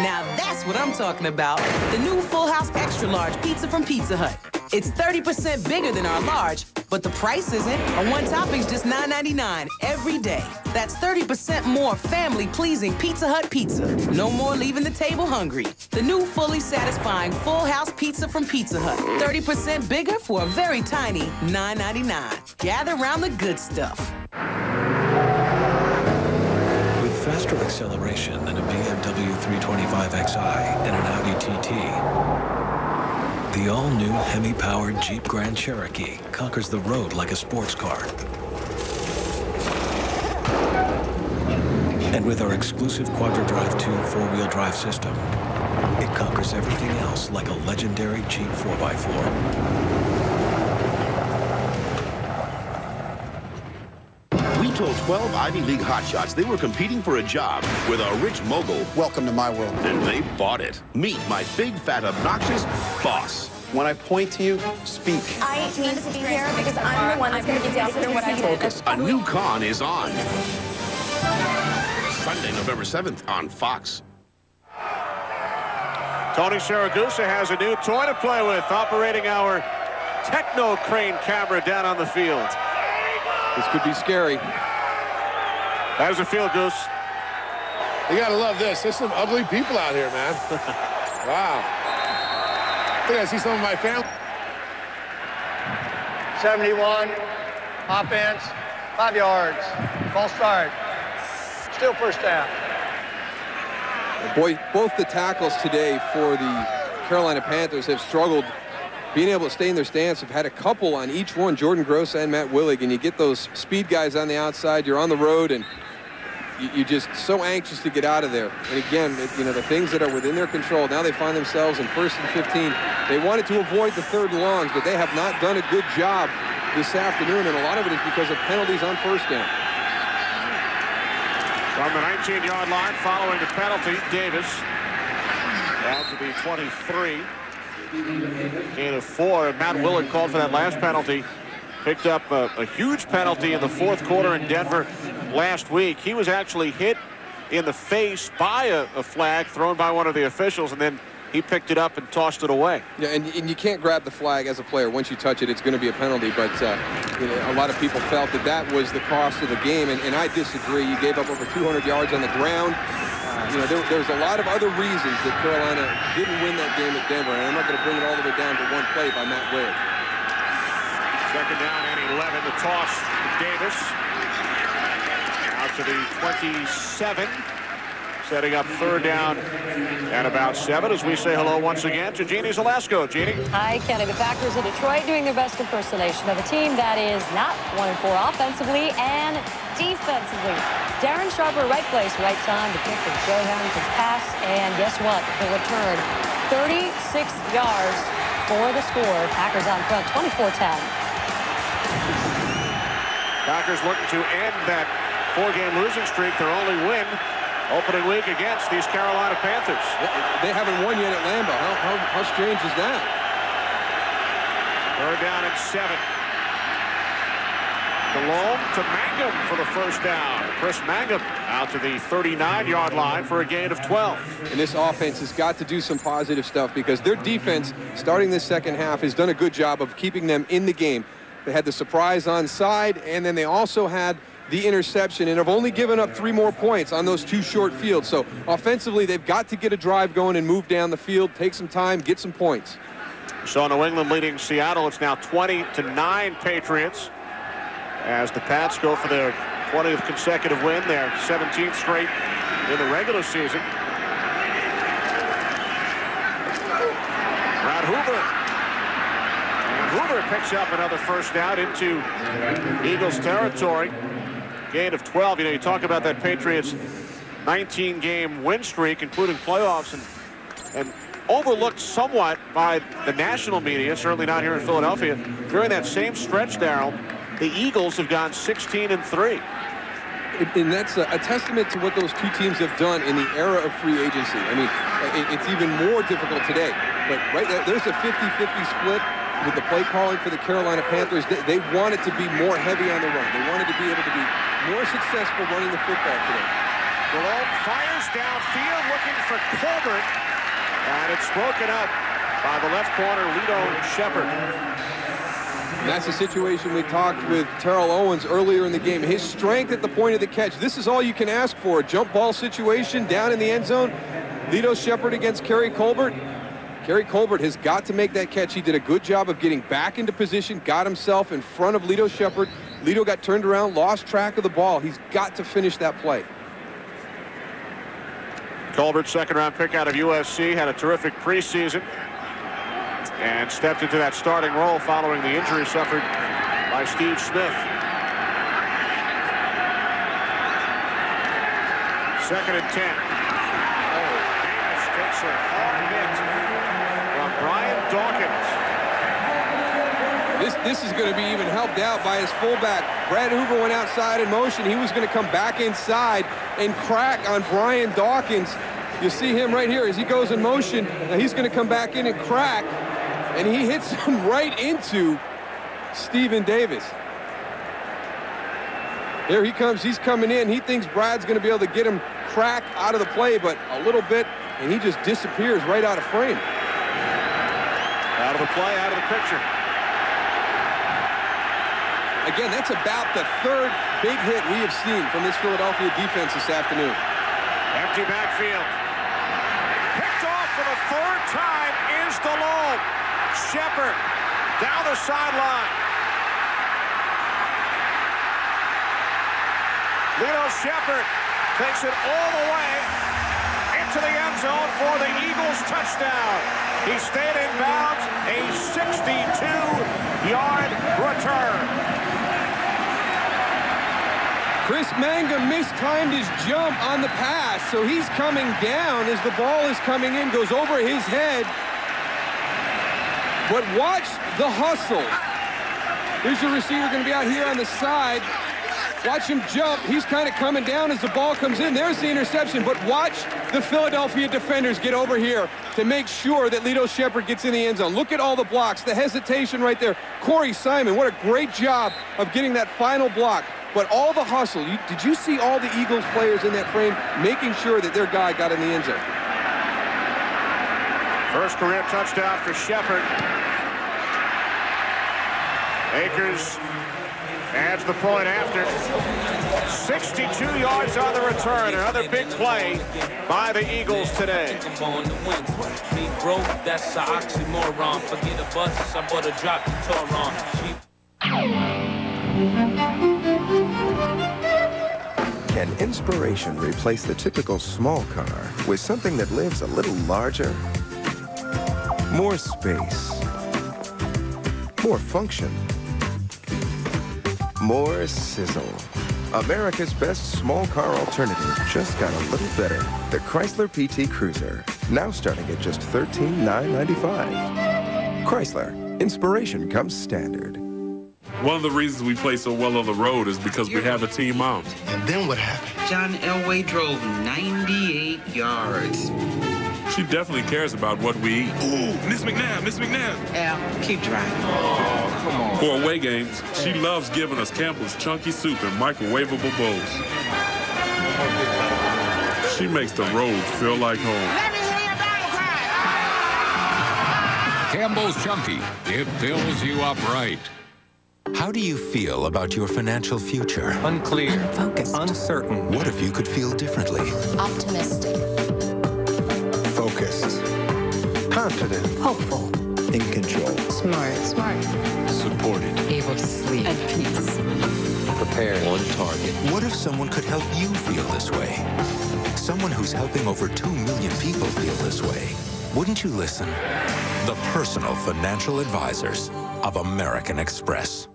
Now that's what I'm talking about. The new Full House Extra Large Pizza from Pizza Hut. It's 30% bigger than our large, but the price isn't. Our one topping's just $9.99 every day. That's 30% more family-pleasing Pizza Hut pizza. No more leaving the table hungry. The new fully satisfying Full House Pizza from Pizza Hut. 30% bigger for a very tiny $9.99. Gather round the good stuff. With faster acceleration than a BMW 325xi and an Audi TT, the all-new Hemi-powered Jeep Grand Cherokee conquers the road like a sports car. And with our exclusive QuadraDrive 2 four-wheel drive system, it conquers everything else like a legendary Jeep 4x4. We told 12 Ivy League hotshots they were competing for a job with a rich mogul. Welcome to my world. And they bought it. Meet my big, fat, obnoxious boss. When I point to you, speak. I need to be here because I'm the one that's going to give you what I focus. A new con is on. Sunday, November 7th on Fox. Tony Saragusa has a new toy to play with, operating our Techno Crane camera down on the field. This could be scary. How does it feel, Goose? You gotta love this. There's some ugly people out here, man. Wow. I think I see some of my family. 71, offense, 5 yards, false start. Still first down. Boy, both the tackles today for the Carolina Panthers have struggled being able to stay in their stance. Have had a couple on each one, Jordan Gross and Matt Willig, and you get those speed guys on the outside. You're on the road, and you're just so anxious to get out of there. And again, you know, the things that are within their control, now they find themselves in 1st and 15. They wanted to avoid the 3rd and longs, but they have not done a good job this afternoon, and a lot of it is because of penalties on 1st down. From the 19-yard line, following the penalty, Davis down to the 23. Gain of 4, and Matt Willard called for that last penalty. Picked up a huge penalty in the 4th quarter in Denver last week. He was actually hit in the face by a flag thrown by one of the officials, and then he picked it up and tossed it away. Yeah, and you can't grab the flag as a player. Once you touch it, it's going to be a penalty. But you know, a lot of people felt that that was the cost of the game, and I disagree. You gave up over 200 yards on the ground. You know, there's a lot of other reasons that Carolina didn't win that game at Denver, and I'm not going to bring it all the way down to one play by Matt Willard. 2nd down and 11. The toss to Davis. Out to the 27. Setting up 3rd down and about 7 as we say hello once again to Jeannie Zalasko. Jeannie. Hi, Kenny. The Packers of Detroit doing their best impersonation of a team that is not 1-4 offensively and defensively. Darren Sharper, right place, right time to pick the Joe Harrington's pass. And guess what? The return. 36 yards for the score. Packers on front, 24-10. Packers looking to end that 4-game losing streak, their only win opening week against these Carolina Panthers. They haven't won yet at Lambeau. How strange is that? 3rd down and 7. DeLome to Mangum for the first down. Chris Mangum out to the 39-yard line for a gain of 12. And this offense has got to do some positive stuff because their defense, starting this second half, has done a good job of keeping them in the game. They had the surprise onside, and then they also had the interception, and have only given up 3 more points on those 2 short fields. So offensively, they've got to get a drive going and move down the field, take some time, get some points. So New England leading Seattle. It's now 20-9 Patriots as the Pats go for their 20th consecutive win, their 17th straight in the regular season. Brad Hoover. And Hoover picks up another first down into Eagles territory. Gain of 12. You know, you talk about that Patriots 19-game win streak, including playoffs, and overlooked somewhat by the national media, certainly not here in Philadelphia. During that same stretch, Darryl, the Eagles have gone 16-3. And that's a testament to what those 2 teams have done in the era of free agency. I mean, it's even more difficult today. But right there's a 50-50 split with the play calling for the Carolina Panthers. They wanted to be more heavy on the run. They wanted to be able to be more successful running the football today. Malone fires downfield looking for Colbert. And it's broken up by the left corner, Lito Shepard. And that's the situation we talked with Terrell Owens earlier in the game. His strength at the point of the catch. This is all you can ask for. A jump ball situation down in the end zone. Lito Shepard against Kerry Colbert. Kerry Colbert has got to make that catch. He did a good job of getting back into position, got himself in front of Lito Shepard. Lito got turned around, lost track of the ball. He's got to finish that play. Colbert, 2nd-round pick out of USC, had a terrific preseason and stepped into that starting role following the injury suffered by Steve Smith. 2nd and 10. Davis takes a hard hit from Brian Dawkins. This is going to be even helped out by his fullback. Brad Hoover went outside in motion. He was going to come back inside and crack on Brian Dawkins. You see him right here as he goes in motion. Now he's going to come back in and crack, and he hits him right into Stephen Davis. Here he comes. He's coming in. He thinks Brad's going to be able to get him crack out of the play, but a little bit, and he just disappears right out of frame. Out of the play, out of the picture. Again, that's about the 3rd big hit we have seen from this Philadelphia defense this afternoon. Empty backfield. Picked off for the 3rd time is DeLome. Shepard down the sideline. Lito Shepard takes it all the way into the end zone for the Eagles touchdown. He stayed in bounds, a 62-yard return. Chris Mangum mistimed his jump on the pass, so he's coming down as the ball is coming in, goes over his head. But watch the hustle. Here's your receiver going to be out here on the side. Watch him jump. He's kind of coming down as the ball comes in. There's the interception, but watch the Philadelphia defenders get over here to make sure that Lito Shepard gets in the end zone. Look at all the blocks, the hesitation right there. Corey Simon, what a great job of getting that final block. But all the hustle, did you see all the Eagles players in that frame making sure that their guy got in the end zone? First career touchdown for Shepard. Akers adds the point after. 62 yards on the return. Another big play by the Eagles today. That's an oxymoron. Forget a bus, I bought a drop the Toron. Can inspiration replace the typical small car with something that lives a little larger? More space. More function. More sizzle. America's best small car alternative just got a little better. The Chrysler PT Cruiser. Now starting at just $13,995. Chrysler. Inspiration comes standard. One of the reasons we play so well on the road is because we have a team out. And then what happened? John Elway drove 98 yards. She definitely cares about what we eat. Ooh, Miss McNabb. Al, keep driving. Oh, come on. For away games, she loves giving us Campbell's chunky soup in microwavable bowls. She makes the road feel like home. Let me hear your battle cry. Campbell's Chunky. It fills you up right. How do you feel about your financial future? Unclear. Focused. Uncertain. What if you could feel differently? Optimistic. Focused. Confident. Hopeful. In control. Smart. Supported. Able to sleep. At peace. Prepared. On target. What if someone could help you feel this way? Someone who's helping over 2 million people feel this way. Wouldn't you listen? The personal financial advisors of American Express.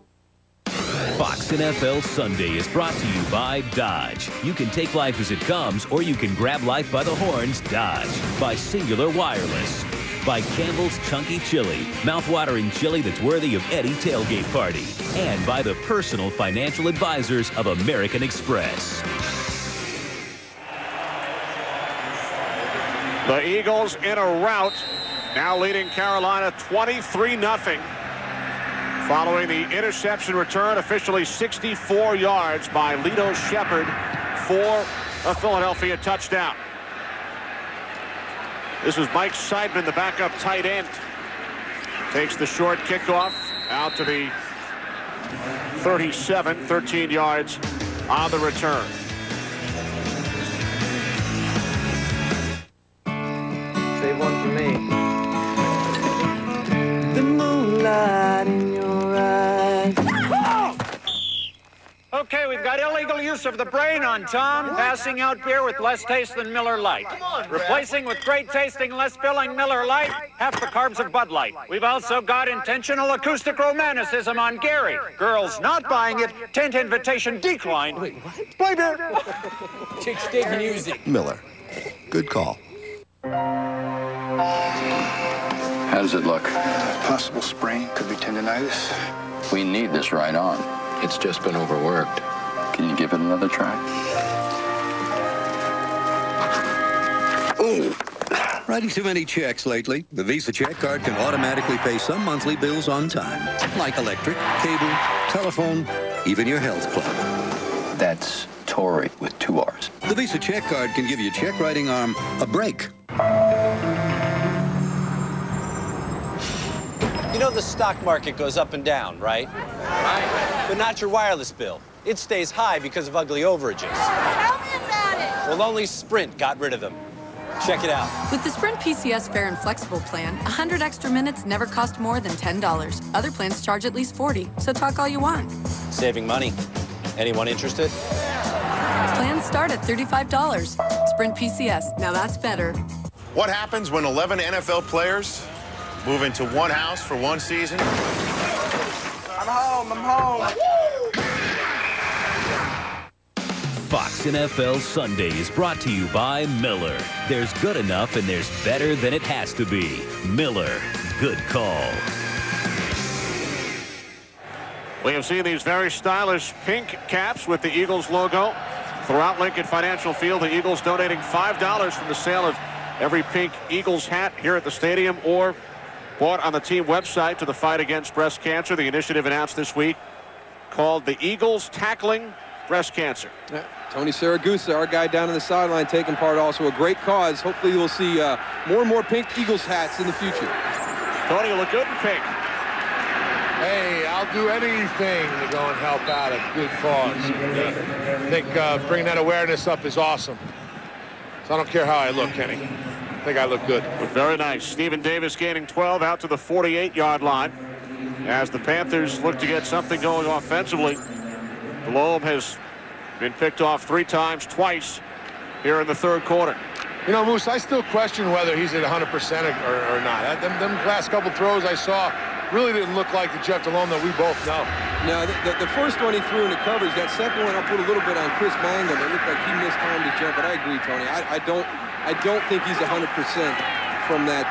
Fox NFL Sunday is brought to you by Dodge. You can take life as it comes, or you can grab life by the horns. Dodge. By Singular Wireless. By Campbell's Chunky Chili, mouth-watering chili that's worthy of any tailgate party. And by the personal financial advisors of American Express. The Eagles in a rout, now leading Carolina 23-0. Following the interception return, officially 64 yards by Lito Shepherd for a Philadelphia touchdown. This is Mike Seidman, the backup tight end. Takes the short kickoff out to the 37, 13 yards on the return. Save one for me. The moonlight in your eyes. Okay, we've got illegal use of the brain on Tom, passing out beer with less taste than Miller Lite. Replacing with great tasting, less filling Miller Lite, half the carbs of Bud Light. We've also got intentional acoustic romanticism on Gary. Girls not buying it, tent invitation declined. Wait, what? Play beer. Chicks dig music. Miller. Good call. How does it look? Possible sprain, could be tendonitis. We need this right on. It's just been overworked. Can you give it another try? Oh, writing too many checks lately. The Visa check card can automatically pay some monthly bills on time, like electric, cable, telephone, even your health club. That's Tory with 2 R's. The Visa check card can give your check writing arm a break. You know the stock market goes up and down, right? Right. But not your wireless bill. It stays high because of ugly overages. Tell me about it. Well, only Sprint got rid of them. Check it out. With the Sprint PCS Fair and Flexible plan, 100 extra minutes never cost more than $10. Other plans charge at least $40, so talk all you want. Saving money. Anyone interested? Plans start at $35. Sprint PCS, now that's better. What happens when 11 NFL players move into one house for one season? I'm home. Fox NFL Sunday is brought to you by Miller. There's good enough and there's better than it has to be. Miller, good call. We have seen these very stylish pink caps with the Eagles logo throughout Lincoln Financial Field. The Eagles donating $5 from the sale of every pink Eagles hat here at the stadium or bought on the team website to the fight against breast cancer. The initiative announced this week called the Eagles Tackling Breast Cancer. Yeah. Tony Saragusa, our guy down on the sideline, taking part. Also a great cause. Hopefully we'll see more and more pink Eagles hats in the future. Tony, you look good in pink. Hey, I'll do anything to go and help out a good cause. I think bringing that awareness up is awesome. So I don't care how I look, Kenny. I think I look good. Very nice. Stephen Davis gaining 12 out to the 48-yard line as the Panthers look to get something going offensively. Delhomme has been picked off 3 times, twice here in the third quarter. You know, Moose, I still question whether he's at 100% or not. Them last couple throws I saw really didn't look like the Jeff Delhomme that we both know. No, the first one he threw in the coverage, that second one I'll put a little bit on Chris Mangum. It looked like he missed time to jump, but I agree, Tony. I don't think he's 100% from that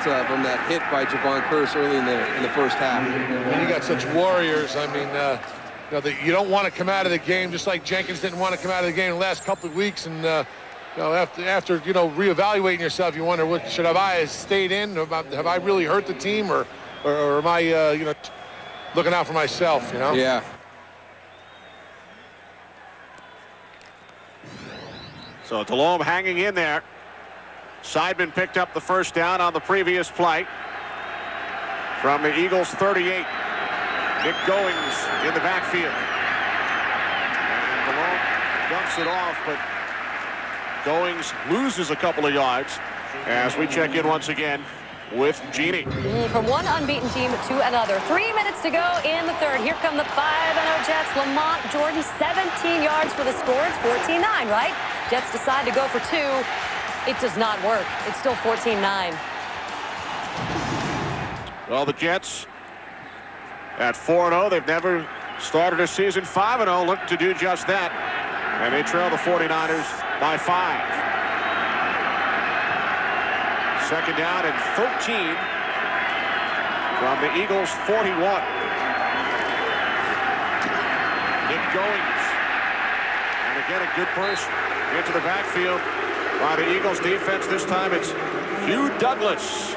hit by Javon Curse early in the first half. And you got such warriors. I mean, you don't want to come out of the game just like Jenkins didn't want to come out of the game the last couple of weeks. And after reevaluating yourself, you wonder, have I stayed in? Have I really hurt the team, or am I looking out for myself? Yeah. So Delhomme hanging in there. Seidman picked up the first down on the previous play from the Eagles 38. Nick Goings in the backfield. And Delhomme dumps it off, but Goings loses a couple of yards as we check in once again with Jeannie. From one unbeaten team to another. 3 minutes to go in the third. Here come the 5-0 Jets. Lamont Jordan, 17 yards for the score. It's 14-9, right? Jets decide to go for 2. It does not work. It's still 14-9. Well, the Jets at 4-0. They've never started a season 5-0. Look to do just that. And they trail the 49ers by 5. Second down and 13 from the Eagles 41. Nick Goings. And again, a good push into the backfield by the Eagles defense. This time it's Hugh Douglas.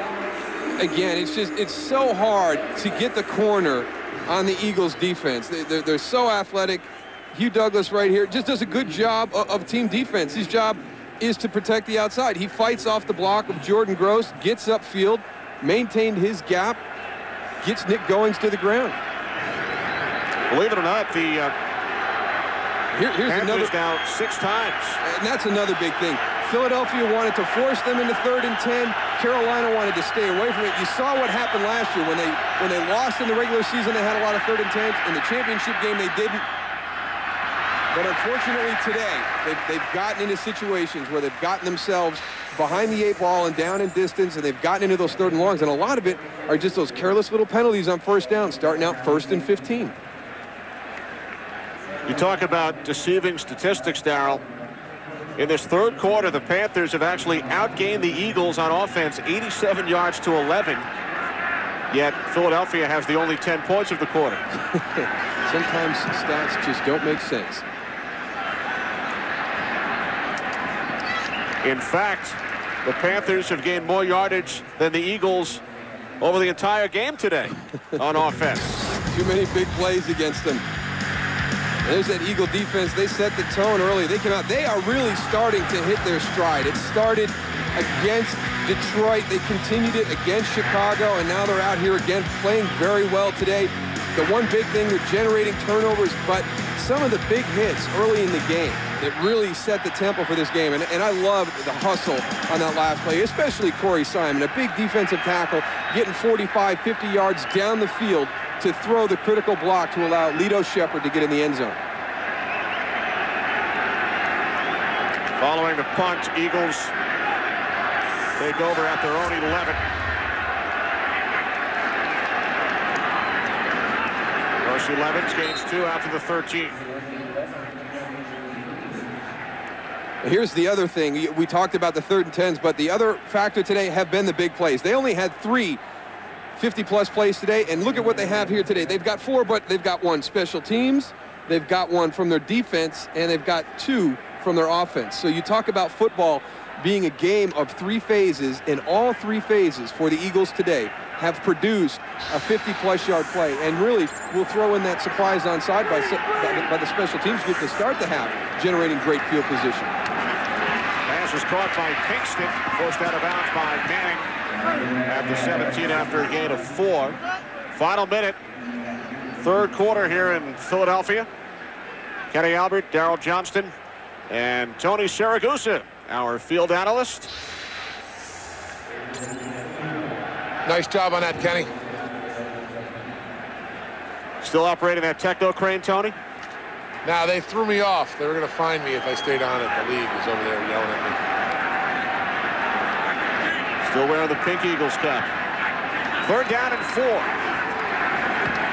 Again, it's so hard to get the corner on the Eagles defense. They're so athletic. Hugh Douglas right here just does a good job of team defense. His job is to protect the outside. He fights off the block of Jordan Gross, gets upfield, maintained his gap, gets Nick Goings to the ground. Believe it or not, the here's Panthers another now 6 times. And that's another big thing. Philadelphia wanted to force them into 3rd and 10. Carolina wanted to stay away from it. You saw what happened last year when they lost in the regular season. They had a lot of 3rd and 10s. In the championship game, they didn't. But unfortunately today, they've gotten into situations where they've gotten themselves behind the 8 ball and down in distance, and they've gotten into those 3rd and longs. And a lot of it are just those careless little penalties on 1st down, starting out 1st and 15. You talk about deceiving statistics, Darryl. In this 3rd quarter, the Panthers have actually outgained the Eagles on offense 87 yards to 11. Yet Philadelphia has the only 10 points of the quarter. Sometimes stats just don't make sense. In fact, the Panthers have gained more yardage than the Eagles over the entire game today on offense. Too many big plays against them. There's that Eagle defense. They set the tone early. They came out. They are really starting to hit their stride. It started against Detroit. They continued it against Chicago, and now they're out here again playing very well today. The one big thing with generating turnovers, but some of the big hits early in the game that really set the tempo for this game. And I love the hustle on that last play, especially Corey Simon, a big defensive tackle, getting 45, 50 yards down the field to throw the critical block to allow Lito Shepherd to get in the end zone. Following the punt, Eagles take over at their own 11. First 11 gains 2 after the 13. Here's the other thing. We talked about the 3rd and 10s, but the other factor today have been the big plays. They only had 3 50-plus plays today, and look at what they have here today. They've got 4, but they've got 1 special teams, they've got 1 from their defense, and they've got 2 from their offense. So you talk about football being a game of 3 phases, and all 3 phases for the Eagles today have produced a 50-plus yard play. And really, we'll throw in that surprise onside by the special teams group to start the half, generating great field position. Pass is caught by Pinkston, forced out of bounds by Manning at the 17 after a gain of 4. Final minute, 3rd quarter here in Philadelphia. Kenny Albert, Darryl Johnston, and Tony Siragusa, our field analyst. Nice job on that, Kenny. Still operating that techno crane, Tony? Now, they threw me off. They were going to find me if I stayed on it. The league was over there yelling at me. Still wearing the pink Eagles cap. 3rd down and 4.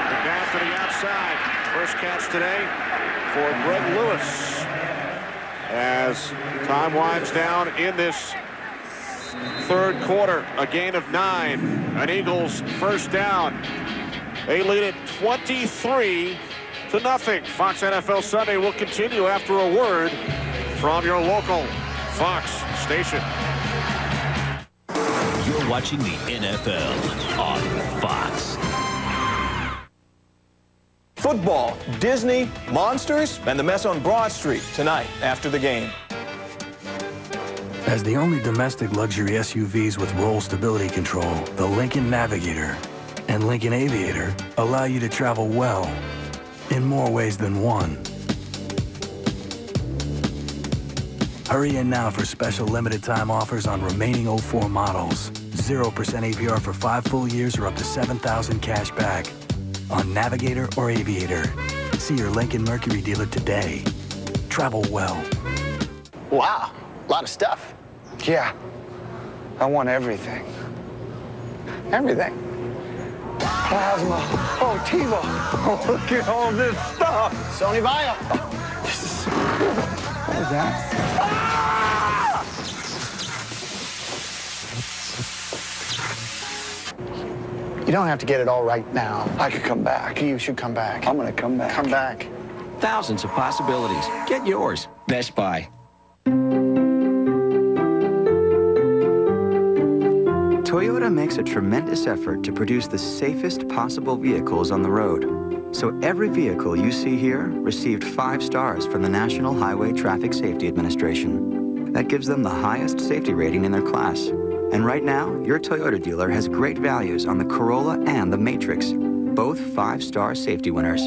McNabb to the outside. First catch today for Greg Lewis. As time winds down in this 3rd quarter, a gain of 9. An Eagles first down. They lead it 23 0-0. Fox NFL Sunday will continue after a word from your local Fox station. You're watching the NFL on Fox. Football, Disney, monsters, and the mess on Broad Street tonight after the game. As the only domestic luxury SUVs with roll stability control, the Lincoln Navigator and Lincoln Aviator allow you to travel well in more ways than one. Hurry in now for special limited time offers on remaining 04 models. 0% APR for 5 full years or up to $7,000 cash back on Navigator or Aviator. See your Lincoln Mercury dealer today. Travel well. Wow, a lot of stuff. Yeah, I want everything. Everything. Plasma. Oh, TiVo. Oh, look at all this stuff. Sony Vaio. Oh, this is so cool. What is that? Ah! You don't have to get it all right now. I could come back. You should come back. I'm gonna come back. Come back. Thousands of possibilities. Get yours. Best Buy. Toyota makes a tremendous effort to produce the safest possible vehicles on the road. So every vehicle you see here received 5 stars from the National Highway Traffic Safety Administration. That gives them the highest safety rating in their class. And right now, your Toyota dealer has great values on the Corolla and the Matrix, both 5-star safety winners.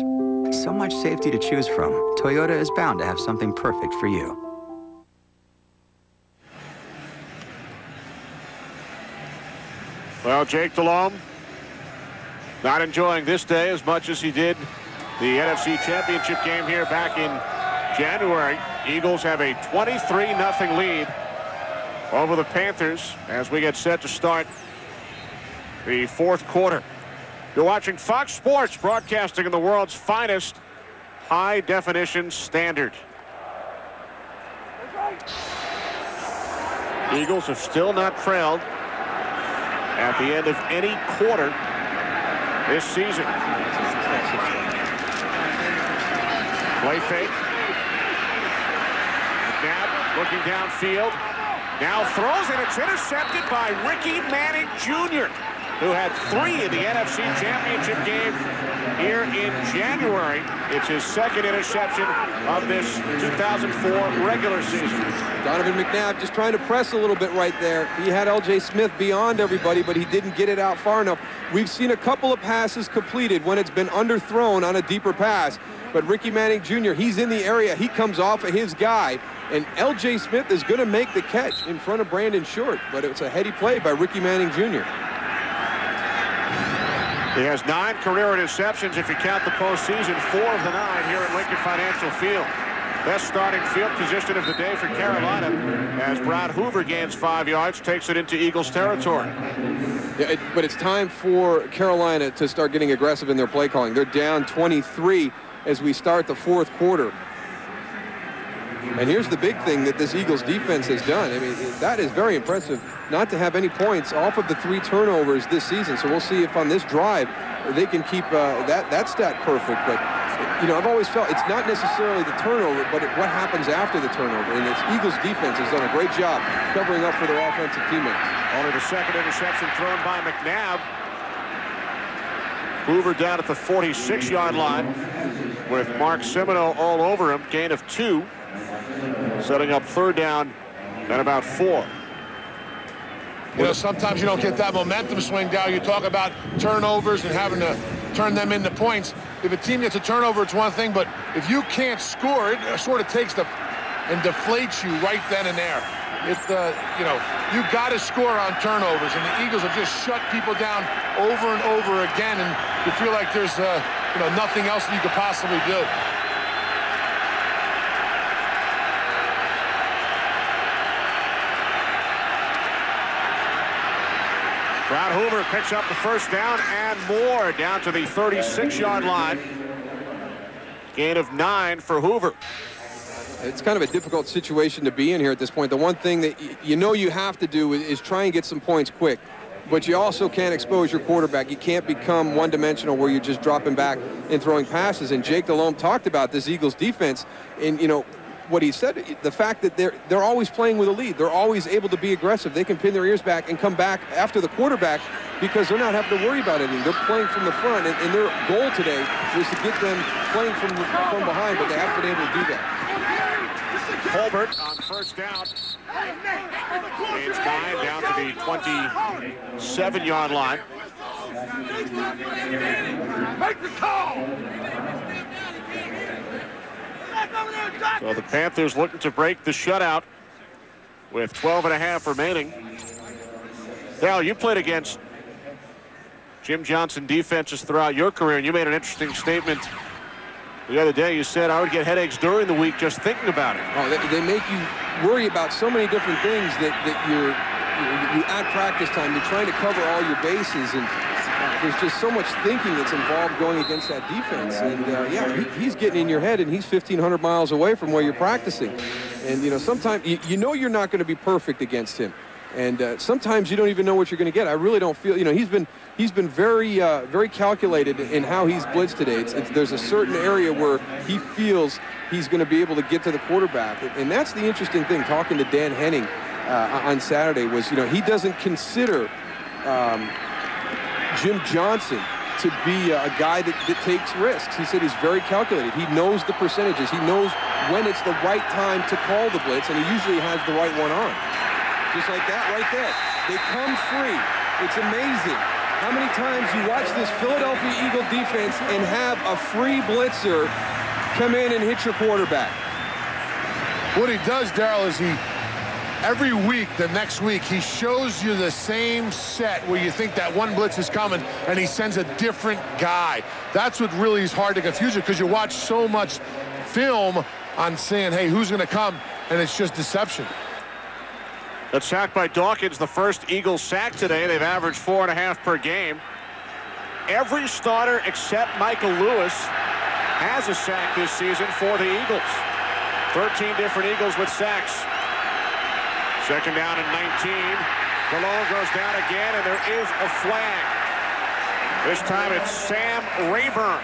So much safety to choose from, Toyota is bound to have something perfect for you. Well, Jake Delhomme not enjoying this day as much as he did the NFC Championship game here back in January. Eagles have a 23-0 lead over the Panthers as we get set to start the 4th quarter. You're watching Fox Sports, broadcasting in the world's finest high-definition standard. Eagles have still not trailed at the end of any quarter this season. Play fake. McNabb looking downfield. Now throws it. It's intercepted by Ricky Manning Jr., who had 3 in the NFC Championship game here in January. It's his 2nd interception of this 2004 regular season. Donovan McNabb just trying to press a little bit right there. He had L.J. Smith beyond everybody, but he didn't get it out far enough. We've seen a couple of passes completed when it's been underthrown on a deeper pass. But Ricky Manning Jr., he's in the area. He comes off of his guy. And L.J. Smith is going to make the catch in front of Brandon Short. But it's a heady play by Ricky Manning Jr. He has 9 career interceptions if you count the postseason, 4 of the 9 here at Lincoln Financial Field. Best starting field position of the day for Carolina as Brad Hoover gains 5 yards, takes it into Eagles territory. Yeah, but it's time for Carolina to start getting aggressive in their play calling. They're down 23 as we start the 4th quarter. And here's the big thing that this Eagles defense has done. I mean, that is very impressive not to have any points off of the 3 turnovers this season. So we'll see if on this drive they can keep that stat perfect. But, you know, I've always felt it's not necessarily the turnover, but what happens after the turnover. And this Eagles defense has done a great job covering up for their offensive teammates. Only the 2nd interception thrown by McNabb. Hoover down at the 46-yard line with Mark Semino all over him. Gain of 2. Setting up 3rd down and about 4. You know, sometimes you don't get that momentum swing down. You talk about turnovers and having to turn them into points. If a team gets a turnover, it's one thing, but if you can't score, it sort of takes and deflates you right then and there. You know, you got to score on turnovers, and the Eagles have just shut people down over and over again, and you feel like there's you know, nothing else that you could possibly do. Brad Hoover picks up the 1st down and more down to the 36-yard line. Gain of 9 for Hoover. It's kind of a difficult situation to be in here at this point. The one thing that you know you have to do is try and get some points quick. but you also can't expose your quarterback. You can't become one-dimensional where you're just dropping back and throwing passes. And Jake Delhomme talked about this Eagles defense, and what he said, the fact that they're always playing with a lead. They're always able to be aggressive. They can pin their ears back and come back after the quarterback because they're not having to worry about anything. They're playing from the front, and their goal today was to get them playing from behind, but they haven't been able to do that. Colbert on first down. Gains 9 down to the 27-yard line. Make the call! So the Panthers looking to break the shutout with 12.5 remaining. Dal, you played against Jim Johnson defenses throughout your career, and you made an interesting statement the other day. You said, I would get headaches during the week just thinking about it. Oh, they make you worry about so many different things that you at practice time, you're trying to cover all your bases, and there's just so much thinking that's involved going against that defense. And yeah, he's getting in your head, and he's 1,500 miles away from where you're practicing. And sometimes you know you're not going to be perfect against him. And sometimes you don't even know what you're going to get. I really don't feel, he's been very very calculated in how he's blitzed today. There's a certain area where he feels he's going to be able to get to the quarterback. And that's the interesting thing, talking to Dan Henning on Saturday, was, he doesn't consider Jim Johnson to be a guy that takes risks. He said he's very calculated. He knows the percentages. He knows when it's the right time to call the blitz, and he usually has the right one on. Just like that right there. They come free. It's amazing how many times you watch this Philadelphia Eagle defense and have a free blitzer come in and hit your quarterback. What he does, Darryl, is every week, the next week, he shows you the same set where you think that one blitz is coming, and he sends a different guy. That's what really is hard to confuse you, because you watch so much film on saying, hey, who's going to come, and it's just deception. That's sacked by Dawkins, the first Eagles sack today. They've averaged 4.5 per game. Every starter except Michael Lewis has a sack this season for the Eagles. 13 different Eagles with sacks. Second down and 19. Delhomme goes down again, and there is a flag. This time it's Sam Rayburn.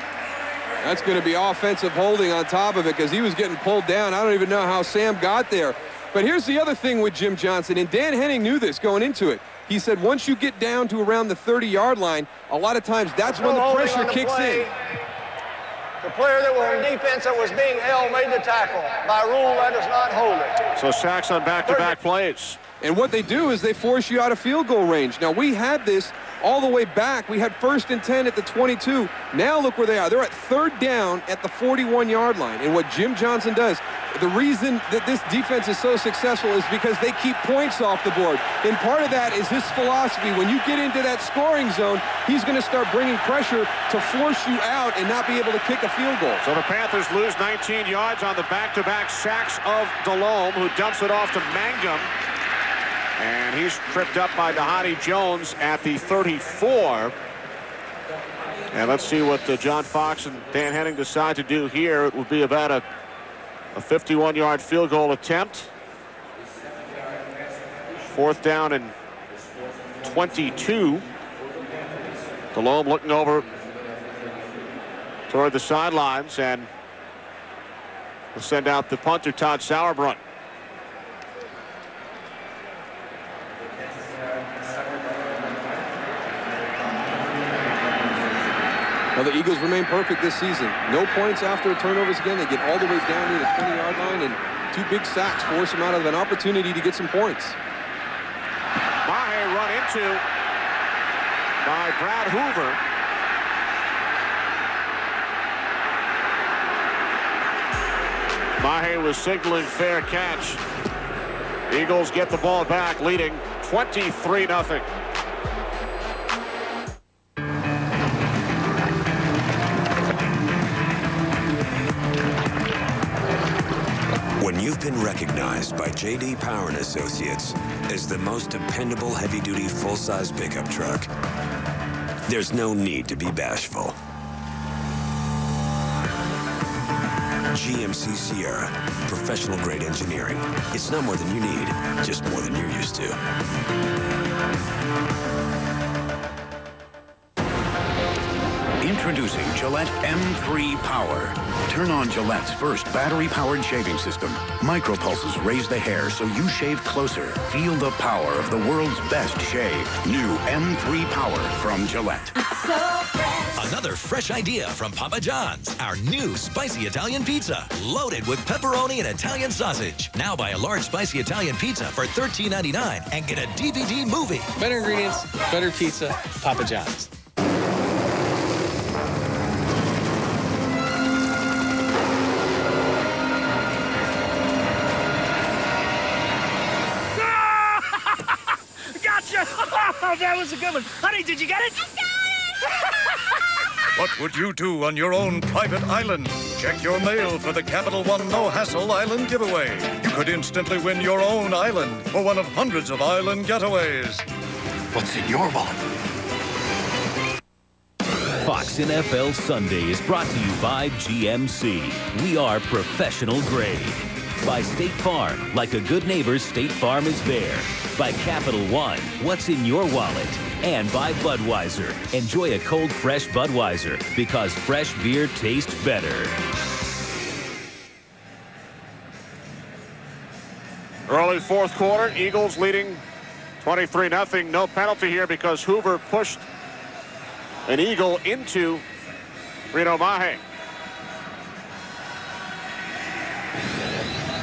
That's going to be offensive holding on top of it, because he was getting pulled down. I don't even know how Sam got there. But here's the other thing with Jim Johnson, and Dan Henning knew this going into it. He said once you get down to around the 30-yard line, a lot of times that's when the pressure kicks in. The player that was on defense that was being held made the tackle. By rule, that is not holding. So sacks on back-to-back plays. And what they do is they force you out of field goal range. Now, we had this all the way back. We had 1st and 10 at the 22. Now look where they are. They're at 3rd down at the 41-yard line. And what Jim Johnson does, the reason that this defense is so successful is because they keep points off the board. And part of that is his philosophy. When you get into that scoring zone, he's going to start bringing pressure to force you out and not be able to kick a field goal. So the Panthers lose 19 yards on the back-to-back sacks of Delhomme, who dumps it off to Mangum. And he's tripped up by Dhani Jones at the 34. And let's see what John Fox and Dan Henning decide to do here. It will be about a 51-yard field goal attempt. 4th down and 22. Delhomme looking over toward the sidelines, and will send out the punter, Todd Sauerbrunn. Well, the Eagles remain perfect this season. No points after turnovers again. They get all the way down near the 20-yard line, and 2 big sacks force them out of an opportunity to get some points. Mahe run into by Brad Hoover. Mahe was signaling fair catch. Eagles get the ball back, leading 23-0. When you've been recognized by J.D. Power & Associates as the most dependable heavy-duty full-size pickup truck, there's no need to be bashful. GMC Sierra, professional-grade engineering. It's not more than you need, just more than you're used to. Introducing Gillette M3 Power. Turn on Gillette's first battery-powered shaving system. Micropulses raise the hair so you shave closer. Feel the power of the world's best shave. New M3 Power from Gillette. So fresh. Another fresh idea from Papa John's. Our new spicy Italian pizza. Loaded with pepperoni and Italian sausage. Now buy a large spicy Italian pizza for $13.99 and get a DVD movie. Better ingredients, better pizza, Papa John's. Gotcha! Oh, that was a good one. Honey, did you get it? I got it! What would you do on your own private island? Check your mail for the Capital One No Hassle Island giveaway. You could instantly win your own island for one of hundreds of island getaways. What's in your wallet? Fox NFL Sunday is brought to you by GMC. We are professional grade. By State Farm, like a good neighbor, State Farm is there. By Capital One, what's in your wallet? And by Budweiser. Enjoy a cold, fresh Budweiser, because fresh beer tastes better. Early fourth quarter, Eagles leading 23-0. No penalty here because Hoover pushed an Eagle into Reno Mahe.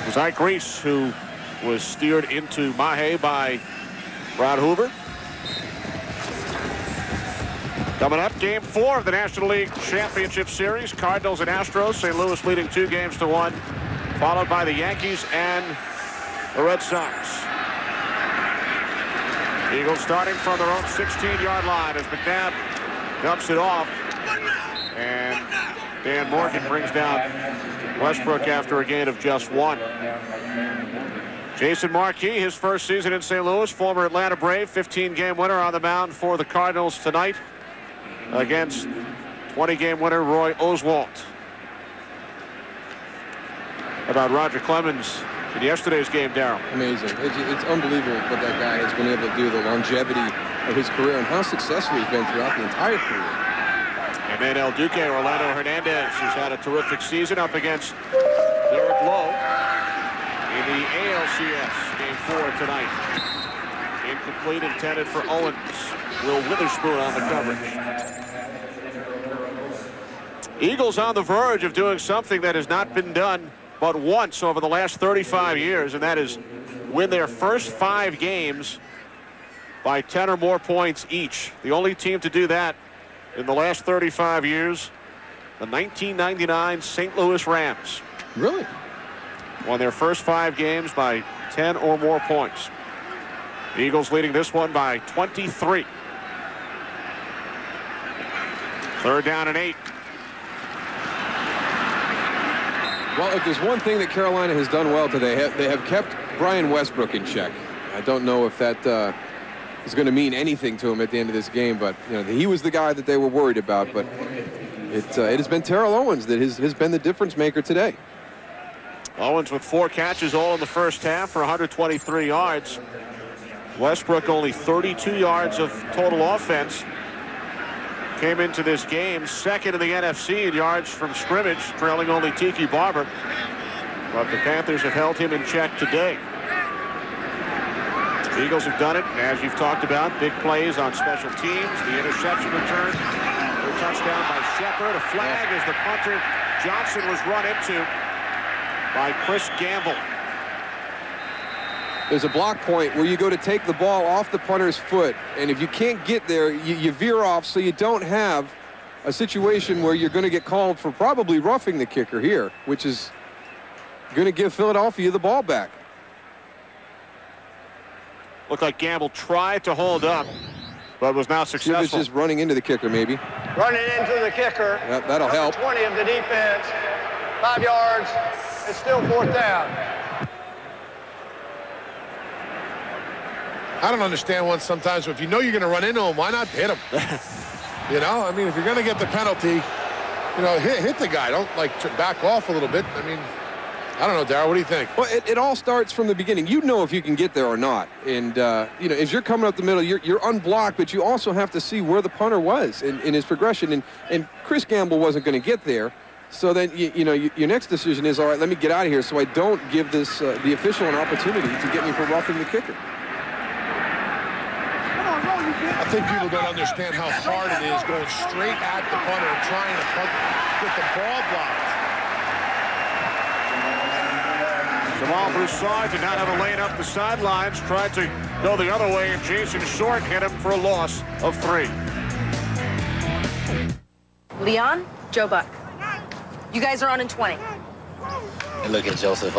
It was Ike Reese who was steered into Mahe by Rod Hoover. Coming up, Game 4 of the National League Championship Series. Cardinals and Astros. St. Louis leading 2-1, followed by the Yankees and the Red Sox. Eagles starting from their own 16-yard line as McNabb dumps it off. And Dan Morgan brings down Westbrook after a gain of just 1. Jason Marquis, his first season in St. Louis, former Atlanta Brave, 15-game winner on the mound for the Cardinals tonight against 20-game winner Roy Oswalt. How about Roger Clemens in yesterday's game, Darryl? Amazing. It's unbelievable what that guy has been able to do, the longevity of his career, and how successful he's been throughout the entire career. And then El Duque, Orlando Hernandez, who's had a terrific season up against Derek Lowe in the ALCS Game 4 tonight. Incomplete, intended for Owens. Will Witherspoon on the coverage. Eagles on the verge of doing something that has not been done but once over the last 35 years, and that is win their first 5 games by 10 or more points each. The only team to do that in the last 35 years, the 1999 St. Louis Rams. Really? Won their first 5 games by 10 or more points. The Eagles leading this one by 23. 3rd down and 8. Well, if there's one thing that Carolina has done well today, they have kept Brian Westbrook in check. I don't know if that is going to mean anything to him at the end of this game, but you know, he was the guy that they were worried about. But it has been Terrell Owens that has been the difference maker today. Owens with 4 catches all in the first half for 123 yards. Westbrook only 32 yards of total offense. Came into this game second in the NFC in yards from scrimmage, trailing only Tiki Barber. But the Panthers have held him in check today. The Eagles have done it, as you've talked about, big plays on special teams. The interception return for a touchdown by Shepard. A flag as the punter Johnson was run into by Chris Gamble. There's a block point where you go to take the ball off the punter's foot, and if you can't get there, you veer off so you don't have a situation where you're going to get called for probably roughing the kicker here, which is going to give Philadelphia the ball back. Looked like Gamble tried to hold up, but was not successful. He was just running into the kicker, maybe. Running into the kicker. That'll help. 20 of the defense. 5 yards. It's still 4th down. I don't understand one sometimes. If you know you're going to run into him, why not hit him? You know, I mean, if you're going to get the penalty, you know, hit the guy. Don't, like, back off a little bit. I mean, I don't know, Darryl. What do you think? Well, it all starts from the beginning. You know if you can get there or not. And, you know, as you're coming up the middle, you're unblocked, but you also have to see where the punter was in his progression. And Chris Gamble wasn't going to get there. So then, you know, your next decision is, all right, let me get out of here so I don't give this the official an opportunity to get me for roughing the kicker. I think people don't understand how hard it is going straight at the punter and trying to get the ball blocked. Jamal Broussard did not have a lane up the sidelines, tried to go the other way, and Jason Short hit him for a loss of 3. Leon, Joe Buck. You guys are on in 20. Hey, look at Joseph.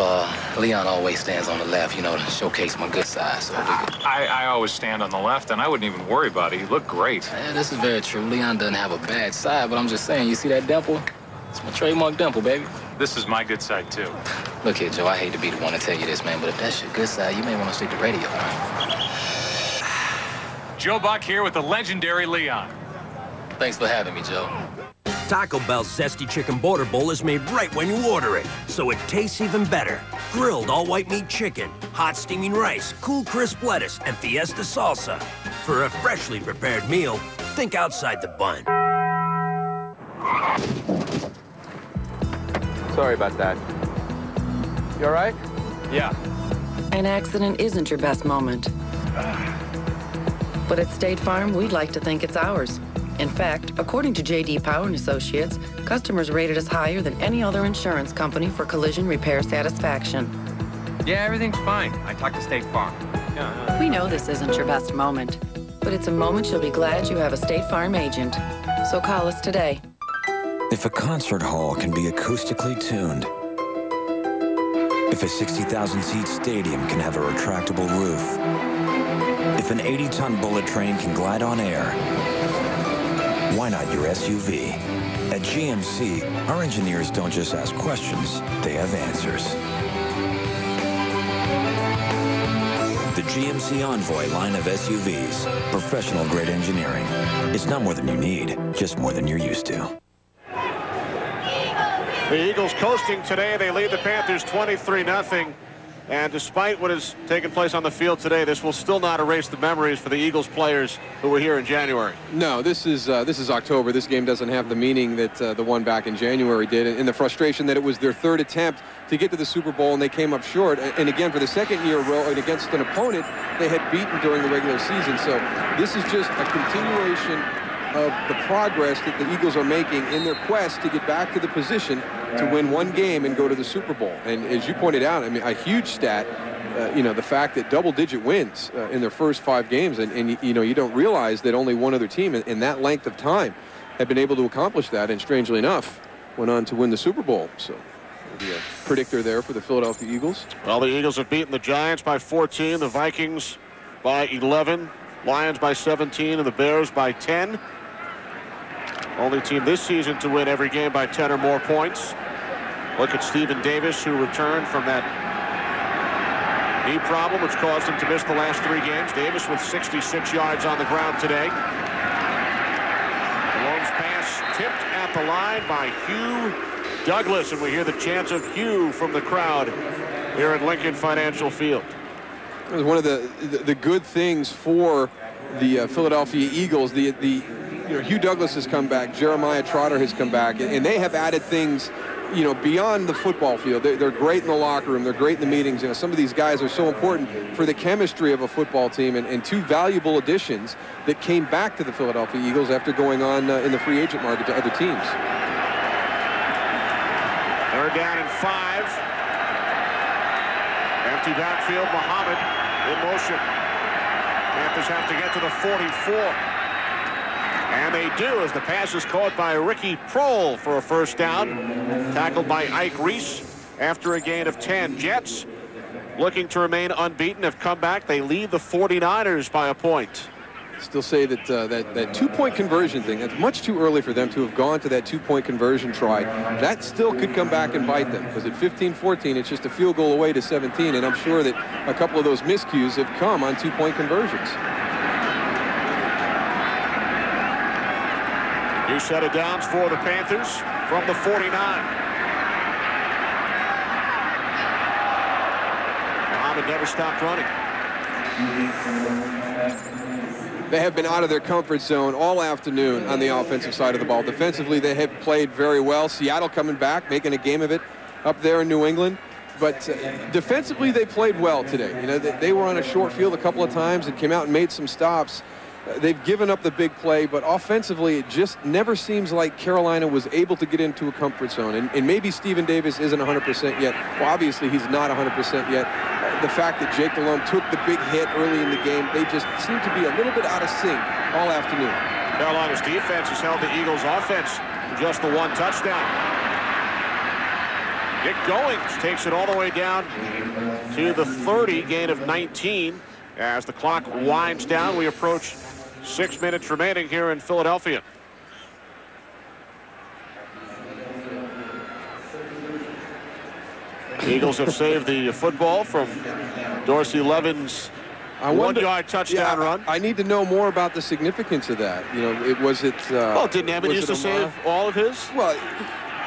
Leon always stands on the left, you know, to showcase my good side. So I always stand on the left, and I wouldn't even worry about it. You look great. Yeah, this is very true. Leon doesn't have a bad side, but I'm just saying, you see that dimple? It's my trademark dimple, baby. This is my good side, too. Look here, Joe, I hate to be the one to tell you this, man, but if that's your good side, you may want to stick to radio, man. Joe Buck here with the legendary Leon. Thanks for having me, Joe. Taco Bell's Zesty Chicken Border Bowl is made right when you order it, so it tastes even better. Grilled all-white meat chicken, hot steaming rice, cool crisp lettuce, and Fiesta salsa. For a freshly prepared meal, think outside the bun. Sorry about that. You all right? Yeah. An accident isn't your best moment. But at State Farm, we'd like to think it's ours. In fact, according to J.D. Power & Associates, customers rated us higher than any other insurance company for collision repair satisfaction. Yeah, everything's fine. I talked to State Farm. We know this isn't your best moment, but it's a moment you'll be glad you have a State Farm agent. So call us today. If a concert hall can be acoustically tuned, if a 60,000-seat stadium can have a retractable roof, if an 80-ton bullet train can glide on air, why not your SUV? At GMC, our engineers don't just ask questions, they have answers. The GMC Envoy line of SUVs, professional-grade engineering. It's not more than you need, just more than you're used to. The Eagles coasting today. They lead the Panthers 23-0. And despite what has taken place on the field today, this will still not erase the memories for the Eagles players who were here in January. No, this is October. This game doesn't have the meaning that the one back in January did, and the frustration that it was their third attempt to get to the Super Bowl and they came up short. And again, for the second year in a row, and against an opponent they had beaten during the regular season. So this is just a continuation of the progress that the Eagles are making in their quest to get back to the position to win one game and go to the Super Bowl. And as you pointed out, I mean, a huge stat, you know, the fact that double-digit wins in their first 5 games. And you know, you don't realize that only one other team in that length of time had been able to accomplish that, and strangely enough, went on to win the Super Bowl. So maybe a predictor there for the Philadelphia Eagles. Well, the Eagles have beaten the Giants by 14, the Vikings by 11, Lions by 17, and the Bears by 10. Only team this season to win every game by 10 or more points. Look at Stephen Davis, who returned from that knee problem, which caused him to miss the last 3 games. Davis with 66 yards on the ground today. Malone's pass tipped at the line by Hugh Douglas, and we hear the chants of Hugh from the crowd here at Lincoln Financial Field. It was one of the good things for the Philadelphia Eagles. You know, Hugh Douglas has come back, Jeremiah Trotter has come back, and they have added things, you know, beyond the football field. They're great in the locker room. They're great in the meetings. You know, some of these guys are so important for the chemistry of a football team, and 2 valuable additions that came back to the Philadelphia Eagles after going on in the free agent market to other teams. Third down and 5. Empty backfield, Muhammad in motion. Panthers have to get to the 44. And they do, as the pass is caught by Ricky Prohl for a first down. Tackled by Ike Reese after a gain of 10. Jets, looking to remain unbeaten, have come back. They lead the 49ers by a point. Still say that that 2-point conversion thing, that's much too early for them to have gone to that 2-point conversion try. That still could come back and bite them, because at 15-14, it's just a field goal away to 17, and I'm sure that a couple of those miscues have come on 2-point conversions. New set of downs for the Panthers from the 49. never stopped running. They have been out of their comfort zone all afternoon on the offensive side of the ball. Defensively, they have played very well. Seattle coming back, making a game of it up there in New England. But defensively, they played well today. You know, they were on a short field a couple of times and came out and made some stops. They've given up the big play, but offensively, it just never seems like Carolina was able to get into a comfort zone. And maybe Stephen Davis isn't 100% yet. Well, obviously, he's not 100% yet. The fact that Jake Delhomme took the big hit early in the game, they just seem to be a little bit out of sync all afternoon. Carolina's defense has held the Eagles' offense to just the one touchdown. Nick Goings takes it all the way down to the 30, gain of 19. As the clock winds down, we approach 6 minutes remaining here in Philadelphia. Eagles have saved the football from Dorsey Levin's one-yard touchdown run. I need to know more about the significance of that. You know, well, didn't Emmett used to save all of his? Well,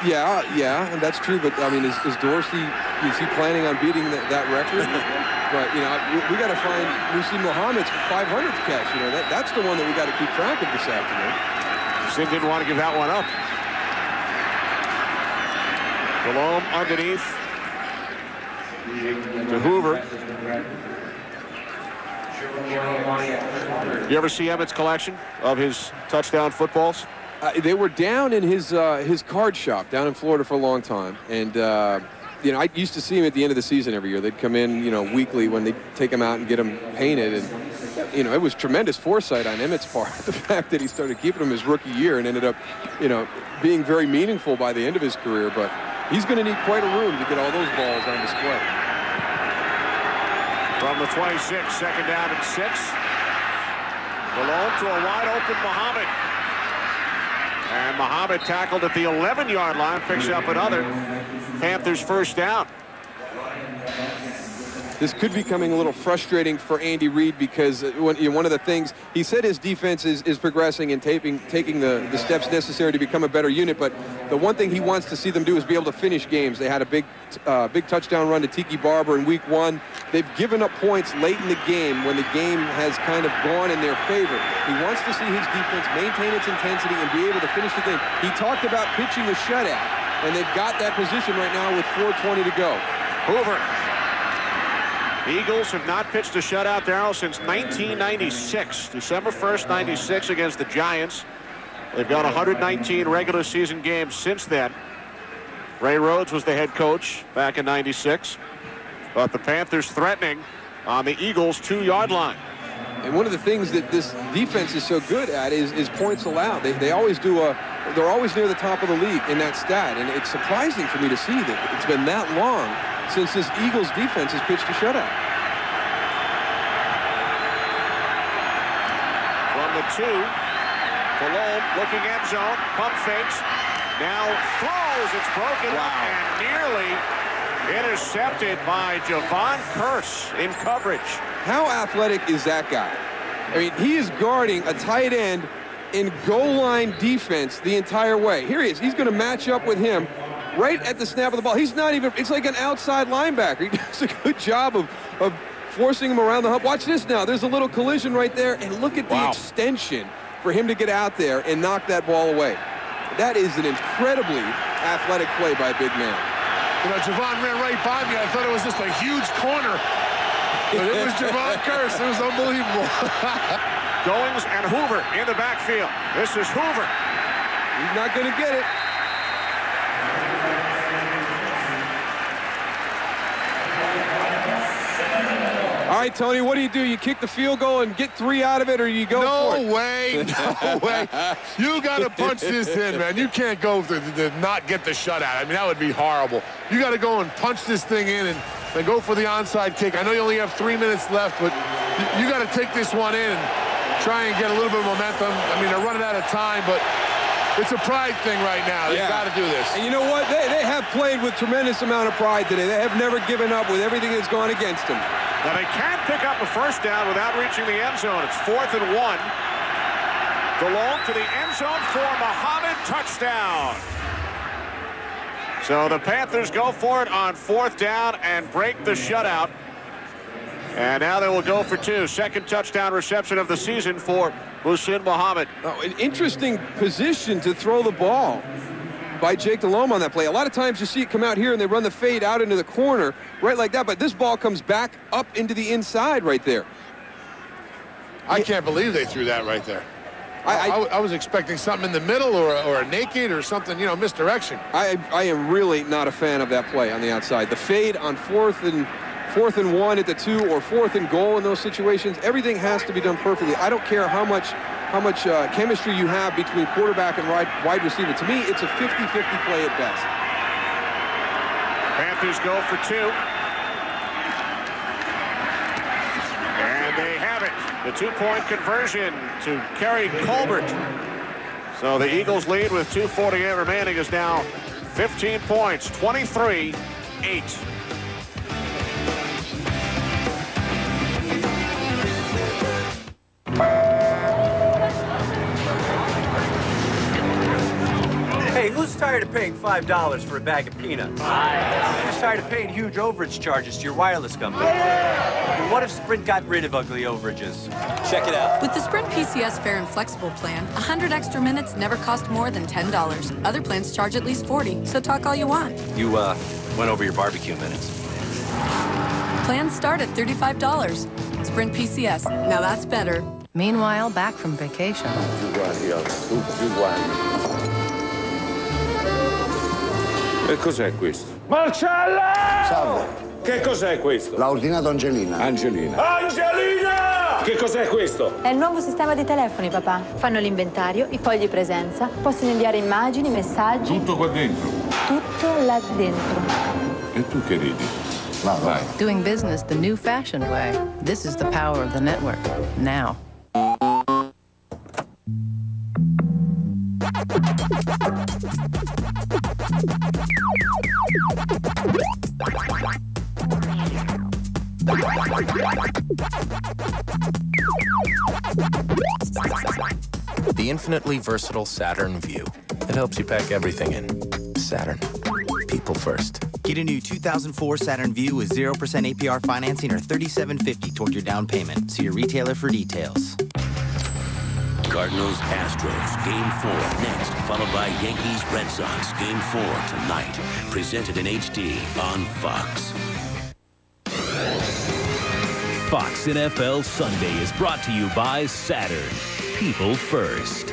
yeah, and that's true. But I mean, is Dorsey, is he planning on beating that record? But you know, we got to find Muhsin Muhammad's 500th catch. You know, that's the one that we got to keep track of this afternoon. Sin didn't want to give that one up. Delhomme underneath to Hoover. You ever see Emmett's collection of his touchdown footballs? They were down in his card shop down in Florida for a long time, and you know, I used to see him at the end of the season every year. They'd come in, you know, weekly when they take him out and get him painted, and you know, it was tremendous foresight on Emmett's part. The fact that he started keeping him his rookie year and ended up, you know, being very meaningful by the end of his career. But he's going to need quite a room to get all those balls on display. From the 26, second down and 6. Delhomme to a wide open Muhammad. And Muhammad tackled at the 11-yard line, picks up another Panthers first down. This could be becoming a little frustrating for Andy Reid because one of the things he said his defense is progressing and taking the steps necessary to become a better unit. But the one thing he wants to see them do is be able to finish games. They had a big touchdown run to Tiki Barber in week 1. They've given up points late in the game when the game has kind of gone in their favor. He wants to see his defense maintain its intensity and be able to finish the game. He talked about pitching a shutout, and they've got that position right now with 4:20 to go. Hoover. Eagles have not pitched a shutout, Darryl, since 1996. December 1st, 96 against the Giants. They've got 119 regular season games since then. Ray Rhodes was the head coach back in 96. But the Panthers threatening on the Eagles' 2-yard line. And one of the things that this defense is so good at is points allowed. They always do they're always near the top of the league in that stat. And it's surprising for me to see that it's been that long since this Eagles defense has pitched a shutout. From the 2, Delhomme looking end zone, pump fakes, now throws, it's broken up and nearly intercepted by Javon Curse in coverage. How athletic is that guy? I mean, he is guarding a tight end in goal line defense the entire way. Here he is. He's going to match up with him right at the snap of the ball. He's not even, it's like an outside linebacker. He does a good job of forcing him around the hump. Watch this now. There's a little collision right there, and look at the extension for him to get out there and knock that ball away. That is an incredibly athletic play by a big man. You know, Javon ran right by me. I thought it was just a huge corner. But it was Javon Curse. It was unbelievable. Goings and Hoover in the backfield. This is Hoover. He's not going to get it. All right, Tony, what do? You kick the field goal and get 3 out of it, or you go for it? No way. You got to punch this in, man. You can't go to not get the shutout. I mean, that would be horrible. You got to go and punch this thing in and go for the onside kick. I know you only have 3 minutes left, but you got to take this one in and try and get a little bit of momentum. I mean, they're running out of time, but it's a pride thing right now. They've got to do this. And you know what? They have played with tremendous amount of pride today. They have never given up with everything that's gone against them. Now they can't pick up a first down without reaching the end zone. It's 4th and 1. Delhomme to the end zone for Muhammad, touchdown. So the Panthers go for it on 4th down and break the shutout. And now they will go for two. Second touchdown reception of the season for Muhsin Muhammad. Oh, an interesting position to throw the ball by Jake Delhomme on that play. A lot of times you see it come out here and they run the fade out into the corner, right like that, but this ball comes back up into the inside right there. I can't believe they threw that right there. I was expecting something in the middle or a naked or something, you know, misdirection. I am really not a fan of that play on the outside. The fade on fourth and 1 at the 2 or 4th and goal in those situations, everything has to be done perfectly. I don't care how much chemistry you have between quarterback and wide receiver. To me, it's a 50-50 play at best. Panthers go for two. And they have it. The 2-point conversion to Kerry Colbert. So the Eagles lead with 2:48 remaining is now 15 points, 23-8. Hey, who's tired of paying $5 for a bag of peanuts? Who's tired of paying huge overage charges to your wireless company? Well, what if Sprint got rid of ugly overages? Check it out. With the Sprint PCS Fair and Flexible plan, 100 extra minutes never cost more than $10. Other plans charge at least $40, so talk all you want. You, went over your barbecue minutes. Plans start at $35. Sprint PCS, now that's better. Meanwhile, back from vacation. E cos'è questo? Marcella! Salve. Che cos'è questo? L'ha ordinato Angelina. Angelina! Angelina! Che cos'è questo? È il nuovo sistema di telefoni, papà. Fanno l'inventario, i fogli presenza, possono inviare immagini, messaggi. Tutto qua dentro? Tutto là dentro. E tu che ridi? Vai. Doing business the new fashioned way. This is the power of the network. Now. The infinitely versatile Saturn Vue. It helps you pack everything in. Saturn. People first. Get a new 2004 Saturn Vue with 0% APR financing or $37.50 toward your down payment. See your retailer for details. Cardinals, Astros, Game 4 next, followed by Yankees, Red Sox, Game 4 tonight. Presented in HD on Fox. Fox NFL Sunday is brought to you by Saturn. People first.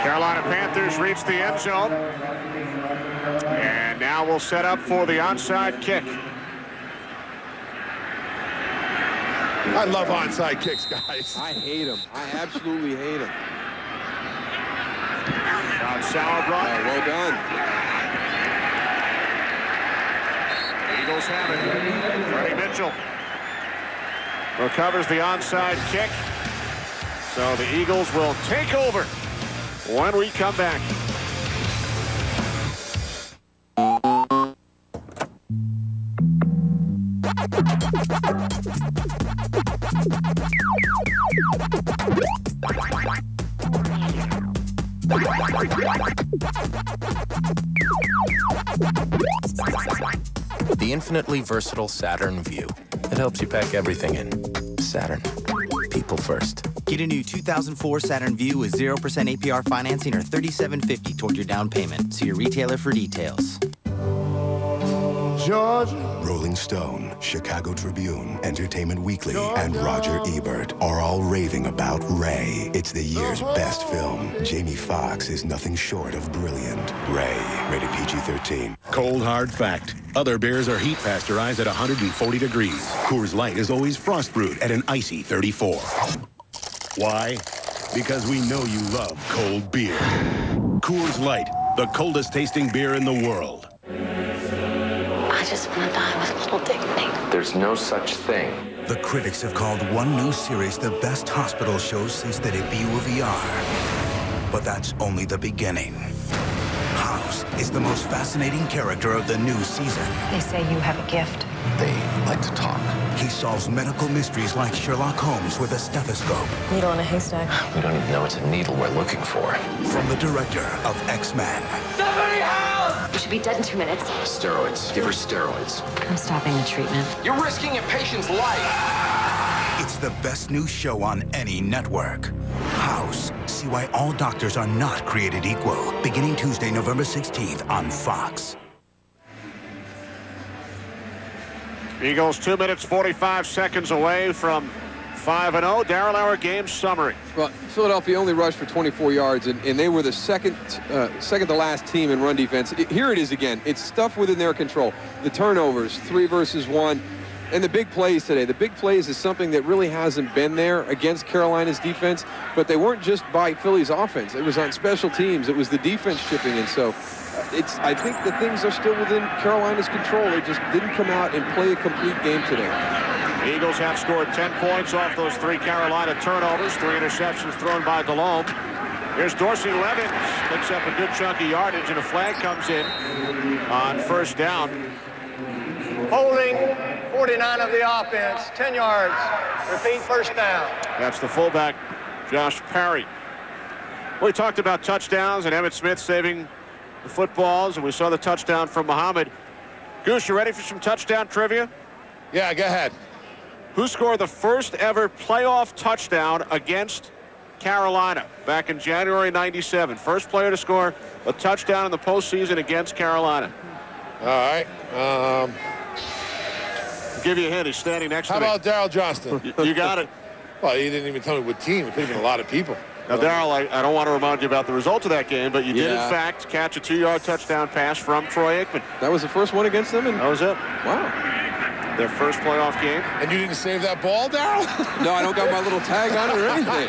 Carolina Panthers reach the end zone. And now we'll set up for the onside kick. I love onside kicks, guys. I hate them. I absolutely hate them. John Sauerbrunn. Oh, well done. Eagles have it. Freddie Mitchell recovers the onside kick. So the Eagles will take over when we come back. The infinitely versatile Saturn Vue. It helps you pack everything in. Saturn. People first. Get a new 2004 Saturn Vue with 0% APR financing or $37.50 toward your down payment. See your retailer for details. Georgia. Rolling Stone, Chicago Tribune, Entertainment Weekly, and Roger Ebert are all raving about Ray. It's the year's best film. Jamie Foxx is nothing short of brilliant. Ray, rated PG-13. Cold hard fact. Other beers are heat pasteurized at 140 degrees. Coors Light is always frost brewed at an icy 34. Why? Because we know you love cold beer. Coors Light, the coldest tasting beer in the world. I just want to die with little dignity. There's no such thing. The critics have called one new series the best hospital shows since the debut of ER. But that's only the beginning. How House is the most fascinating character of the new season. They say you have a gift. They like to talk. He solves medical mysteries like Sherlock Holmes with a stethoscope. Needle in a haystack. We don't even know it's a needle we're looking for. From the director of X-Men. Somebody help! You should be dead in 2 minutes. Steroids. Give her steroids. I'm stopping the treatment. You're risking a patient's life. It's the best new show on any network. House. See why all doctors are not created equal. Beginning Tuesday, November 16th on Fox. Eagles 2 minutes 45 seconds away from 5-0. Darrell, our game summary. Well, Philadelphia only rushed for 24 yards, and they were the second to last team in run defense. Here it is again. It's stuff within their control. The turnovers, 3 versus 1, and the big plays today. The big plays is something that really hasn't been there against Carolina's defense, but they weren't just by Philly's offense. It was on special teams. It was the defense chipping in. So I think the things are still within Carolina's control. They just didn't come out and play a complete game today. The Eagles have scored 10 points off those 3 Carolina turnovers, 3 interceptions thrown by Delhomme. Here's Dorsey Levens, picks up a good chunk of yardage, and a flag comes in on first down. Holding 49 of the offense, 10 yards. Repeat, first down. That's the fullback, Josh Parry. We talked about touchdowns and Emmitt Smith saving the footballs, and we saw the touchdown from Muhammad. Goose, you ready for some touchdown trivia? Yeah, go ahead. Who scored the first ever playoff touchdown against Carolina back in January '97? First player to score a touchdown in the postseason against Carolina. All right. I'll give you a hint. He's standing next to me. How about Darryl Johnston? You got it. Well, he didn't even tell me what team. It could have been a lot of people. Now, Darrell, I don't want to remind you about the result of that game, but you did, in fact, catch a 2-yard touchdown pass from Troy Aikman. That was the first one against them? That was it. Wow. Their first playoff game. And you didn't save that ball, Darrell? No, I don't got my little tag on it or anything.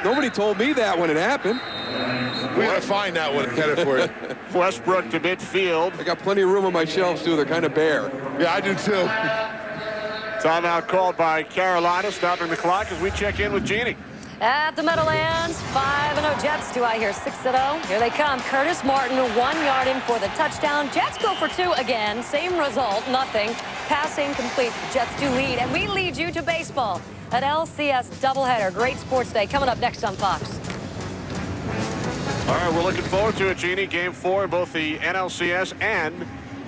Nobody told me that when it happened. We got to find that one and get it for you. Westbrook to midfield. I got plenty of room on my shelves, too. They're kind of bare. Yeah, I do, too. Timeout called by Carolina, stopping the clock as we check in with Jeannie. At the Meadowlands, 5-0 Jets. Do I hear 6-0? Here they come. Curtis Martin, 1 yard in for the touchdown. Jets go for 2 again. Same result, nothing. Pass incomplete. Jets do lead, and we lead you to baseball. An LCS doubleheader. Great sports day coming up next on Fox. All right, we're looking forward to it, Jeannie. Game 4 in both the NLCS and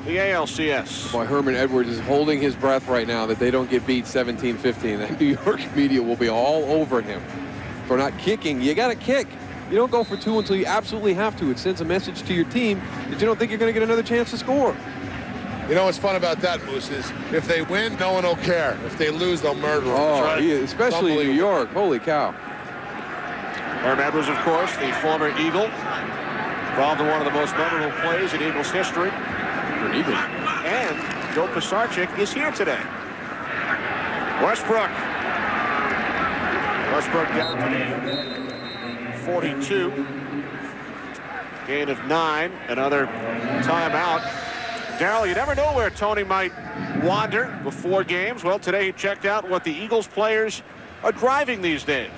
the ALCS. Boy, Herman Edwards is holding his breath right now that they don't get beat 17-15. That New York media will be all over him for not kicking. You got to kick. You don't go for 2 until you absolutely have to. It sends a message to your team that you don't think you're going to get another chance to score. You know what's fun about that, Moose, is if they win, no one will care. If they lose, they'll murder them. Oh, right. Especially New York. Holy cow. Herm Edwards, of course, the former Eagle, involved in one of the most memorable plays in Eagles history. Eagle. And Joe Pisarcik is here today. Westbrook down to 42. Gain of 9. Another timeout. Darrell, you never know where Tony might wander before games. Well, today he checked out what the Eagles players are driving these days.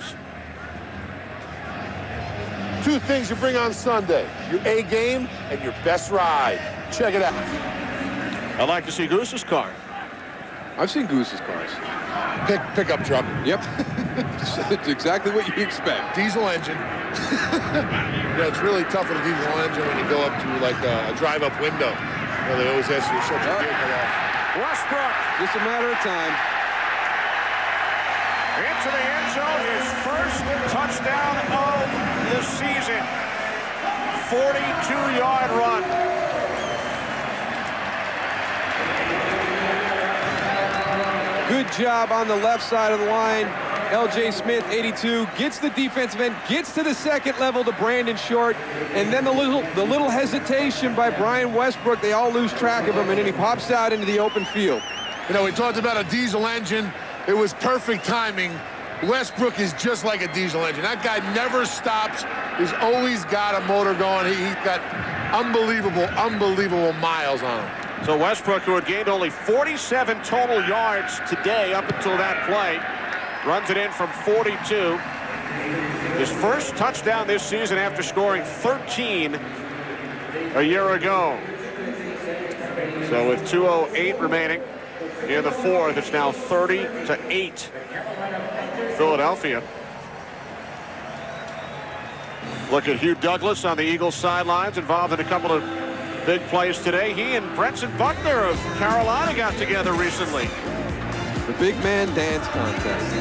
2 things you bring on Sunday: your A game and your best ride. Check it out. I'd like to see Goose's car. I've seen Goose's cars. Pickup truck. Yep. It's exactly what you expect. Diesel engine. Yeah, it's really tough with a diesel engine when you go up to like a drive-up window. You know, they always ask you to shut your vehicle off. Westbrook. Just a matter of time. Into the end zone, his first touchdown of the season. 42-yard run. Good job on the left side of the line. L.J. Smith, 82, gets the defensive end, gets to the second level to Brandon Short, and then the little hesitation by Brian Westbrook. They all lose track of him, and then he pops out into the open field. You know, we talked about a diesel engine. It was perfect timing. Westbrook is just like a diesel engine. That guy never stops. He's always got a motor going. He's got unbelievable miles on him. So Westbrook, who had gained only 47 total yards today up until that play, runs it in from 42. His first touchdown this season after scoring 13 a year ago. So with 2:08 remaining in the fourth, it's now 30-8. Philadelphia. Look at Hugh Douglas on the Eagles sidelines, involved in a couple of big plays today. He and Brenson Buckner of Carolina got together recently. The big man dance contest.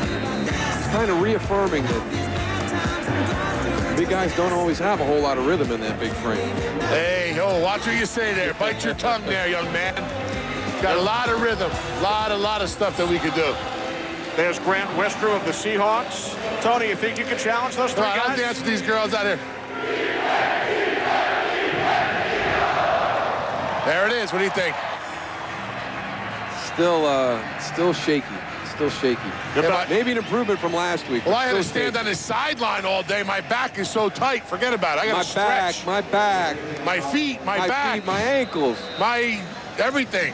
It's kind of reaffirming that big guys don't always have a whole lot of rhythm in that big frame. Hey, watch what you say there. Bite your tongue there, young man. Got a lot of rhythm, a lot of stuff that we could do. There's Grant Westro of the Seahawks. Tony, you think you can challenge those three guys? I'll dance with these girls out here. There it is. What do you think? Still shaky. Still shaky. Yeah, maybe an improvement from last week. Well, I had to stand on the sideline all day. My back is so tight. Forget about it. I got to stretch. My back. My feet, my back. Feet, my ankles. My everything.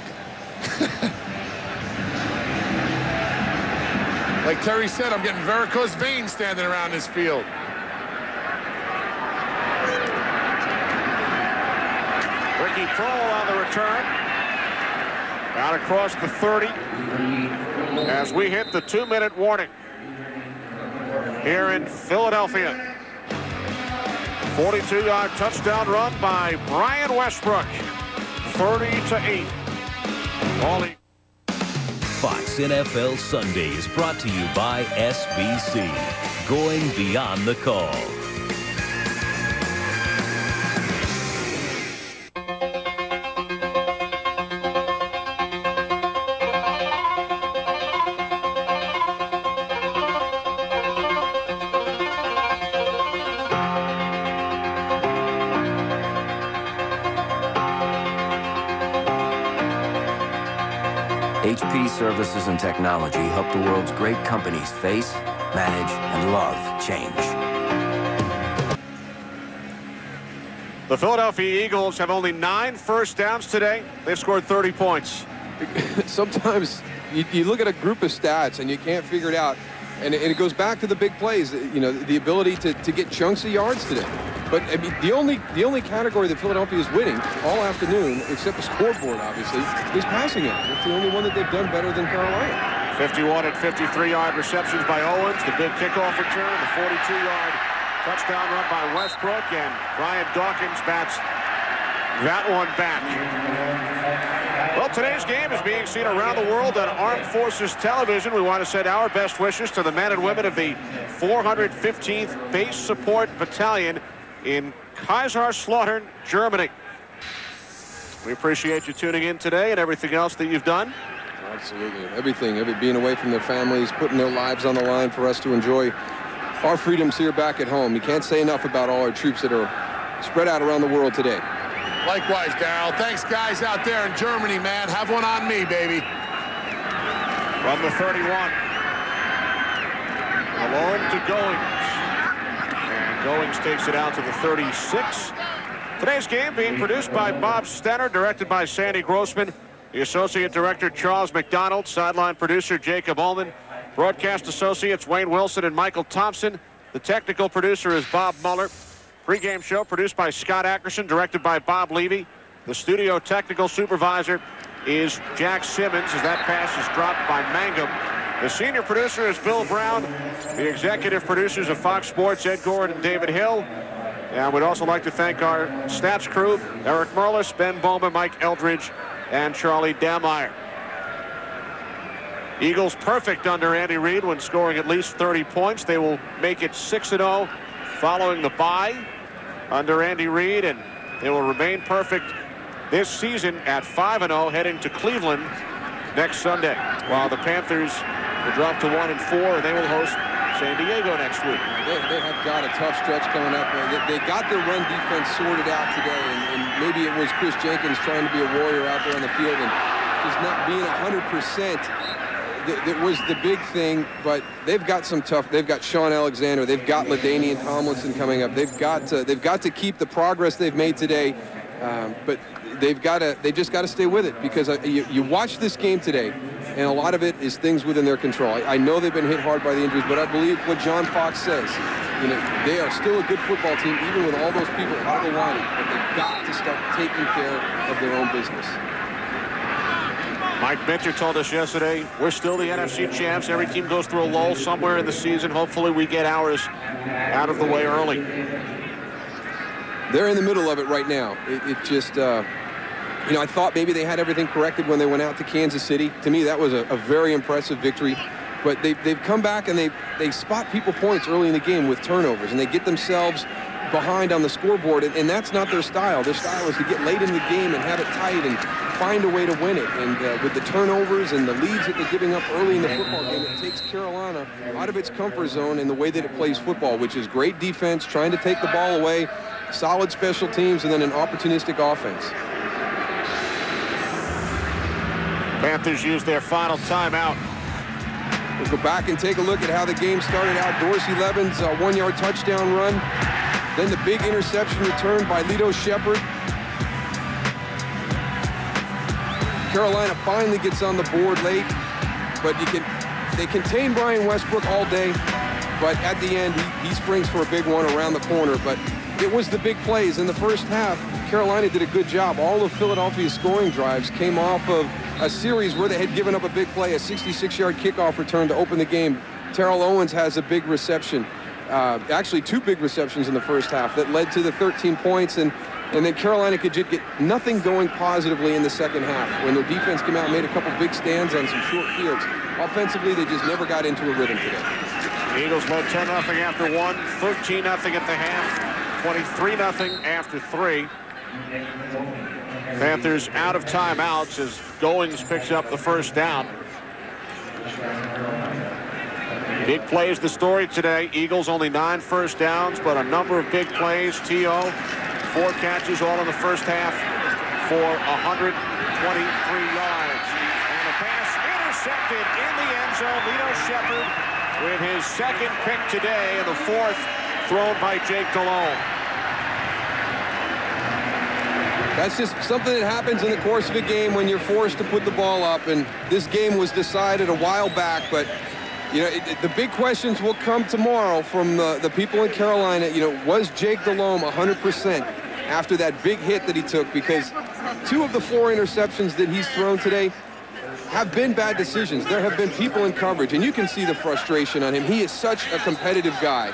Like Terry said, I'm getting varicose veins standing around this field. Ricky Prohl on the return. Out across the 30 as we hit the 2-minute warning here in Philadelphia. 42-yard touchdown run by Brian Westbrook. 30-8. Fox NFL Sunday is brought to you by SBC. Going beyond the call. HP services and technology help the world's great companies face, manage, and love change. The Philadelphia Eagles have only 9 first downs today. They've scored 30 points. Sometimes you look at a group of stats and you can't figure it out. And it goes back to the big plays, you know, the ability to get chunks of yards today. But I mean, the only category that Philadelphia is winning all afternoon, except the scoreboard, obviously, is passing it. It's the only one that they've done better than Carolina. 51 and 53-yard receptions by Owens. The big kickoff return, the 42-yard touchdown run by Westbrook, and Brian Dawkins bats that one back. Well, today's game is being seen around the world on Armed Forces Television. We want to send our best wishes to the men and women of the 415th Base Support Battalion in Kaiserslautern, Germany. We appreciate you tuning in today and everything else that you've done. Absolutely. Everything being away from their families, putting their lives on the line for us to enjoy our freedoms here back at home. You can't say enough about all our troops that are spread out around the world today. Likewise, Darryl. Thanks, guys out there in Germany, man. Have one on me, baby. From the 31. Alone to Goings. And Goings takes it out to the 36. Today's game being produced by Bob Stenner, directed by Sandy Grossman, the associate director Charles McDonald, sideline producer Jacob Ullman, broadcast associates Wayne Wilson and Michael Thompson. The technical producer is Bob Mueller. Pre-game show produced by Scott Ackerson, directed by Bob Levy. The studio technical supervisor is Jack Simmons, as that pass is dropped by Mangum. The senior producer is Bill Brown. The executive producers of Fox Sports, Ed Gordon and David Hill. And we'd also like to thank our stats crew, Eric Merlis, Ben Bowman, Mike Eldridge, and Charlie Dameyer. Eagles perfect under Andy Reid when scoring at least 30 points. They will make it 6-0 following the bye under Andy Reid, and they will remain perfect this season at 5-0 heading to Cleveland next Sunday, while the Panthers will drop to 1-4, and they will host San Diego next week. They have got a tough stretch coming up. They got their run defense sorted out today, and maybe it was Chris Jenkins trying to be a warrior out there on the field and just not being 100%. That was the big thing, but they've got some tough. They've got Sean Alexander. They've got LaDainian Tomlinson coming up. They've got to keep the progress they've made today, but they just got to stay with it, because you watch this game today, and a lot of it is things within their control. I know they've been hit hard by the injuries, but I believe what John Fox says. You know, they are still a good football team, even with all those people out of the lineup. But they've got to start taking care of their own business. Mike Minter told us yesterday, we're still the NFC champs. Every team goes through a lull somewhere in the season. Hopefully we get ours out of the way early. They're in the middle of it right now. It just, you know, I thought maybe they had everything corrected when they went out to Kansas City. To me, that was a very impressive victory. But they've come back and they spot people points early in the game with turnovers, and they get themselves behind on the scoreboard, and that's not their style. Their style is to get late in the game and have it tight and find a way to win it. And with the turnovers and the leads that they're giving up early in the football game, it takes Carolina out of its comfort zone in the way that it plays football, which is great defense, trying to take the ball away, solid special teams, and then an opportunistic offense. Panthers use their final timeout. We'll go back and take a look at how the game started out. Dorsey Levin's one-yard touchdown run. Then the big interception return by Lito Shepherd. Carolina finally gets on the board late, but they contain Brian Westbrook all day, but at the end, he springs for a big one around the corner. But it was the big plays. In the first half, Carolina did a good job. All of Philadelphia's scoring drives came off of a series where they had given up a big play, a 66-yard kickoff return to open the game. Terrell Owens has a big reception, actually 2 big receptions in the first half that led to the 13 points, and then Carolina could just get nothing going positively in the second half. When their defense came out and made a couple big stands on some short fields, offensively they just never got into a rhythm today. The Eagles led 10-0 after 1, 13-0 at the half, 23-0 after 3. Panthers out of timeouts as Goings picks up the first down. Big plays the story today. Eagles only 9 first downs, but a number of big plays. T.O., 4 catches all in the first half for 123 yards. And a pass intercepted in the end zone. Lito Shepherd with his second pick today, and the 4th thrown by Jake Delhomme. That's just something that happens in the course of a game when you're forced to put the ball up, and this game was decided a while back, but you know, the big questions will come tomorrow from the people in Carolina. You know, was Jake Delhomme 100% after that big hit that he took? Because 2 of the 4 interceptions that he's thrown today have been bad decisions. There have been people in coverage, and you can see the frustration on him. He is such a competitive guy.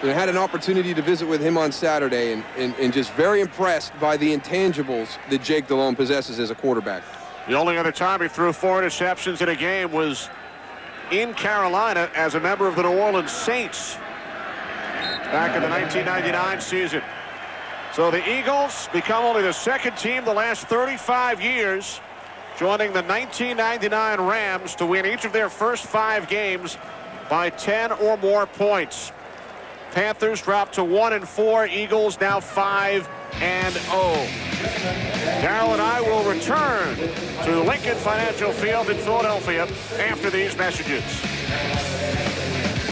I had an opportunity to visit with him on Saturday and just very impressed by the intangibles that Jake Delhomme possesses as a quarterback. The only other time he threw 4 interceptions in a game was in Carolina as a member of the New Orleans Saints back in the 1999 season. So the Eagles become only the 2nd team the last 35 years, joining the 1999 Rams to win each of their first 5 games by 10 or more points. Panthers dropped to 1-4. Eagles now 5-0. Darryl and I will return to Lincoln Financial Field in Philadelphia after these messages.